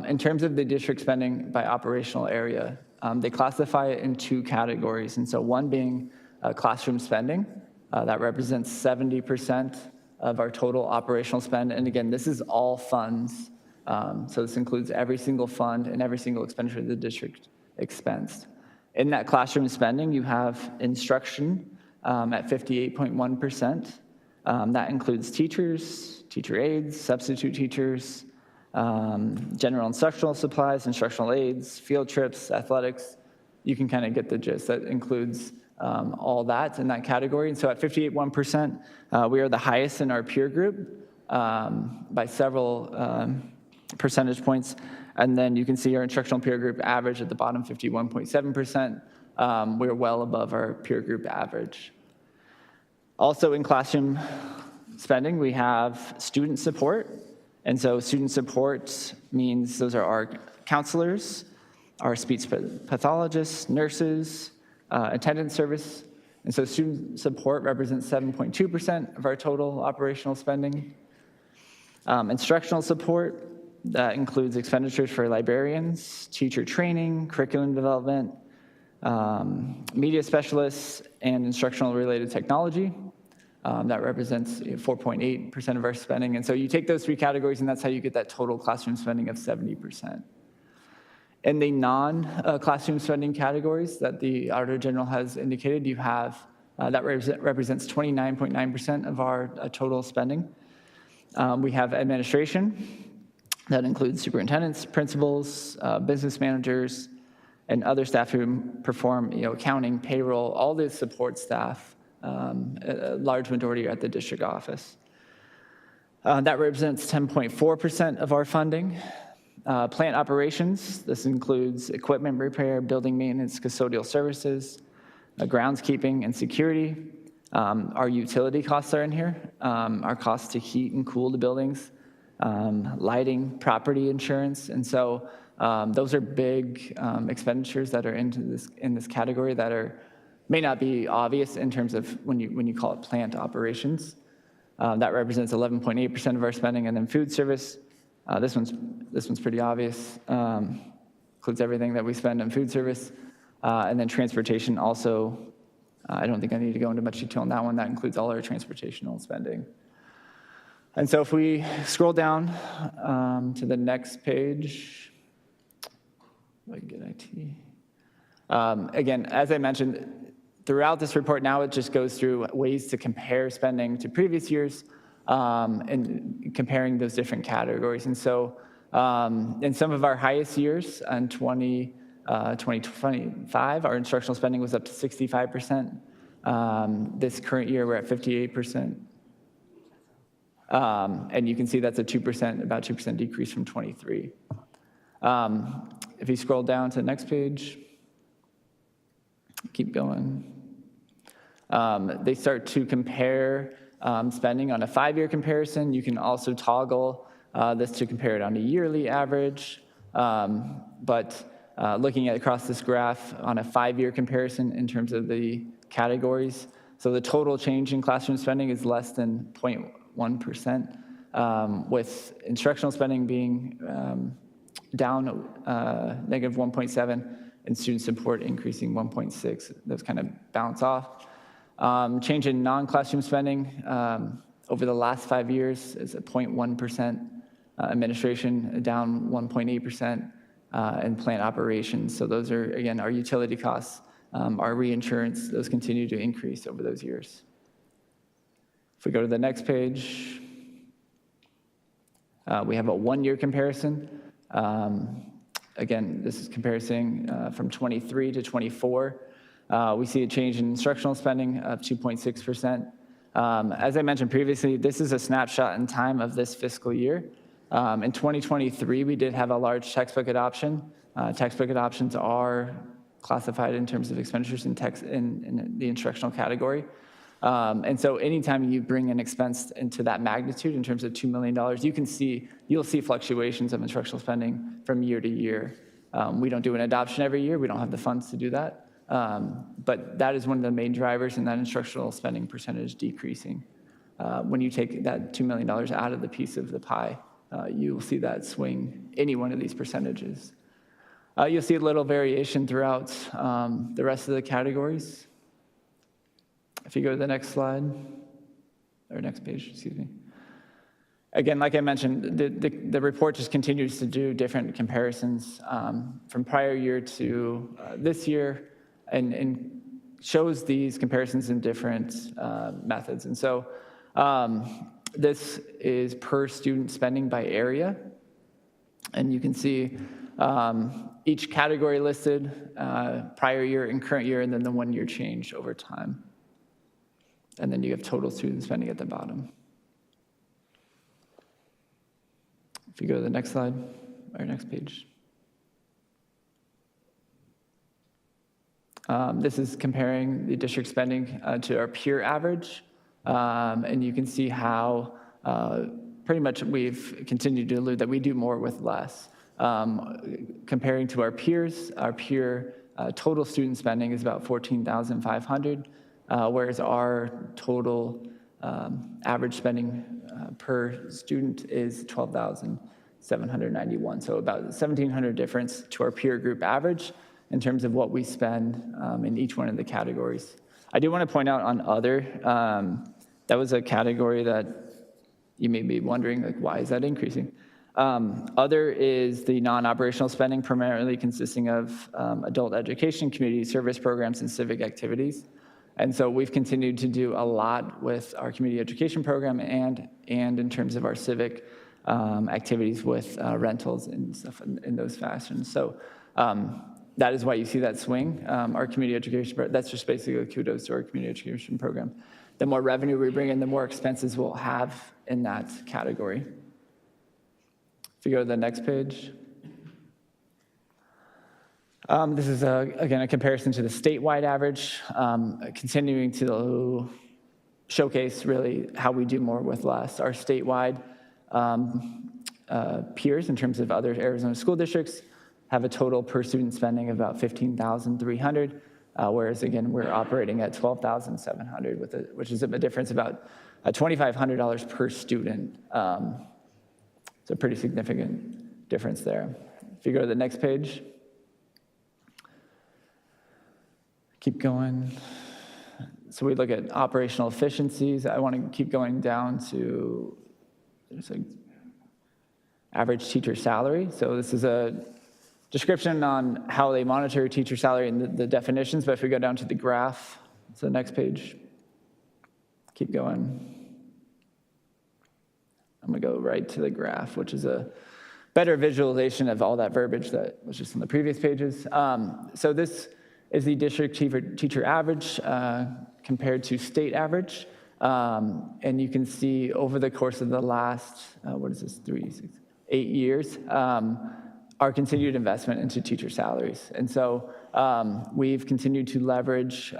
in terms of the district spending by operational area, they classify it in 2 categories. And so one being classroom spending, that represents 70% of our total operational spend. And again, this is all funds. So this includes every single fund and every single expenditure the district expensed. In that classroom spending, you have instruction at 58.1%. That includes teachers, teacher aides, substitute teachers, general instructional supplies, instructional aids, field trips, athletics. You can kind of get the gist. That includes all that in that category. And so at 58.1%, we are the highest in our peer group by several percentage points. And then you can see our instructional peer group average at the bottom, 51.7%. We're well above our peer group average. Also in classroom spending, we have student support. And so student support means those are our counselors, our speech pathologists, nurses, attendance service. And so student support represents 7.2% of our total operational spending. Instructional support, that includes expenditures for librarians, teacher training, curriculum development, media specialists, and instructional related technology. That represents 4.8% of our spending. And so you take those 3 categories, and that's how you get that total classroom spending of 70%. In the non-classroom spending categories that the Auditor General has indicated, you have, that represents 29.9% of our total spending. We have administration. That includes superintendents, principals, business managers, and other staff who perform accounting, payroll, all the support staff. A large majority are at the district office. That represents 10.4% of our funding. Plant operations, this includes equipment repair, building maintenance, custodial services, groundskeeping, and security. Our utility costs are in here. Our costs to heat and cool the buildings, lighting, property insurance. And so those are big expenditures that are in this category that may not be obvious in terms of when you call it plant operations. That represents 11.8% of our spending. And then food service, this one's pretty obvious. Includes everything that we spend on food service. And then transportation also, I don't think I need to go into much detail on that one. That includes all our transportational spending. And so if we scroll down to the next page, if I can get IT. Again, as I mentioned, throughout this report now, it just goes through ways to compare spending to previous years. and comparing those different categories. And so in some of our highest years, in 2025, our instructional spending was up to 65%. This current year, we're at 58%. And you can see that's a 2%, about 2% decrease from 23. If you scroll down to the next page, keep going. They start to compare spending on a 5-year comparison. You can also toggle this to compare it on a yearly average. But looking at across this graph on a 5-year comparison in terms of the categories, so the total change in classroom spending is less than 0.1%, with instructional spending being down negative 1.7 and student support increasing 1.6. Those kind of bounce off. Change in non-classroom spending over the last 5 years is a 0.1%, administration down 1.8%, and plant operations. So those are, again, our utility costs, our reinsurance, those continue to increase over those years. If we go to the next page, we have a 1-year comparison. Again, this is comparison from 23 to 24. We see a change in instructional spending of 2.6%. As I mentioned previously, this is a snapshot in time of this fiscal year. In 2023, we did have a large textbook adoption. Textbook adoptions are classified in terms of expenditures in the instructional category. And so anytime you bring an expense into that magnitude in terms of $2 million, you'll see fluctuations of instructional spending from year to year. We don't do an adoption every year. We don't have the funds to do that. But that is one of the main drivers in that instructional spending percentage decreasing. When you take that $2 million out of the piece of the pie, you will see that swing any one of these percentages. You'll see a little variation throughout the rest of the categories. If you go to the next slide, or next page, excuse me. Again, like I mentioned, the report just continues to do different comparisons from prior year to this year and shows these comparisons in different methods. And so this is per student spending by area. And you can see each category listed, prior year and current year, and then the 1-year change over time. And then you have total student spending at the bottom. If you go to the next slide, or next page. This is comparing the district spending to our peer average. And you can see how pretty much we've continued to allude that we do more with less. Comparing to our peers, our peer total student spending is about $14,500. Whereas our total average spending per student is $12,791. So about 1,700 difference to our peer group average in terms of what we spend in each one of the categories. I do want to point out on other, that was a category that you may be wondering, like, why is that increasing? Other is the non-operational spending, primarily consisting of adult education, community service programs, and civic activities. And so we've continued to do a lot with our community education program and in terms of our civic activities with rentals and stuff in those fashions. So that is why you see that swing. Our community education, that's just basically kudos to our community education program. The more revenue we bring in, the more expenses we'll have in that category. If you go to the next page. This is, again, a comparison to the statewide average, continuing to showcase really how we do more with less. Our statewide peers, in terms of other Arizona school districts, have a total per student spending of about $15,300, whereas, again, we're operating at $12,700, which is a difference about $2,500 per student. It's a pretty significant difference there. If you go to the next page. Keep going. So we look at operational efficiencies. I want to keep going down to average teacher salary. So this is a description on how they monitor teacher salary and the definitions. But if we go down to the graph, so the next page. Keep going. I'm going to go right to the graph, which is a better visualization of all that verbiage that was just on the previous pages. So this is the district teacher average compared to state average. And you can see over the course of the last, 8 years, our continued investment into teacher salaries. And so we've continued to leverage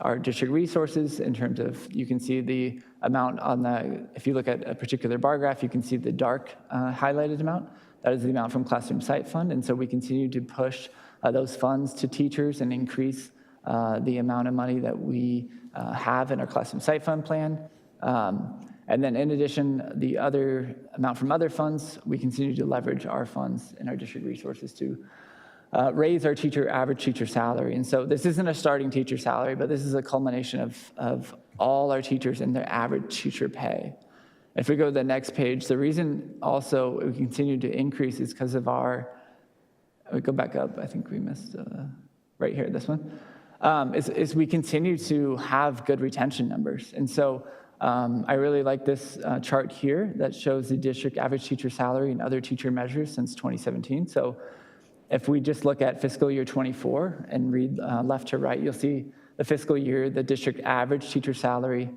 our district resources in terms of, you can see the amount on the, if you look at a particular bar graph, you can see the dark highlighted amount. That is the amount from Classroom Site Fund. And so we continue to push those funds to teachers and increase the amount of money that we have in our Classroom Site Fund plan. And then in addition, the other amount from other funds, we continue to leverage our funds and our district resources to raise our average teacher salary. And so this isn't a starting teacher salary, but this is a culmination of all our teachers and their average teacher pay. If we go to the next page, the reason also we continue to increase is because of we go back up, I think we missed right here, this one, is we continue to have good retention numbers. And so I really like this chart here that shows the district average teacher salary and other teacher measures since 2017. So if we just look at fiscal year 24 and read left to right, you'll see the fiscal year, the district average teacher salary.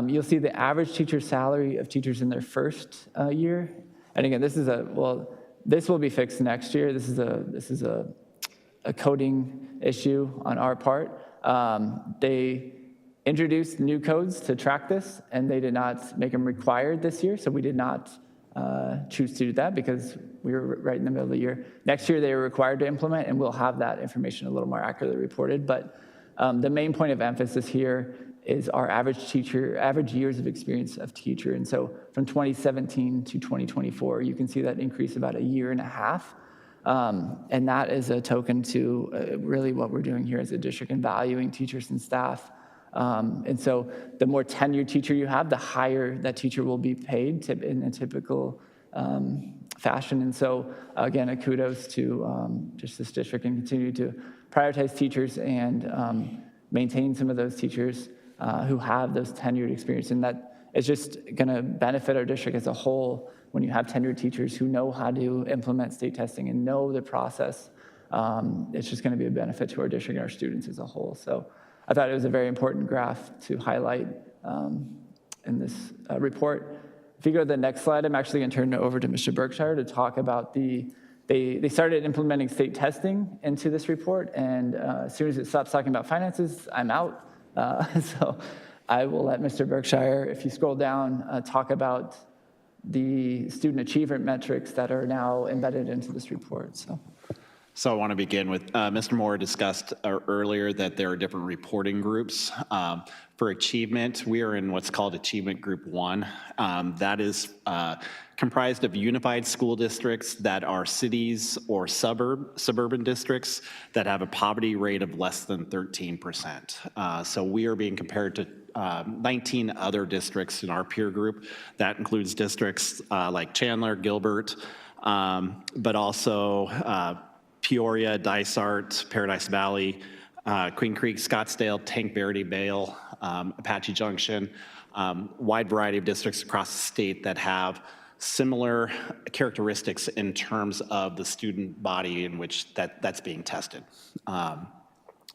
You'll see the average teacher salary of teachers in their first year. And again, this will be fixed next year. This is a coding issue on our part. They introduced new codes to track this, and they did not make them required this year, so we did not choose to do that because we were right in the middle of the year. Next year, they were required to implement, and we'll have that information a little more accurately reported. But the main point of emphasis here is our average years of experience of teacher. And so from 2017 to 2024, you can see that increase about 1.5 years. And that is a token to really what we're doing here as a district and valuing teachers and staff. And so the more tenured teacher you have, the higher that teacher will be paid in a typical fashion. And so again, a kudos to just this district and continue to prioritize teachers and maintain some of those teachers who have those tenured experience. And that is just gonna benefit our district as a whole when you have tenured teachers who know how to implement state testing and know the process. It's just gonna be a benefit to our district and our students as a whole. So I thought it was a very important graph to highlight in this report. If you go to the next slide, I'm actually going to turn it over to Mr. Berkshire to talk about they started implementing state testing into this report, and as soon as it stops talking about finances, I'm out. So I will let Mr. Berkshire, if you scroll down, talk about the student achievement metrics that are now embedded into this report. So I want to begin with, Mr. Moore discussed earlier that there are different reporting groups. For achievement, we are in what's called Achievement Group 1. That is comprised of unified school districts that are cities or suburban districts that have a poverty rate of less than 13%. So we are being compared to 19 other districts in our peer group. That includes districts like Chandler, Gilbert, but also Peoria, Dysart, Paradise Valley, Queen Creek, Scottsdale, Tank Verde, Vale, Apache Junction, wide variety of districts across the state that have similar characteristics in terms of the student body in which that's being tested.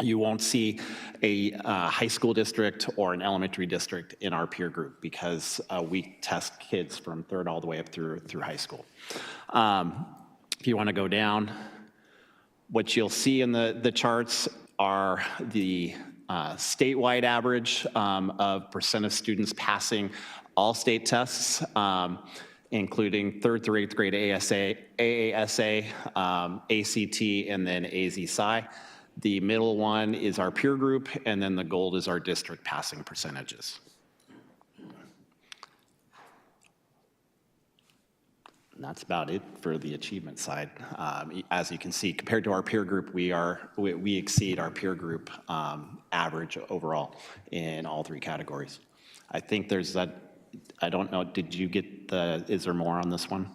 You won't see a high school district or an elementary district in our peer group because we test kids from third all the way up through high school. If you want to go down, what you'll see in the charts are the statewide average of percent of students passing all state tests, including 3rd through 8th grade AASA, ACT, and then AZ-SCI. The middle one is our peer group, and then the gold is our district passing percentages. That's about it for the achievement side. As you can see, compared to our peer group, we exceed our peer group average overall in all 3 categories. I think there's that, I don't know, did you get is there more on this one?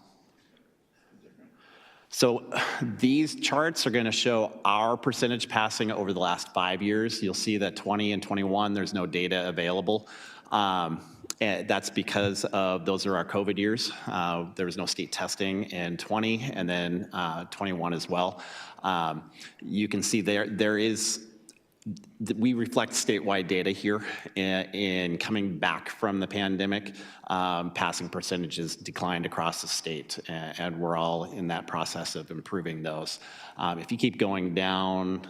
So these charts are going to show our percentage passing over the last 5 years. You'll see that 20 and 21, there's no data available. And that's because of those are our COVID years. There was no state testing in 20 and then 21 as well. You can see there is, we reflect statewide data here in coming back from the pandemic. Passing percentages declined across the state, and we're all in that process of improving those. If you keep going down,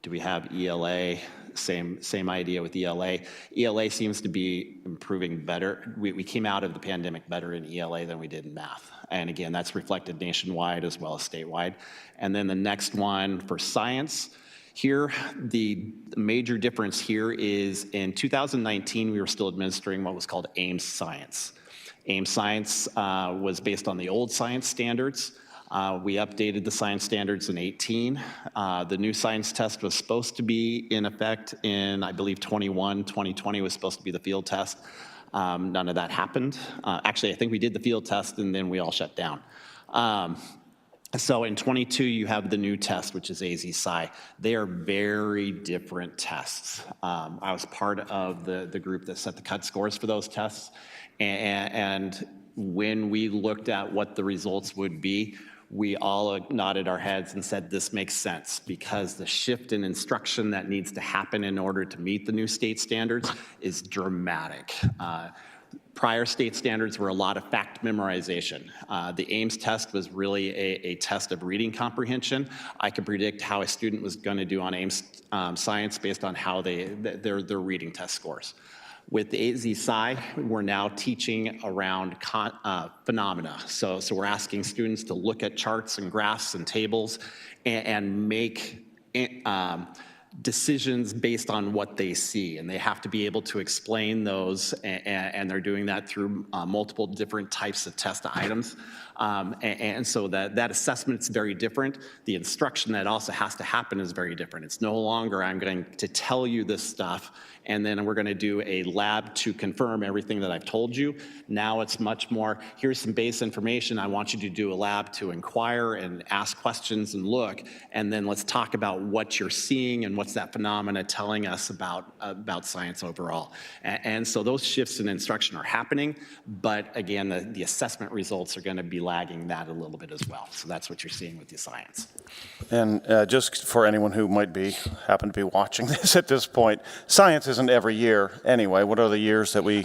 do we have ELA? Same idea with ELA. ELA seems to be improving better. We came out of the pandemic better in ELA than we did in math. And again, that's reflected nationwide as well as statewide. And then the next one for science. Here, the major difference here is in 2019, we were still administering what was called AIMS Science. AIMS Science was based on the old science standards. We updated the science standards in 18. The new science test was supposed to be in effect in, I believe, 21. 2020 was supposed to be the field test. None of that happened. Actually, I think we did the field test and then we all shut down. So in 22, you have the new test, which is AZ-Sci. They are very different tests. I was part of the group that set the cut scores for those tests. And when we looked at what the results would be, we all nodded our heads and said, this makes sense, because the shift in instruction that needs to happen in order to meet the new state standards is dramatic. Prior state standards were a lot of fact memorization. The AIMS test was really a test of reading comprehension. I could predict how a student was going to do on AIMS science based on how their reading test scores. With the AZ-Sci, we're now teaching around phenomena. So we're asking students to look at charts and graphs and tables and make decisions based on what they see, and they have to be able to explain those, and they're doing that through multiple different types of test items. And so that assessment's very different. The instruction that also has to happen is very different. It's no longer I'm going to tell you this stuff and then we're going to do a lab to confirm everything that I've told you. Now it's much more, here's some base information. I want you to do a lab to inquire and ask questions and look, and then let's talk about what you're seeing and what's that phenomena telling us about science overall. And so those shifts in instruction are happening, but again, the assessment results are going to be lagging that a little bit as well. So that's what you're seeing with the science. And just for anyone who might happen to be watching this at this point, science isn't every year anyway. What are the years that we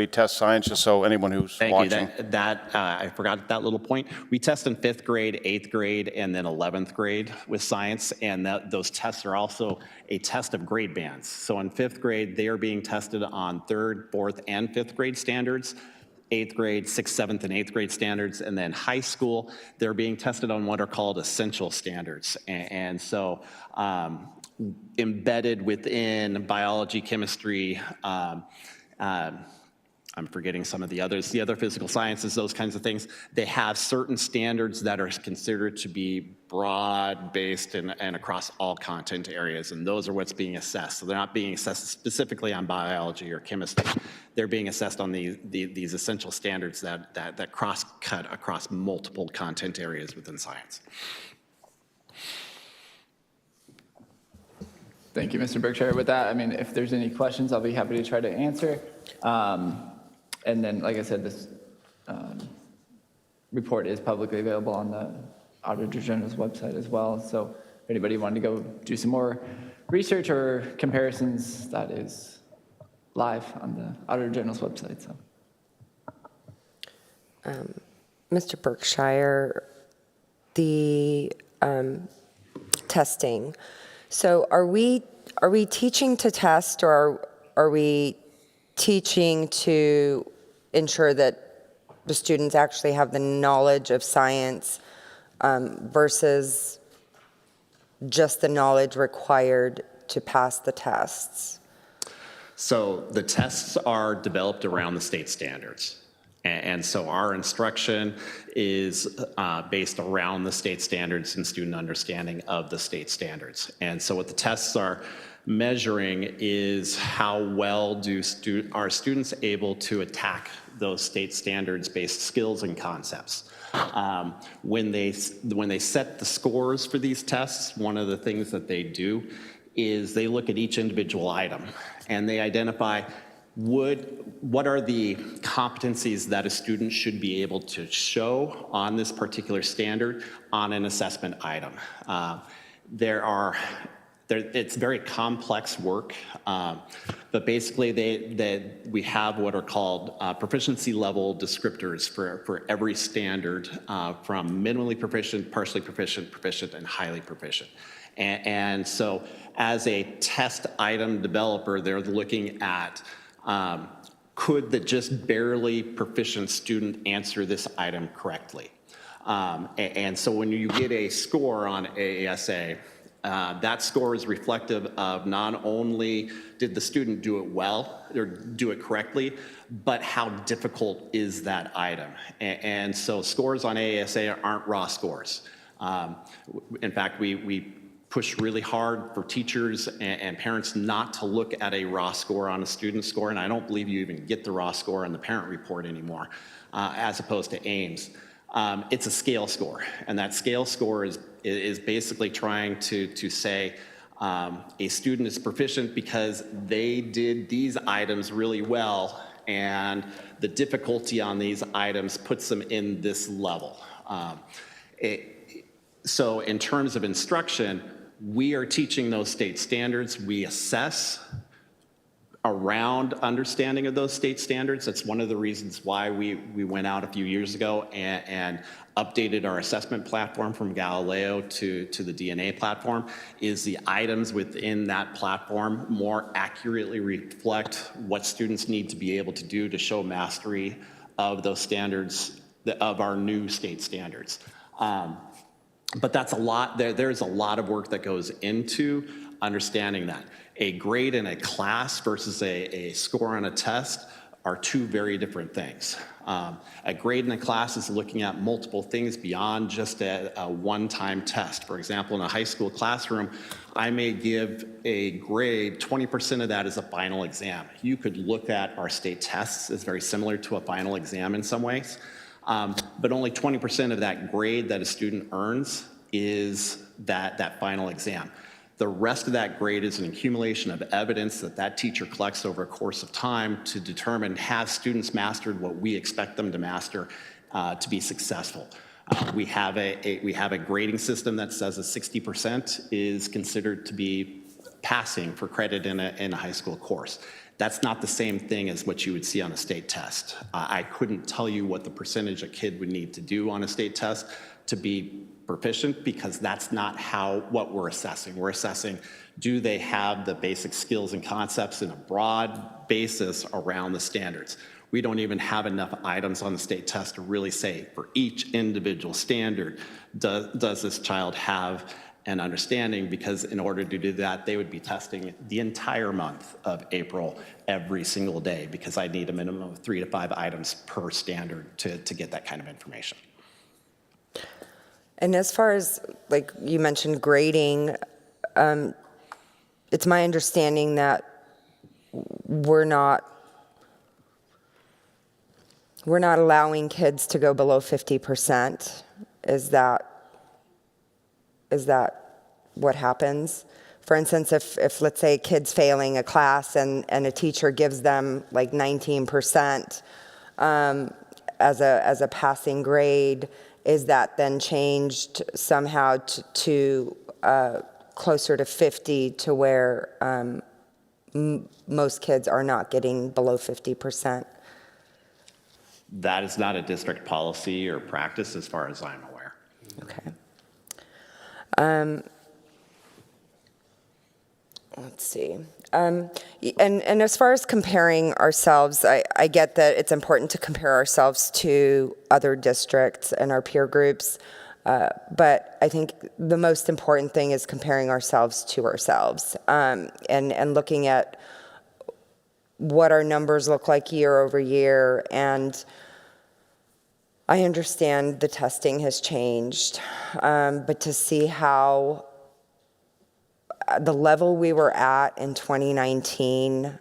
test science, just so anyone who's watching? Thank you. I forgot that little point. We test in 5th grade, 8th grade, and then 11th grade with science, and those tests are also a test of grade bands. So in 5th grade, they are being tested on 3rd, 4th, and 5th grade standards. 8th grade, 6th, 7th, and 8th grade standards, and then high school, they're being tested on what are called essential standards. And so embedded within biology, chemistry, I'm forgetting some of the others, the other physical sciences, those kinds of things, they have certain standards that are considered to be broad-based and across all content areas, and those are what's being assessed. So they're not being assessed specifically on biology or chemistry. They're being assessed on these essential standards that cross-cut across multiple content areas within science. Thank you, Mr. Berkshire. With that, I mean, if there's any questions, I'll be happy to try to answer. And then, like I said, this report is publicly available on the Auditor General's website as well. So if anybody wanted to go do some more research or comparisons, that is live on the Auditor General's website. So, Mr. Berkshire, the testing. So are we teaching to test, or are we teaching to ensure that the students actually have the knowledge of science versus just the knowledge required to pass the tests? So the tests are developed around the state standards. And so our instruction is based around the state standards and student understanding of the state standards. And so what the tests are measuring is how well are students able to attack those state standards-based skills and concepts. When they set the scores for these tests, one of the things that they do is they look at each individual item and they identify, what are the competencies that a student should be able to show on this particular standard on an assessment item? It's very complex work, but basically we have what are called proficiency level descriptors for every standard, from minimally proficient, partially proficient, proficient, and highly proficient. And so as a test item developer, they're looking at could the just barely proficient student answer this item correctly? And so when you get a score on AASA, that score is reflective of not only did the student do it well or do it correctly, but how difficult is that item. And so scores on AASA aren't raw scores. In fact, we push really hard for teachers and parents not to look at a raw score on a student score, and I don't believe you even get the raw score on the parent report anymore, as opposed to Ames. It's a scale score, and that scale score is basically trying to say a student is proficient because they did these items really well, and the difficulty on these items puts them in this level. So in terms of instruction, we are teaching those state standards. We assess around understanding of those state standards. That's one of the reasons why we went out a few years ago and updated our assessment platform from Galileo to the DNA platform, is the items within that platform more accurately reflect what students need to be able to do to show mastery of those standards, of our new state standards. But that's a lot, there's a lot of work that goes into understanding that. A grade in a class versus a score on a test are two very different things. A grade in a class is looking at multiple things beyond just a one-time test. For example, in a high school classroom, I may give a grade, 20% of that is a final exam. You could look at our state tests as very similar to a final exam in some ways. But only 20% of that grade that a student earns is that final exam. The rest of that grade is an accumulation of evidence that teacher collects over a course of time to determine have students mastered what we expect them to master to be successful. We have a grading system that says a 60% is considered to be passing for credit in a high school course. That's not the same thing as what you would see on a state test. I couldn't tell you what the percentage a kid would need to do on a state test to be proficient, because that's not what we're assessing. We're assessing, do they have the basic skills and concepts in a broad basis around the standards? We don't even have enough items on the state test to really say for each individual standard, does this child have an understanding, because in order to do that, they would be testing the entire month of April every single day, because I need a minimum of 3 to 5 items per standard to get that kind of information. And as far as, like you mentioned, grading, it's my understanding that we're not allowing kids to go below 50%. Is that what happens? For instance, if let's say a kid's failing a class and a teacher gives them like 19% as a passing grade, is that then changed somehow to closer to 50, to where most kids are not getting below 50%? That is not a district policy or practice as far as I'm aware. Okay. Let's see. And as far as comparing ourselves, I get that it's important to compare ourselves to other districts and our peer groups, but I think the most important thing is comparing ourselves to ourselves, and looking at what our numbers look like year over year. And I understand the testing has changed, but to see how the level we were at in 2019,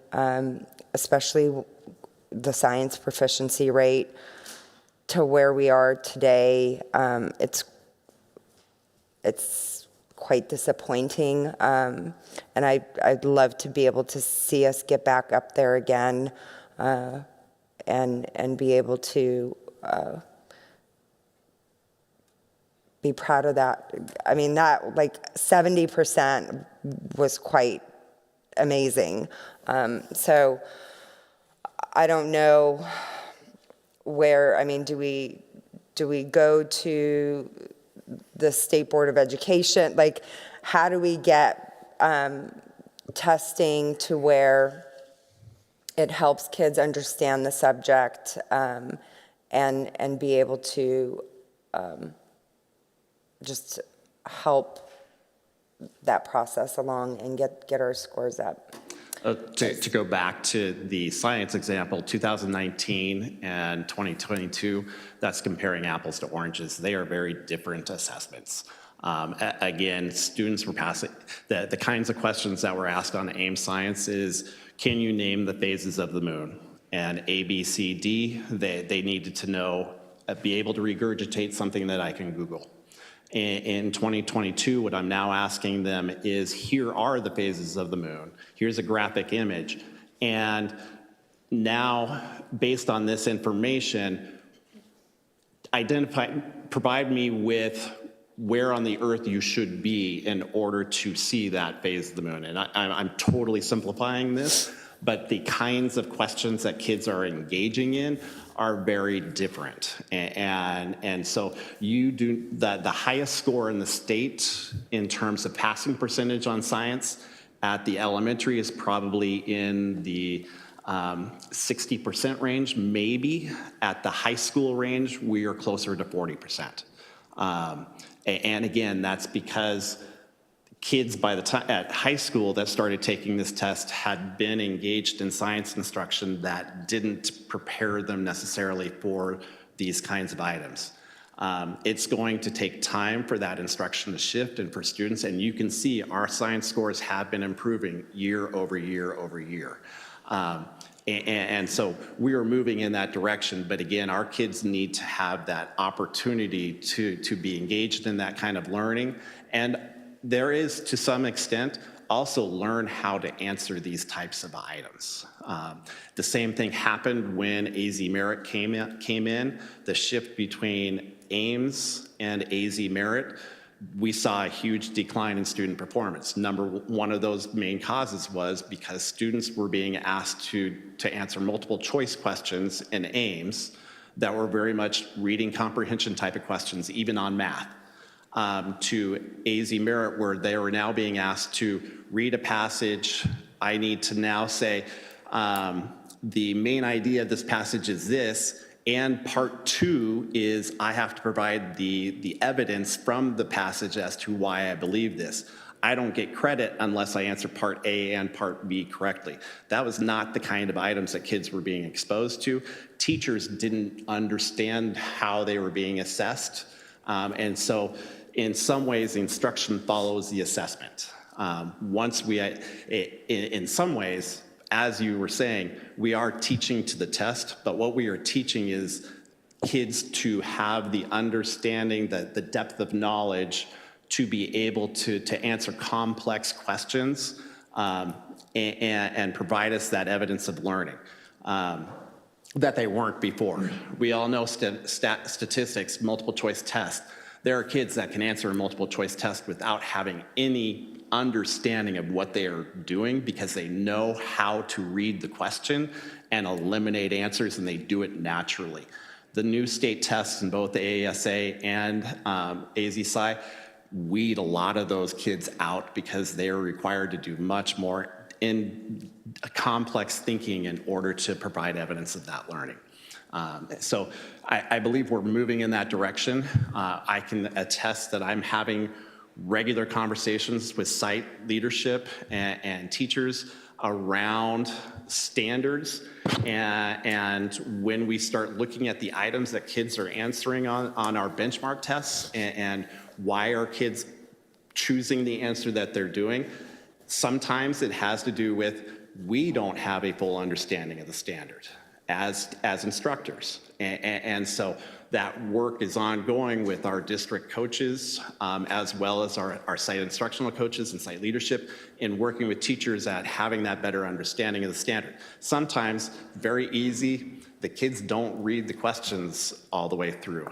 especially the science proficiency rate, to where we are today, it's quite disappointing. And I'd love to be able to see us get back up there again and be able to be proud of that. I mean, that like 70% was quite amazing. So I don't know where, I mean, do we go to the State Board of Education? Like, how do we get testing to where it helps kids understand the subject and be able to just help that process along and get our scores up? To go back to the science example, 2019 and 2022, that's comparing apples to oranges. They are very different assessments. Again, students were passing, the kinds of questions that were asked on AIM Science is, can you name the phases of the moon? And A, B, C, D, they needed to know, be able to regurgitate something that I can Google. In 2022, what I'm now asking them is, here are the phases of the moon. Here's a graphic image. And now, based on this information, provide me with where on the Earth you should be in order to see that phase of the moon. And I'm totally simplifying this, but the kinds of questions that kids are engaging in are very different. And so you do the highest score in the state in terms of passing percentage on science at the elementary is probably in the 60% range, maybe. At the high school range, we are closer to 40%. And again, that's because kids by the time at high school that started taking this test had been engaged in science instruction that didn't prepare them necessarily for these kinds of items. It's going to take time for that instruction to shift and for students, and you can see our science scores have been improving year over year over year. And so we are moving in that direction, but again, our kids need to have that opportunity to be engaged in that kind of learning. And there is, to some extent, also learn how to answer these types of items. The same thing happened when AZ Merit came in. The shift between AIMS and AZ Merit, we saw a huge decline in student performance. One of those main causes was because students were being asked to answer multiple choice questions in AIMS that were very much reading comprehension type of questions, even on math. To AZ Merit, where they are now being asked to read a passage. I need to now say, the main idea of this passage is this, and part two is I have to provide the evidence from the passage as to why I believe this. I don't get credit unless I answer part A and part B correctly. That was not the kind of items that kids were being exposed to. Teachers didn't understand how they were being assessed. And so in some ways, the instruction follows the assessment. In some ways, as you were saying, we are teaching to the test, but what we are teaching is kids to have the understanding, the depth of knowledge to be able to answer complex questions and provide us that evidence of learning that they weren't before. We all know statistics, multiple choice tests. There are kids that can answer a multiple choice test without having any understanding of what they are doing because they know how to read the question and eliminate answers, and they do it naturally. The new state tests in both the AASA and AZSci weed a lot of those kids out because they are required to do much more in complex thinking in order to provide evidence of that learning. So I believe we're moving in that direction. I can attest that I'm having regular conversations with site leadership and teachers around standards. And when we start looking at the items that kids are answering on our benchmark tests and why are kids choosing the answer that they're doing, sometimes it has to do with we don't have a full understanding of the standard as instructors. And so that work is ongoing with our district coaches, as well as our site instructional coaches and site leadership, in working with teachers at having that better understanding of the standard. Sometimes, very easy, the kids don't read the questions all the way through.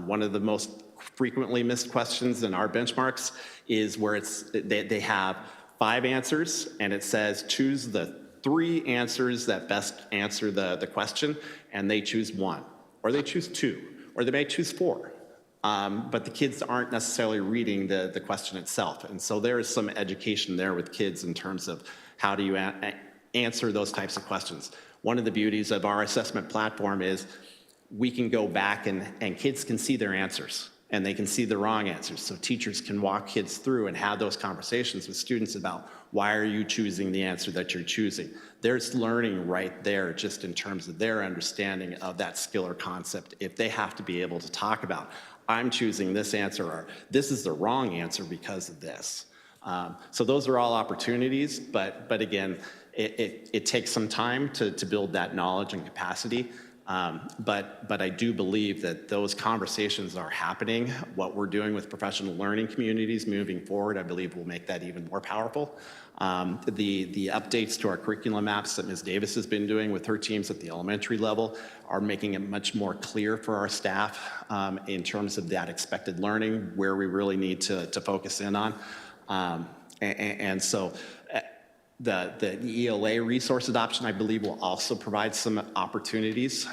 One of the most frequently missed questions in our benchmarks is where they have 5 answers, and it says choose the 3 answers that best answer the question, and they choose 1, or they choose 2, or they may choose 4. But the kids aren't necessarily reading the question itself. And so there is some education there with kids in terms of how do you answer those types of questions. One of the beauties of our assessment platform is we can go back and kids can see their answers, and they can see the wrong answers. So teachers can walk kids through and have those conversations with students about why are you choosing the answer that you're choosing. There's learning right there just in terms of their understanding of that skill or concept. If they have to be able to talk about, I'm choosing this answer, or this is the wrong answer because of this. So those are all opportunities, but again, it takes some time to build that knowledge and capacity. But I do believe that those conversations are happening. What we're doing with professional learning communities moving forward, I believe will make that even more powerful. The updates to our curriculum maps that Ms. Davis has been doing with her teams at the elementary level are making it much more clear for our staff in terms of that expected learning, where we really need to focus in on. And so the ELA resource adoption, I believe, will also provide some opportunities.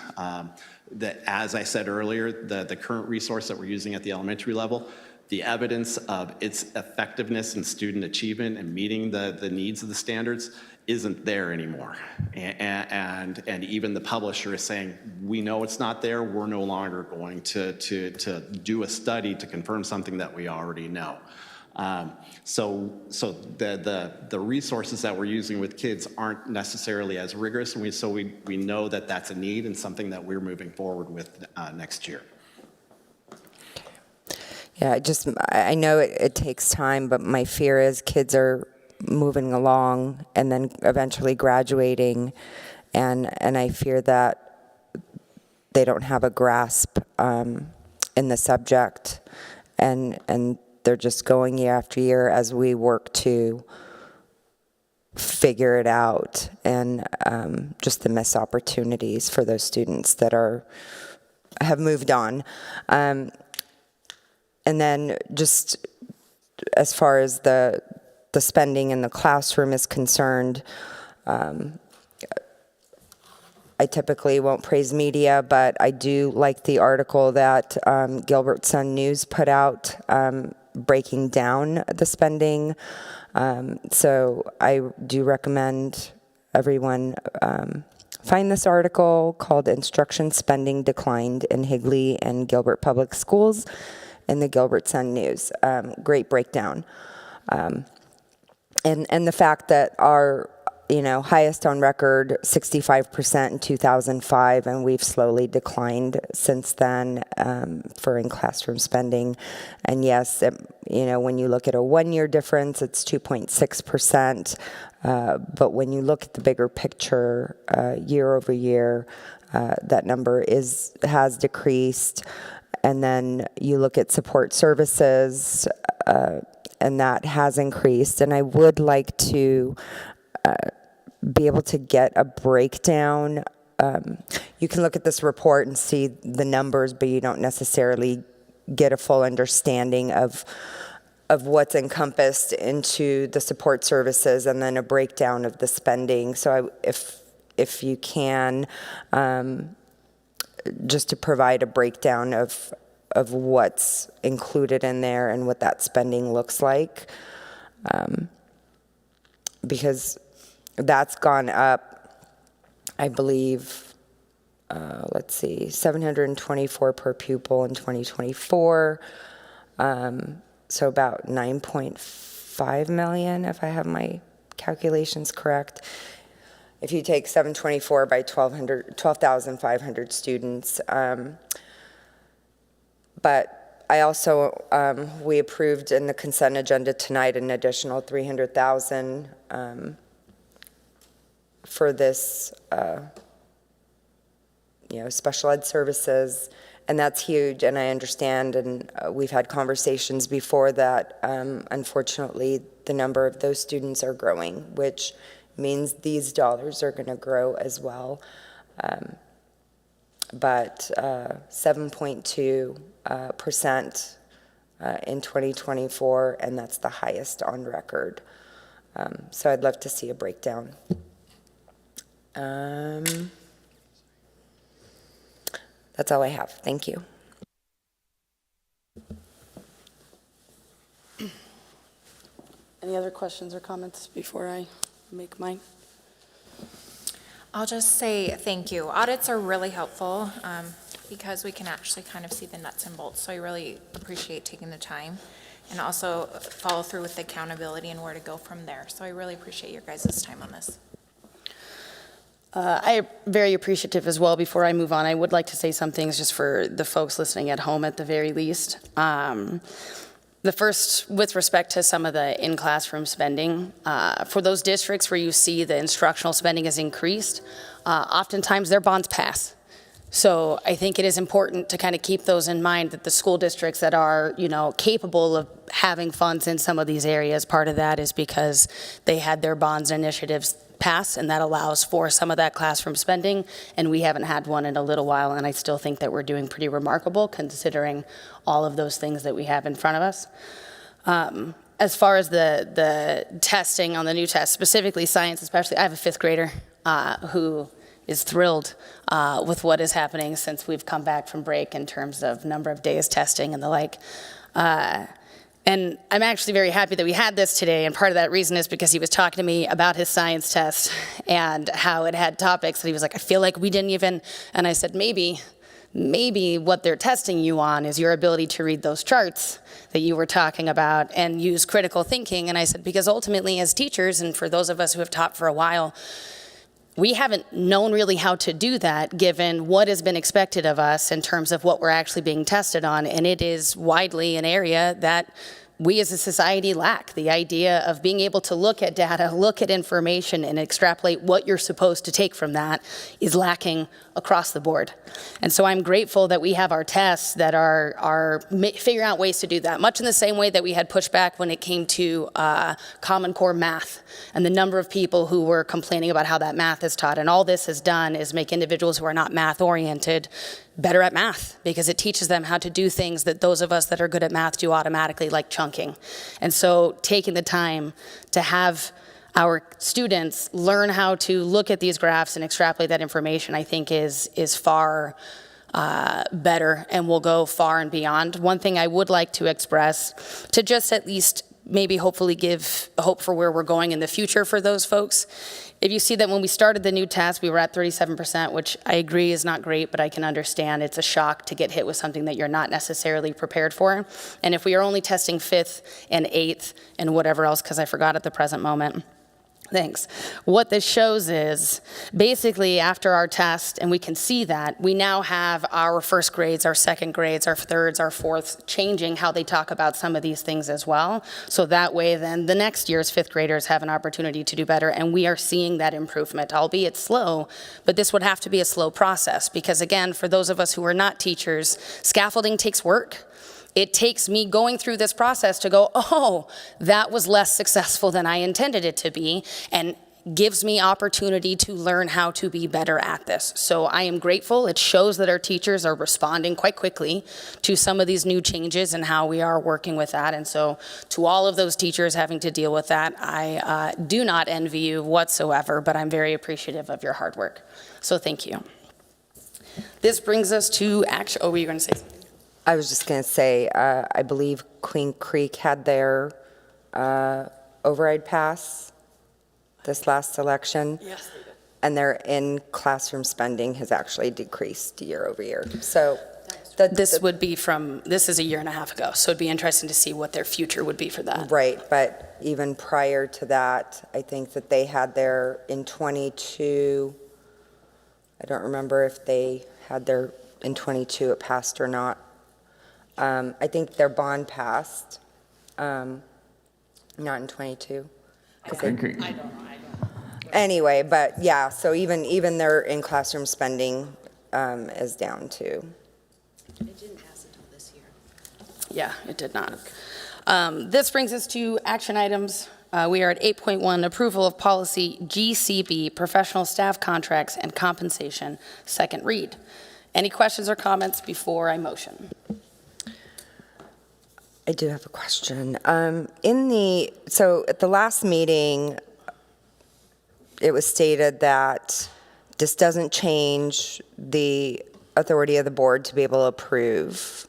That, as I said earlier, the current resource that we're using at the elementary level, the evidence of its effectiveness in student achievement and meeting the needs of the standards isn't there anymore. And even the publisher is saying, we know it's not there, we're no longer going to do a study to confirm something that we already know. So the resources that we're using with kids aren't necessarily as rigorous, and so we know that that's a need and something that we're moving forward with next year. Yeah, I know it takes time, but my fear is kids are moving along and then eventually graduating, and I fear that they don't have a grasp in the subject, and they're just going year after year as we work to figure it out, and just the missed opportunities for those students that have moved on. And then just as far as the spending in the classroom is concerned, I typically won't praise media, but I do like the article that Gilbert Sun News put out breaking down the spending. So I do recommend everyone find this article called Instruction Spending Declined in Higley and Gilbert Public Schools in the Gilbert Sun News. Great breakdown. And the fact that our highest on record, 65% in 2005, and we've slowly declined since then for in-classroom spending. And yes, when you look at a one-year difference, it's 2.6%. But when you look at the bigger picture, year over year, that number has decreased. And then you look at support services, and that has increased. And I would like to be able to get a breakdown. You can look at this report and see the numbers, but you don't necessarily get a full understanding of what's encompassed into the support services, and then a breakdown of the spending. So if you can, just to provide a breakdown of what's included in there and what that spending looks like, because that's gone up, I believe, let's see, $724 per pupil in 2024, so about $9.5 million, if I have my calculations correct. If you take 724 by 12,500 students. But I also, we approved in the consent agenda tonight an additional $300,000 for this, special ed services, And that's huge, and I understand, and we've had conversations before that, unfortunately, the number of those students are growing, which means these dollars are going to grow as well. But 7.2% in 2024, and that's the highest on record. So I'd love to see a breakdown. That's all I have. Thank you. Any other questions or comments before I make mine? I'll just say thank you. Audits are really helpful because we can actually kind of see the nuts and bolts. So I really appreciate taking the time and also follow through with the accountability and where to go from there. So I really appreciate your guys' time on this. I'm very appreciative as well. Before I move on, I would like to say some things just for the folks listening at home at the very least. The first, with respect to some of the in-classroom spending, for those districts where you see the instructional spending has increased, oftentimes their bonds pass. So I think it is important to kind of keep those in mind, that the school districts that are, capable of having funds in some of these areas, part of that is because they had their bonds initiatives pass, and that allows for some of that classroom spending, and we haven't had one in a little while, and I still think that we're doing pretty remarkable considering all of those things that we have in front of us. As far as the testing on the new test, specifically science especially, I have a fifth grader who is thrilled with what is happening since we've come back from break in terms of number of days testing and the like. And I'm actually very happy that we had this today, and part of that reason is because he was talking to me about his science test and how it had topics, and he was like, I feel like we didn't even, and I said, maybe what they're testing you on is your ability to read those charts that you were talking about and use critical thinking. And I said, because ultimately as teachers, and for those of us who have taught for a while, we haven't known really how to do that given what has been expected of us in terms of what we're actually being tested on. And it is widely an area that we as a society lack. The idea of being able to look at data, look at information, and extrapolate what you're supposed to take from that is lacking across the board. And so I'm grateful that we have our tests that are figuring out ways to do that, much in the same way that we had pushback when it came to Common Core math and the number of people who were complaining about how that math is taught. And all this has done is make individuals who are not math oriented better at math, because it teaches them how to do things that those of us that are good at math do automatically, like chunking. And so taking the time to have our students learn how to look at these graphs and extrapolate that information, I think is far better and will go far and beyond. One thing I would like to express, to just at least maybe hopefully give hope for where we're going in the future for those folks. If you see that when we started the new test, we were at 37%, which I agree is not great, but I can understand it's a shock to get hit with something that you're not necessarily prepared for. And if we are only testing 5th and 8th and whatever else, because I forgot at the present moment, thanks. What this shows is basically after our test, and we can see that, we now have our first grades, our second grades, our thirds, our fourths, changing how they talk about some of these things as well. So that way then the next year's 5th graders have an opportunity to do better, and we are seeing that improvement, albeit slow, but this would have to be a slow process because again, for those of us who are not teachers, scaffolding takes work. It takes me going through this process to go, oh, that was less successful than I intended it to be, and gives me opportunity to learn how to be better at this. So I am grateful. It shows that our teachers are responding quite quickly to some of these new changes and how we are working with that. And so to all of those teachers having to deal with that, I do not envy you whatsoever, but I'm very appreciative of your hard work. So thank you. This brings us to action. Oh, were you going to say something? I was just going to say, I believe Queen Creek had their override pass this last election. Yes, they did. And their in-classroom spending has actually decreased year over year. So this would be this is a year and a half ago, so it'd be interesting to see what their future would be for that. Right, but even prior to that, I think that they had their, in 22, I don't remember if they had their, in 22 it passed or not. I think their bond passed, not in 22. I don't know. Anyway, but yeah, so even their in-classroom spending is down too. It didn't pass until this year. Yeah, it did not. This brings us to action items. We are at 8.1, approval of policy GCB, professional staff contracts and compensation, second read. Any questions or comments before I motion? I do have a question. So at the last meeting, it was stated that this doesn't change the authority of the board to be able to approve.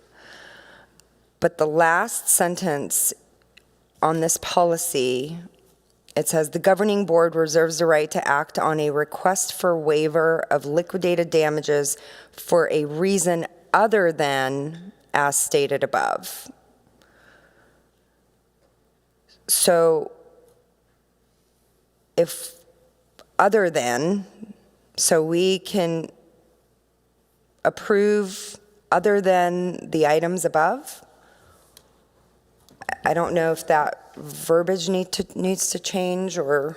But the last sentence on this policy, it says, the governing board reserves the right to act on a request for waiver of liquidated damages for a reason other than as stated above. So if other than, so we can approve other than the items above? I don't know if that verbiage needs to change or.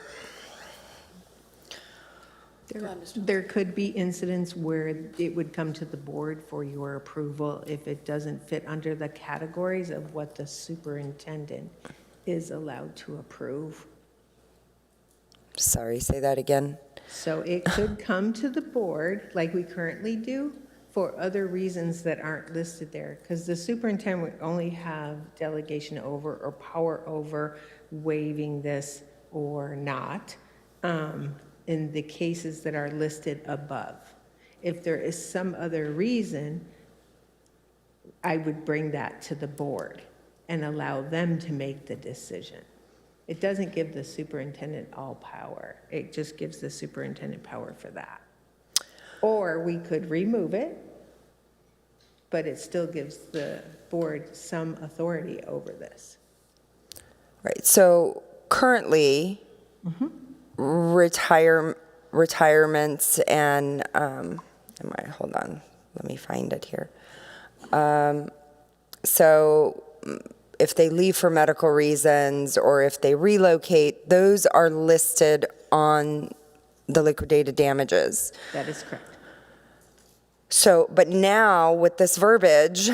There could be incidents where it would come to the board for your approval if it doesn't fit under the categories of what the superintendent is allowed to approve. Sorry, say that again. So it could come to the board, like we currently do, for other reasons that aren't listed there, because the superintendent would only have delegation over or power over waiving this or not in the cases that are listed above. If there is some other reason, I would bring that to the board and allow them to make the decision. It doesn't give the superintendent all power. It just gives the superintendent power for that. Or we could remove it, but it still gives the board some authority over this. Right, so currently, retirements and, hold on, let me find it here. So if they leave for medical reasons or if they relocate, those are listed on the liquidated damages. That is correct. So, but now with this verbiage,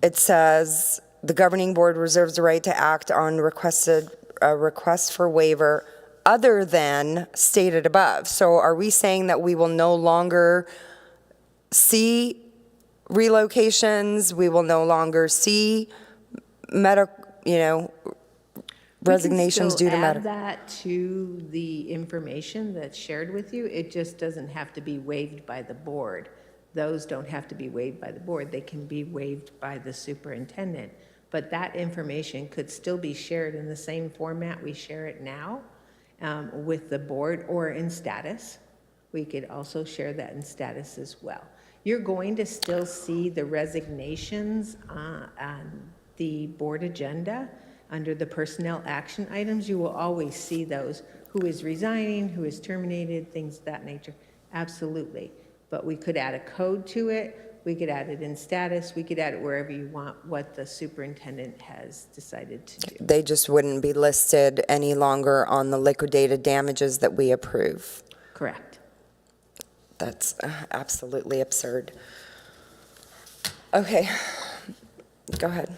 it says the governing board reserves the right to act on request for waiver other than stated above. So are we saying that we will no longer see relocations? We will no longer see resignations due to medical? Add that to the information that's shared with you. It just doesn't have to be waived by the board. Those don't have to be waived by the board. They can be waived by the superintendent. But that information could still be shared in the same format we share it now with the board or in status. We could also share that in status as well. You're going to still see the resignations on the board agenda under the personnel action items. You will always see those, who is resigning, who is terminated, things of that nature. Absolutely. But we could add a code to it. We could add it in status. We could add it wherever you want, what the superintendent has decided to do. They just wouldn't be listed any longer on the liquidated damages that we approve. Correct. That's absolutely absurd. Okay, go ahead.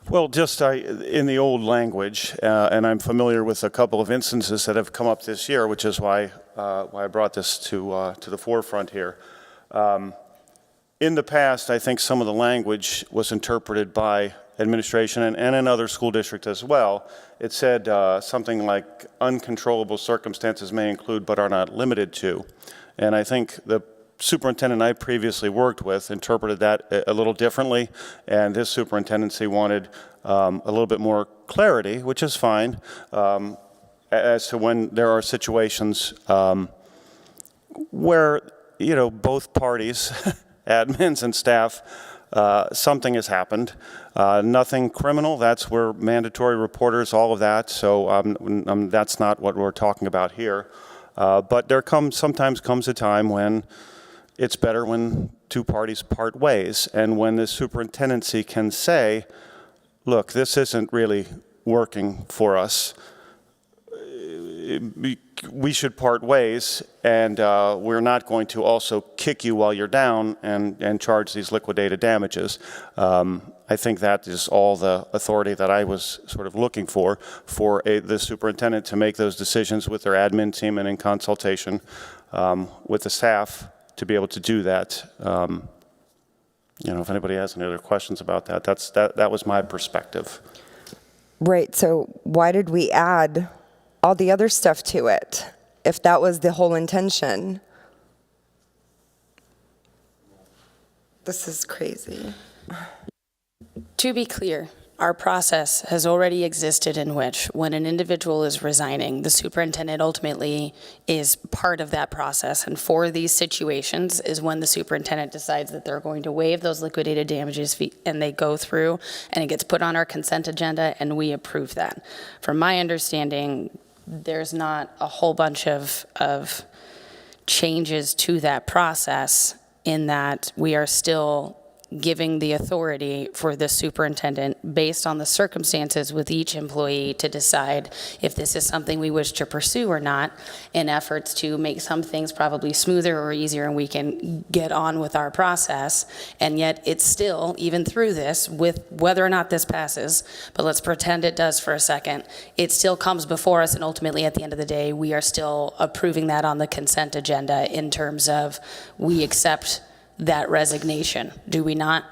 Well, just in the old language, and I'm familiar with a couple of instances that have come up this year, which is why I brought this to the forefront here. In the past, I think some of the language was interpreted by administration and another school district as well. It said something like uncontrollable circumstances may include but are not limited to. And I think the superintendent I previously worked with interpreted that a little differently, and this superintendency wanted a little bit more clarity, which is fine, as to when there are situations where, both parties, admins and staff, something has happened. Nothing criminal, that's where mandatory reporters, all of that, so that's not what we're talking about here. But there sometimes comes a time when it's better when two parties part ways, and when the superintendency can say, look, this isn't really working for us. we should part ways, and we're not going to also kick you while you're down and charge these liquidated damages. I think that is all the authority that I was sort of looking for the superintendent to make those decisions with their admin team and in consultation with the staff to be able to do that. If anybody has any other questions about that, that was my perspective. Right, so why did we add all the other stuff to it if that was the whole intention? This is crazy. To be clear, our process has already existed in which when an individual is resigning, the superintendent ultimately is part of that process. And for these situations is when the superintendent decides that they're going to waive those liquidated damages fee, and they go through and it gets put on our consent agenda and we approve that. From my understanding, there's not a whole bunch of changes to that process in that we are still giving the authority for the superintendent based on the circumstances with each employee to decide if this is something we wish to pursue or not, in efforts to make some things probably smoother or easier and we can get on with our process. And yet it's still, even through this, with whether or not this passes, but let's pretend it does for a second, it still comes before us, and ultimately at the end of the day we are still approving that on the consent agenda in terms of we accept that resignation, do we not?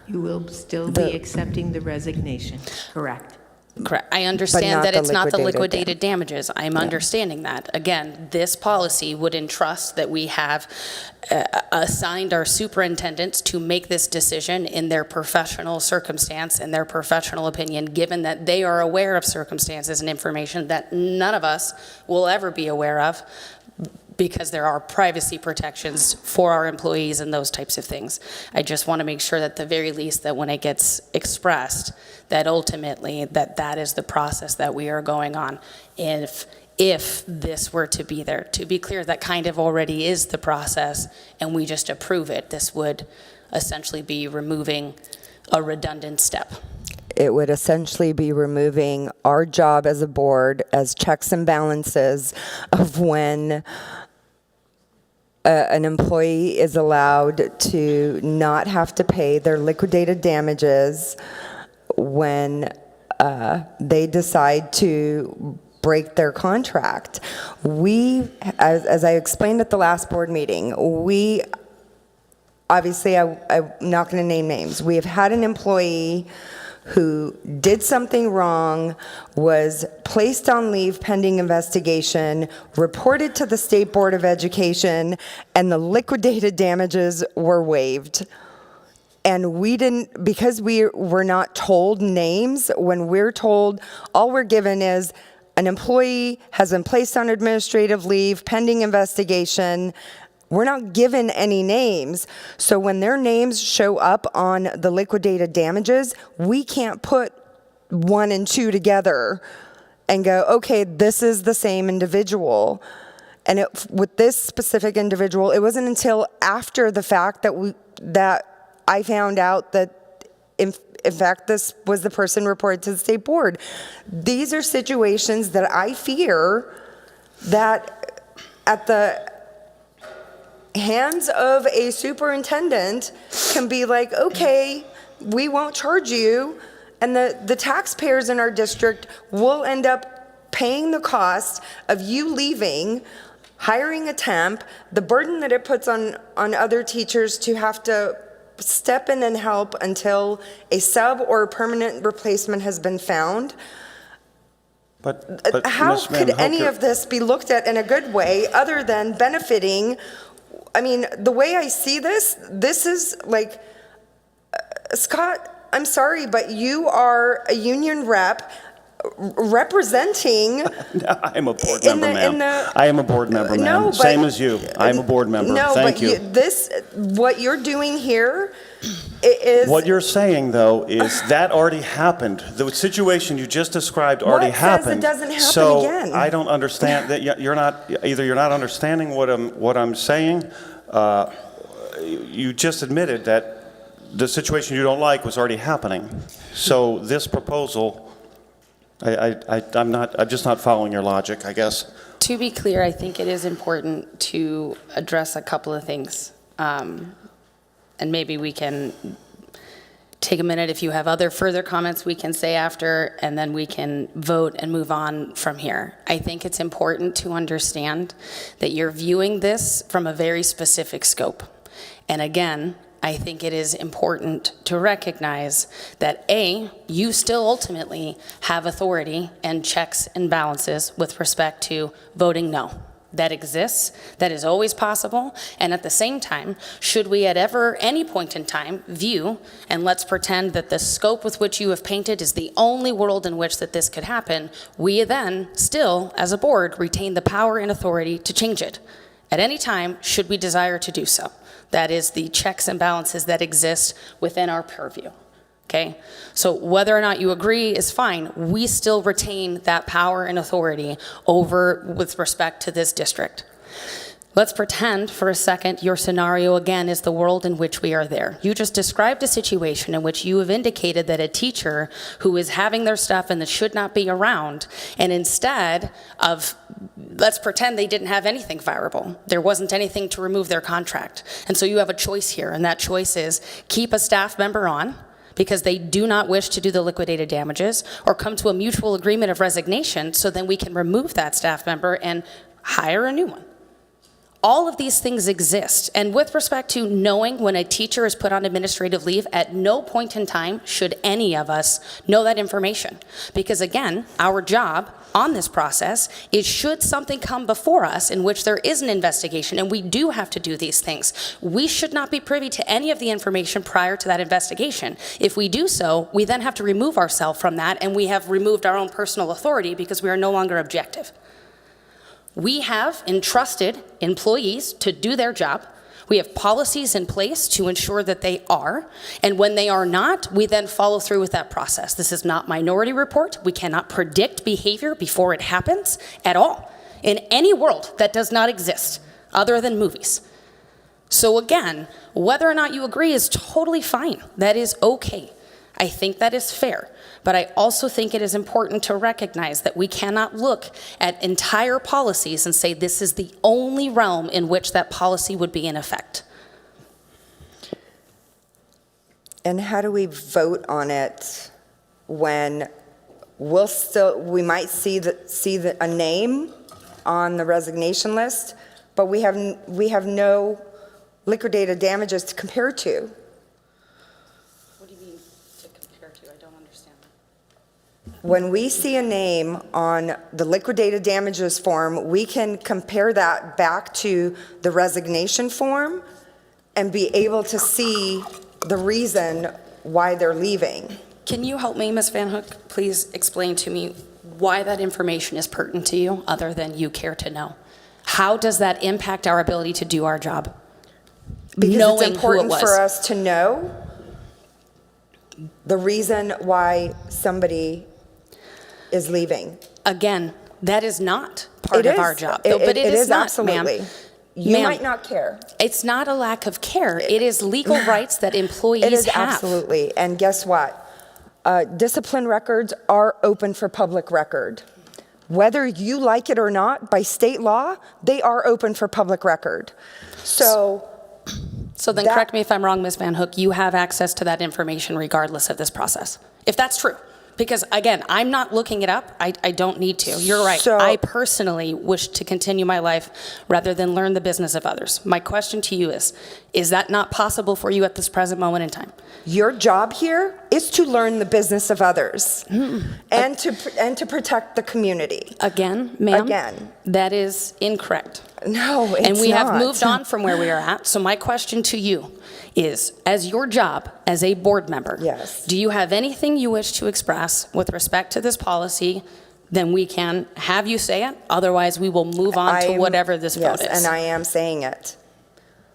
You will still be accepting the resignation, correct? Correct. I understand that it's not the liquidated damages. I'm understanding that. Again, this policy would entrust that we have assigned our superintendents to make this decision in their professional circumstance and their professional opinion, given that they are aware of circumstances and information that none of us will ever be aware of, because there are privacy protections for our employees and those types of things. I just want to make sure that at the very least that when it gets expressed, that ultimately that is the process that we are going on. If this were to be there, to be clear, that kind of already is the process and we just approve it. This would essentially be removing a redundant step. It would essentially be removing our job as a board as checks and balances of when an employee is allowed to not have to pay their liquidated damages when they decide to break their contract. We, as I explained at the last board meeting, obviously I'm not going to name names. We have had an employee who did something wrong, was placed on leave pending investigation, reported to the State Board of Education, and the liquidated damages were waived. And we didn't, because we were not told names, when we're told, all we're given is an employee has been placed on administrative leave pending investigation. We're not given any names. So when their names show up on the liquidated damages, we can't put 1 and 2 together and go, okay, this is the same individual. And with this specific individual, it wasn't until after the fact that I found out that in fact, this was the person reported to the state board. These are situations that I fear that at the hands of a superintendent can be like, okay, we won't charge you, and the taxpayers in our district will end up paying the cost of you leaving, hiring a temp, the burden that it puts on other teachers to have to step in and help until a sub or a permanent replacement has been found. But how Ms. could Van any Hoeker- of this be looked at in a good way other than benefiting? I mean, the way I see this is like, Scott, I'm sorry, but you are a union rep representing. I'm a board member, ma'am. I am a board member, ma'am. No, but- Same as you. I'm a board member. No, Thank but you. what you're doing here is. What you're saying, though, is that already happened. The situation you just described already happened. What says it doesn't happen so again? I don't understand that you're not understanding what I'm saying. You just admitted that the situation you don't like was already happening. So this proposal I'm just not following your logic, I guess. To be clear, I think it is important to address a couple of things. And maybe we can take a minute. If you have other further comments, we can say after, and then we can vote and move on from here. I think it's important to understand that you're viewing this from a very specific scope. And again, I think it is important to recognize that A, you still ultimately have authority and checks and balances with respect to voting no. That exists, that is always possible, and at the same time, should we at any point in time view, and let's pretend that the scope with which you have painted is the only world in which that this could happen, we then still, as a board, retain the power and authority to change it at any time should we desire to do so. That is the checks and balances that exist within our purview. Okay, so whether or not you agree is fine. We still retain that power and authority over with respect to this district. Let's pretend for a second your scenario again is the world in which we are there. You just described a situation in which you have indicated that a teacher who is having their stuff and that should not be around, and instead of, let's pretend they didn't have anything fireable. There wasn't anything to remove their contract. And so you have a choice here, and that choice is keep a staff member on because they do not wish to do the liquidated damages, or come to a mutual agreement of resignation so then we can remove that staff member and hire a new one. All of these things exist. And with respect to knowing when a teacher is put on administrative leave, at no point in time should any of us know that information. Because again, our job on this process is should something come before us in which there is an investigation, and we do have to do these things, we should not be privy to any of the information prior to that investigation. If we do so, we then have to remove ourselves from that, and we have removed our own personal authority because we are no longer objective. We have entrusted employees to do their job. We have policies in place to ensure that they are, and when they are not, we then follow through with that process. This is not Minority Report. We cannot predict behavior before it happens at all. In any world that does not exist, other than movies. So again, whether or not you agree is totally fine. That is okay. I think that is fair. But I also think it is important to recognize that we cannot look at entire policies and say this is the only realm in which that policy would be in effect. And how do we vote on it when we might see a name on the resignation list, but we have no liquidated damages to compare to? When we see a name on the liquidated damages form, we can compare that back to the resignation form and be able to see the reason why they're leaving. Can you help me, Ms. Van Hook? Please explain to me why that information is pertinent to you, other than you care to know. How does that impact our ability to do our job? Because knowing it's important who it was. for us to know the reason why somebody is leaving. Again, that is not part of our job. But it is not, absolutely. Ma'am. You might not care. It's not a lack of care. It is legal rights that employees have. It is absolutely. And guess what? Discipline records are open for public record. Whether you like it or not, by state law, they are open for public record. So then correct me if I'm wrong, Ms. Van Hook, you have access to that information regardless of this process, if that's true. Because again, I'm not looking it up. I don't need to. You're right. So, I personally wish to continue my life rather than learn the business of others. My question to you is that not possible for you at this present moment in time? Your job here is to learn the business of others and to protect the community. Again, ma'am, Again. That is incorrect. No, it's And we not. have moved on from where we are at. So my question to you is, as your job as a board member, yes, do you have anything you wish to express with respect to this policy? Then we can have you say it. Otherwise, we will move on to whatever this vote is. Yes, and I am saying it.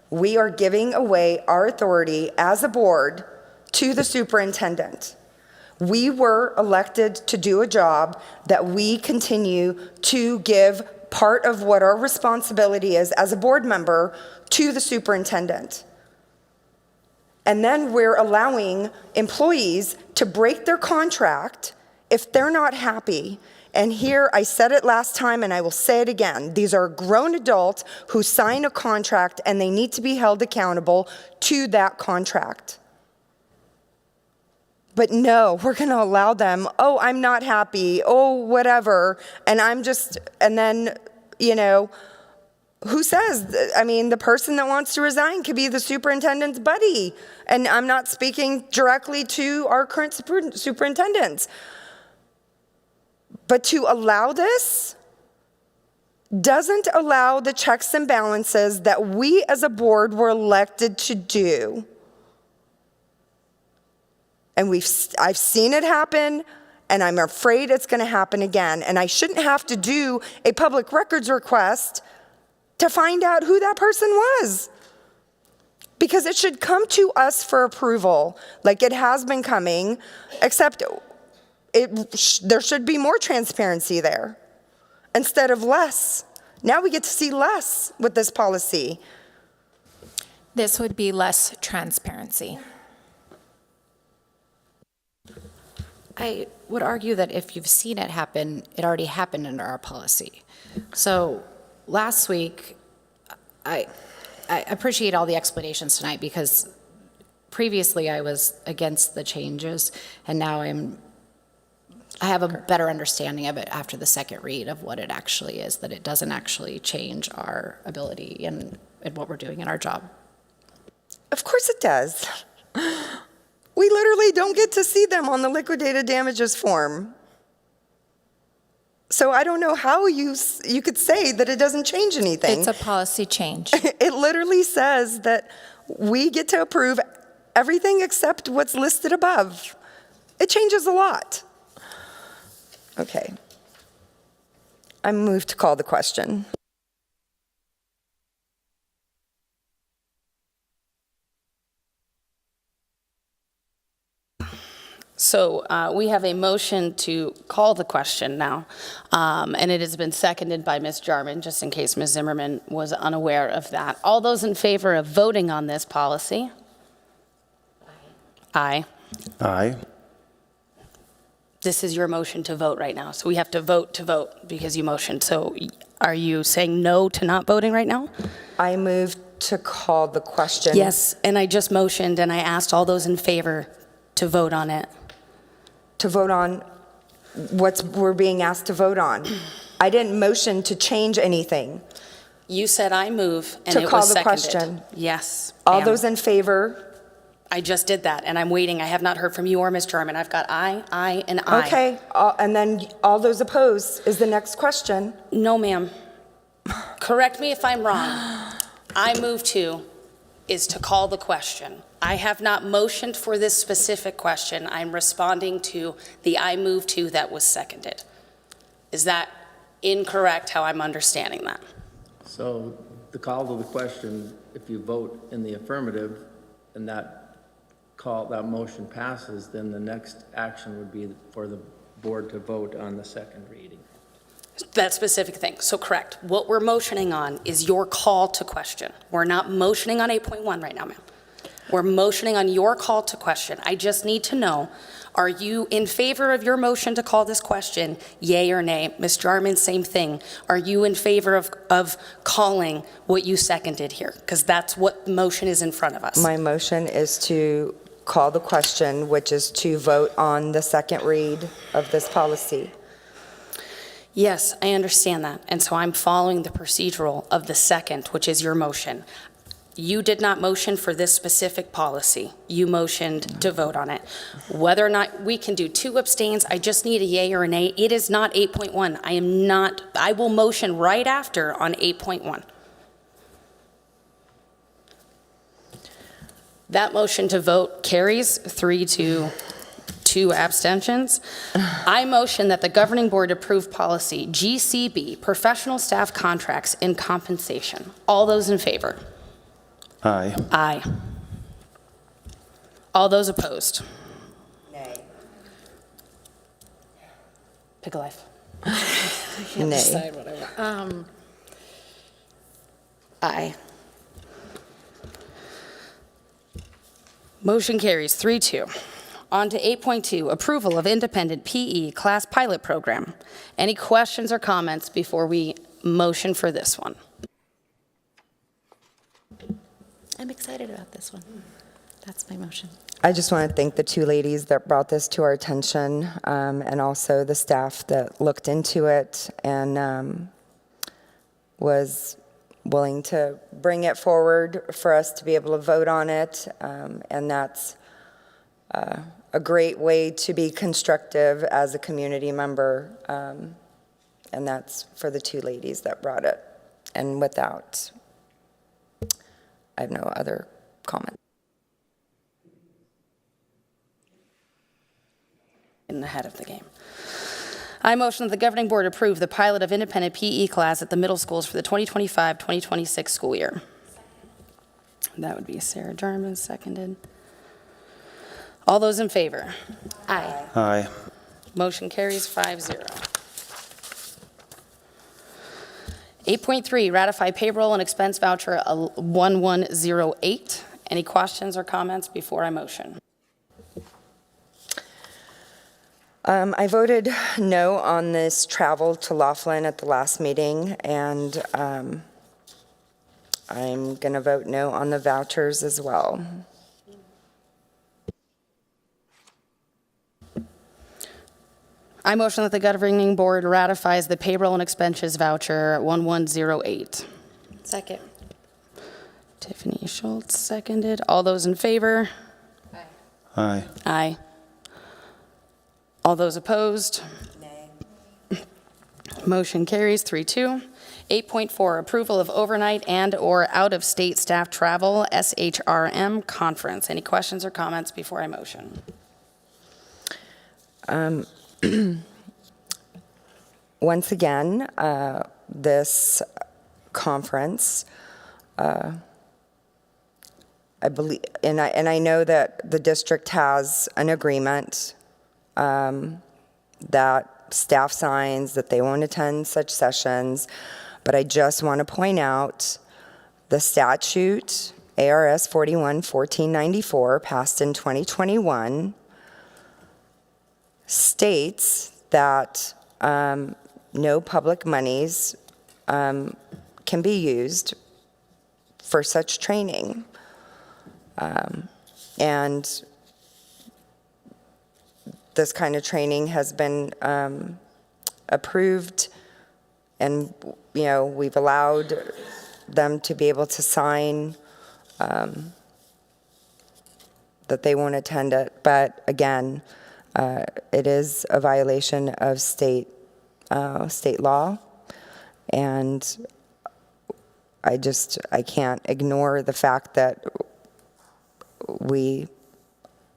We are giving away our authority as a board to the superintendent. We were elected to do a job that we continue to give part of what our responsibility is as a board member to the superintendent. And then we're allowing employees to break their contract if they're not happy, and here, I said it last time and I will say it again, these are grown adults who sign a contract and they need to be held accountable to that contract. But no, we're going to allow them, oh, I'm not happy, oh, whatever, and and then, who says? I mean, the person that wants to resign could be the superintendent's buddy, and I'm not speaking directly to our current superintendents. But to allow this doesn't allow the checks and balances that we as a board were elected to do. And I've seen it happen, and I'm afraid it's going to happen again. And I shouldn't have to do a public records request to find out who that person was. Because it should come to us for approval, like it has been coming, except there should be more transparency there instead of less. Now we get to see less with this policy. This would be less transparency. I would argue that if you've seen it happen, it already happened under our policy. So last week, I appreciate all the explanations tonight because previously I was against the changes, and now I have a better understanding of it after the second read of what it actually is, that it doesn't actually change our ability and what we're doing in our job. Of course it does. We literally don't get to see them on the liquidated damages form. So I don't know how you could say that it doesn't change anything. It's a policy change. It literally says that we get to approve everything except what's listed above. It changes a lot. Okay. I move to call the question. So we have a motion to call the question now, and it has been seconded by Ms. Jarman, just in case Ms. Zimmerman was unaware of that. All those in favor of voting on this policy? Aye. Aye. This is your motion to vote right now, so we have to vote because you motioned. So are you saying no to not voting right now? I move to call the question. Yes, and I just motioned and I asked all those in favor to vote on it. To vote on what we're being asked to vote on. I didn't motion to change anything. You said I move, and to it call was the seconded. question. Yes. All ma'am. those in favor? I just did that, and I'm waiting. I have not heard from you or Ms. Jarman. I've got aye, and aye. Okay, and then all those opposed is the next question. No, ma'am. Correct me if I'm wrong. I move to is to call the question. I have not motioned for this specific question. I'm responding to the I move to that was seconded. Is that incorrect how I'm understanding that? So the call to the question, if you vote in the affirmative and that motion passes, then the next action would be for the board to vote on the second reading. That specific thing. So correct. What we're motioning on is your call to question. We're not motioning on 8.1 right now, ma'am. We're motioning on your call to question. I just need to know, are you in favor of your motion to call this question, yay or nay? Ms. Jarman, same thing. Are you in favor of calling what you seconded here? Because that's what the motion is in front of us. My motion is to call the question, which is to vote on the second read of this policy. Yes, I understand that. And so I'm following the procedural of the second, which is your motion. You did not motion for this specific policy. You motioned to vote on it. Whether or not we can do 2 abstains, I just need a yay or a nay. It is not 8.1. I will motion right after on 8.1. That motion to vote carries 3-2 abstentions. I motion that the governing board approve policy GCB, professional staff contracts and compensation. All those in favor? Aye. Aye. All those opposed? Nay. Pick a life. I can't Nay. decide what I want. Aye. Motion carries 3-2. On to 8.2, approval of independent PE class pilot program. Any questions or comments before we motion for this one? I'm excited about this one. That's my motion. I just want to thank the two ladies that brought this to our attention, and also the staff that looked into it and was willing to bring it forward for us to be able to vote on it. And that's a great way to be constructive as a community member. And that's for the two ladies that brought it. And without, I have no other comment. Ahead of the game. I motion that the governing board approve the pilot of independent PE class at the middle schools for the 2025-2026 school year. That would be Sarah Jarman, seconded. All those in favor? Aye. Aye. Motion carries 5-0. 8.3, ratify payroll and expense voucher 1108. Any questions or comments before I motion? I voted no on this travel to Laughlin at the last meeting, and I'm going to vote no on the vouchers as well. I motion that the governing board ratifies the payroll and expenses voucher 1108. Second. Tiffany Schultz, seconded. All those in favor? Aye. Aye. All those opposed? Nay. Motion carries 3-2. 8.4, approval of overnight and/or out-of-state staff travel, SHRM conference. Any questions or comments before I motion? Once again, this conference, I believe, and I know that the district has an agreement that staff signs that they won't attend such sessions, but I just want to point out the statute, ARS 41-1494, passed in 2021, states that no public monies can be used for such training. And this kind of training has been approved, and we've allowed them to be able to sign that they won't attend it. But again, it is a violation of state law, and I can't ignore the fact that we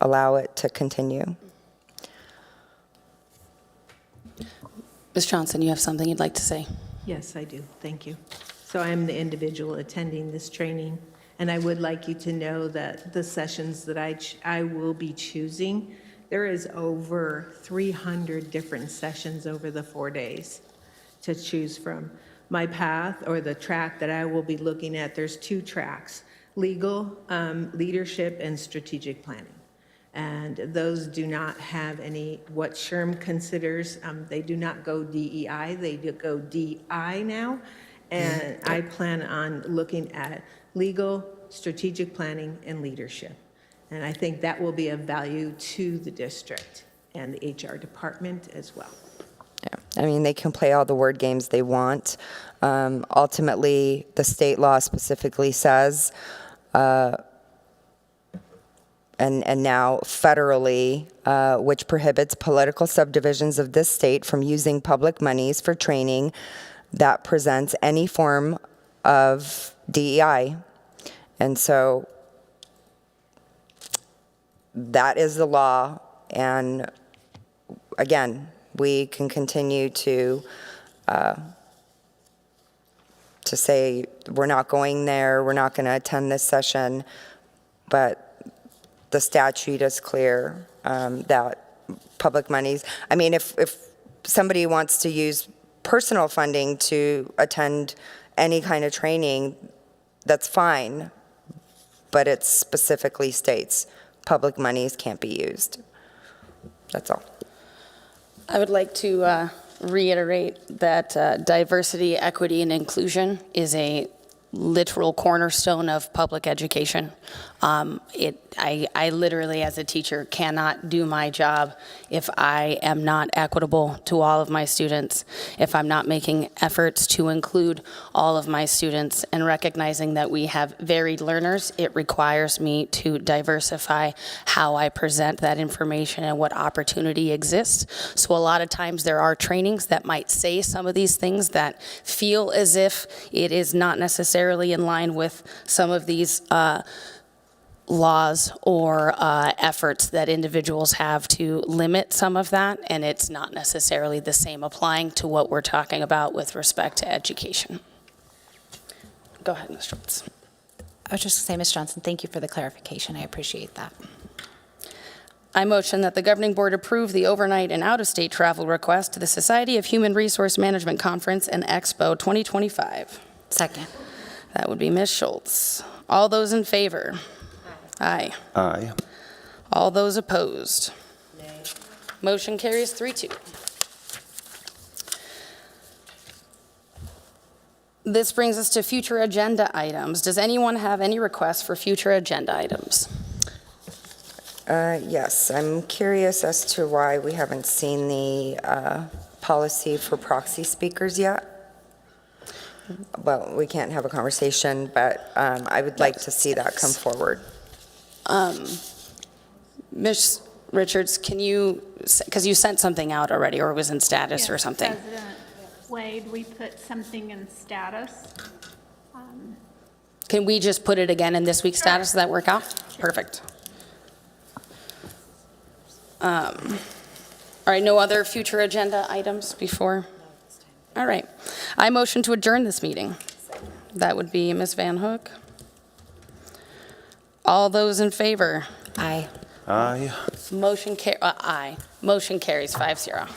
allow it to continue. Ms. Johnson, you have something you'd like to say? Yes, I do. Thank you. So I am the individual attending this training, and I would like you to know that the sessions that I will be choosing, there is over 300 different sessions over the 4 days to choose from. My path, or the track that I will be looking at, there's 2 tracks: legal, leadership, and strategic planning. And those do not have any, what SHRM considers, they do not go DEI, they do go DI now. And I plan on looking at legal, strategic planning, and leadership. And I think that will be of value to the district and the HR department as well. Yeah, I mean, they can play all the word games they want. Ultimately, the state law specifically says, and now federally, which prohibits political subdivisions of this state from using public monies for training that presents any form of DEI. And so that is the law. And again, we can continue to say we're not going there, we're not going to attend this session, but the statute is clear that public monies, I mean, if somebody wants to use personal funding to attend any kind of training, that's fine, but it specifically states public monies can't be used. That's all. I would like to reiterate that diversity, equity, and inclusion is a literal cornerstone of public education. I literally, as a teacher, cannot do my job if I am not equitable to all of my students, if I'm not making efforts to include all of my students and recognizing that we have varied learners. It requires me to diversify how I present that information and what opportunity exists. So a lot of times there are trainings that might say some of these things that feel as if it is not necessarily in line with some of these laws or efforts that individuals have to limit some of that, and it's not necessarily the same applying to what we're talking about with respect to education. Go ahead, Ms. Schultz. I was just going to say, Ms. Johnson, thank you for the clarification. I appreciate that. I motion that the governing board approve the overnight and out-of-state travel request to the Society of Human Resource Management Conference and Expo 2025. Second. That would be Ms. Schultz. All those in favor? Aye. Aye. All those opposed? Nay. Motion carries 3-2. This brings us to future agenda items. Does anyone have any requests for future agenda items? Yes, I'm curious as to why we haven't seen the policy for proxy speakers yet. Well, we can't have a conversation, but I would like to see that come forward. Ms. Richards, can you, because you sent something out already, or it was in status or something? President Wade, we put something in status. Can we just put it again in this week's status? Does that work out? Perfect. All right, no other future agenda items before? All right. I motion to adjourn this meeting. That would be Ms. Van Hook. All those in favor? Aye. Aye. Motion carries 5-0.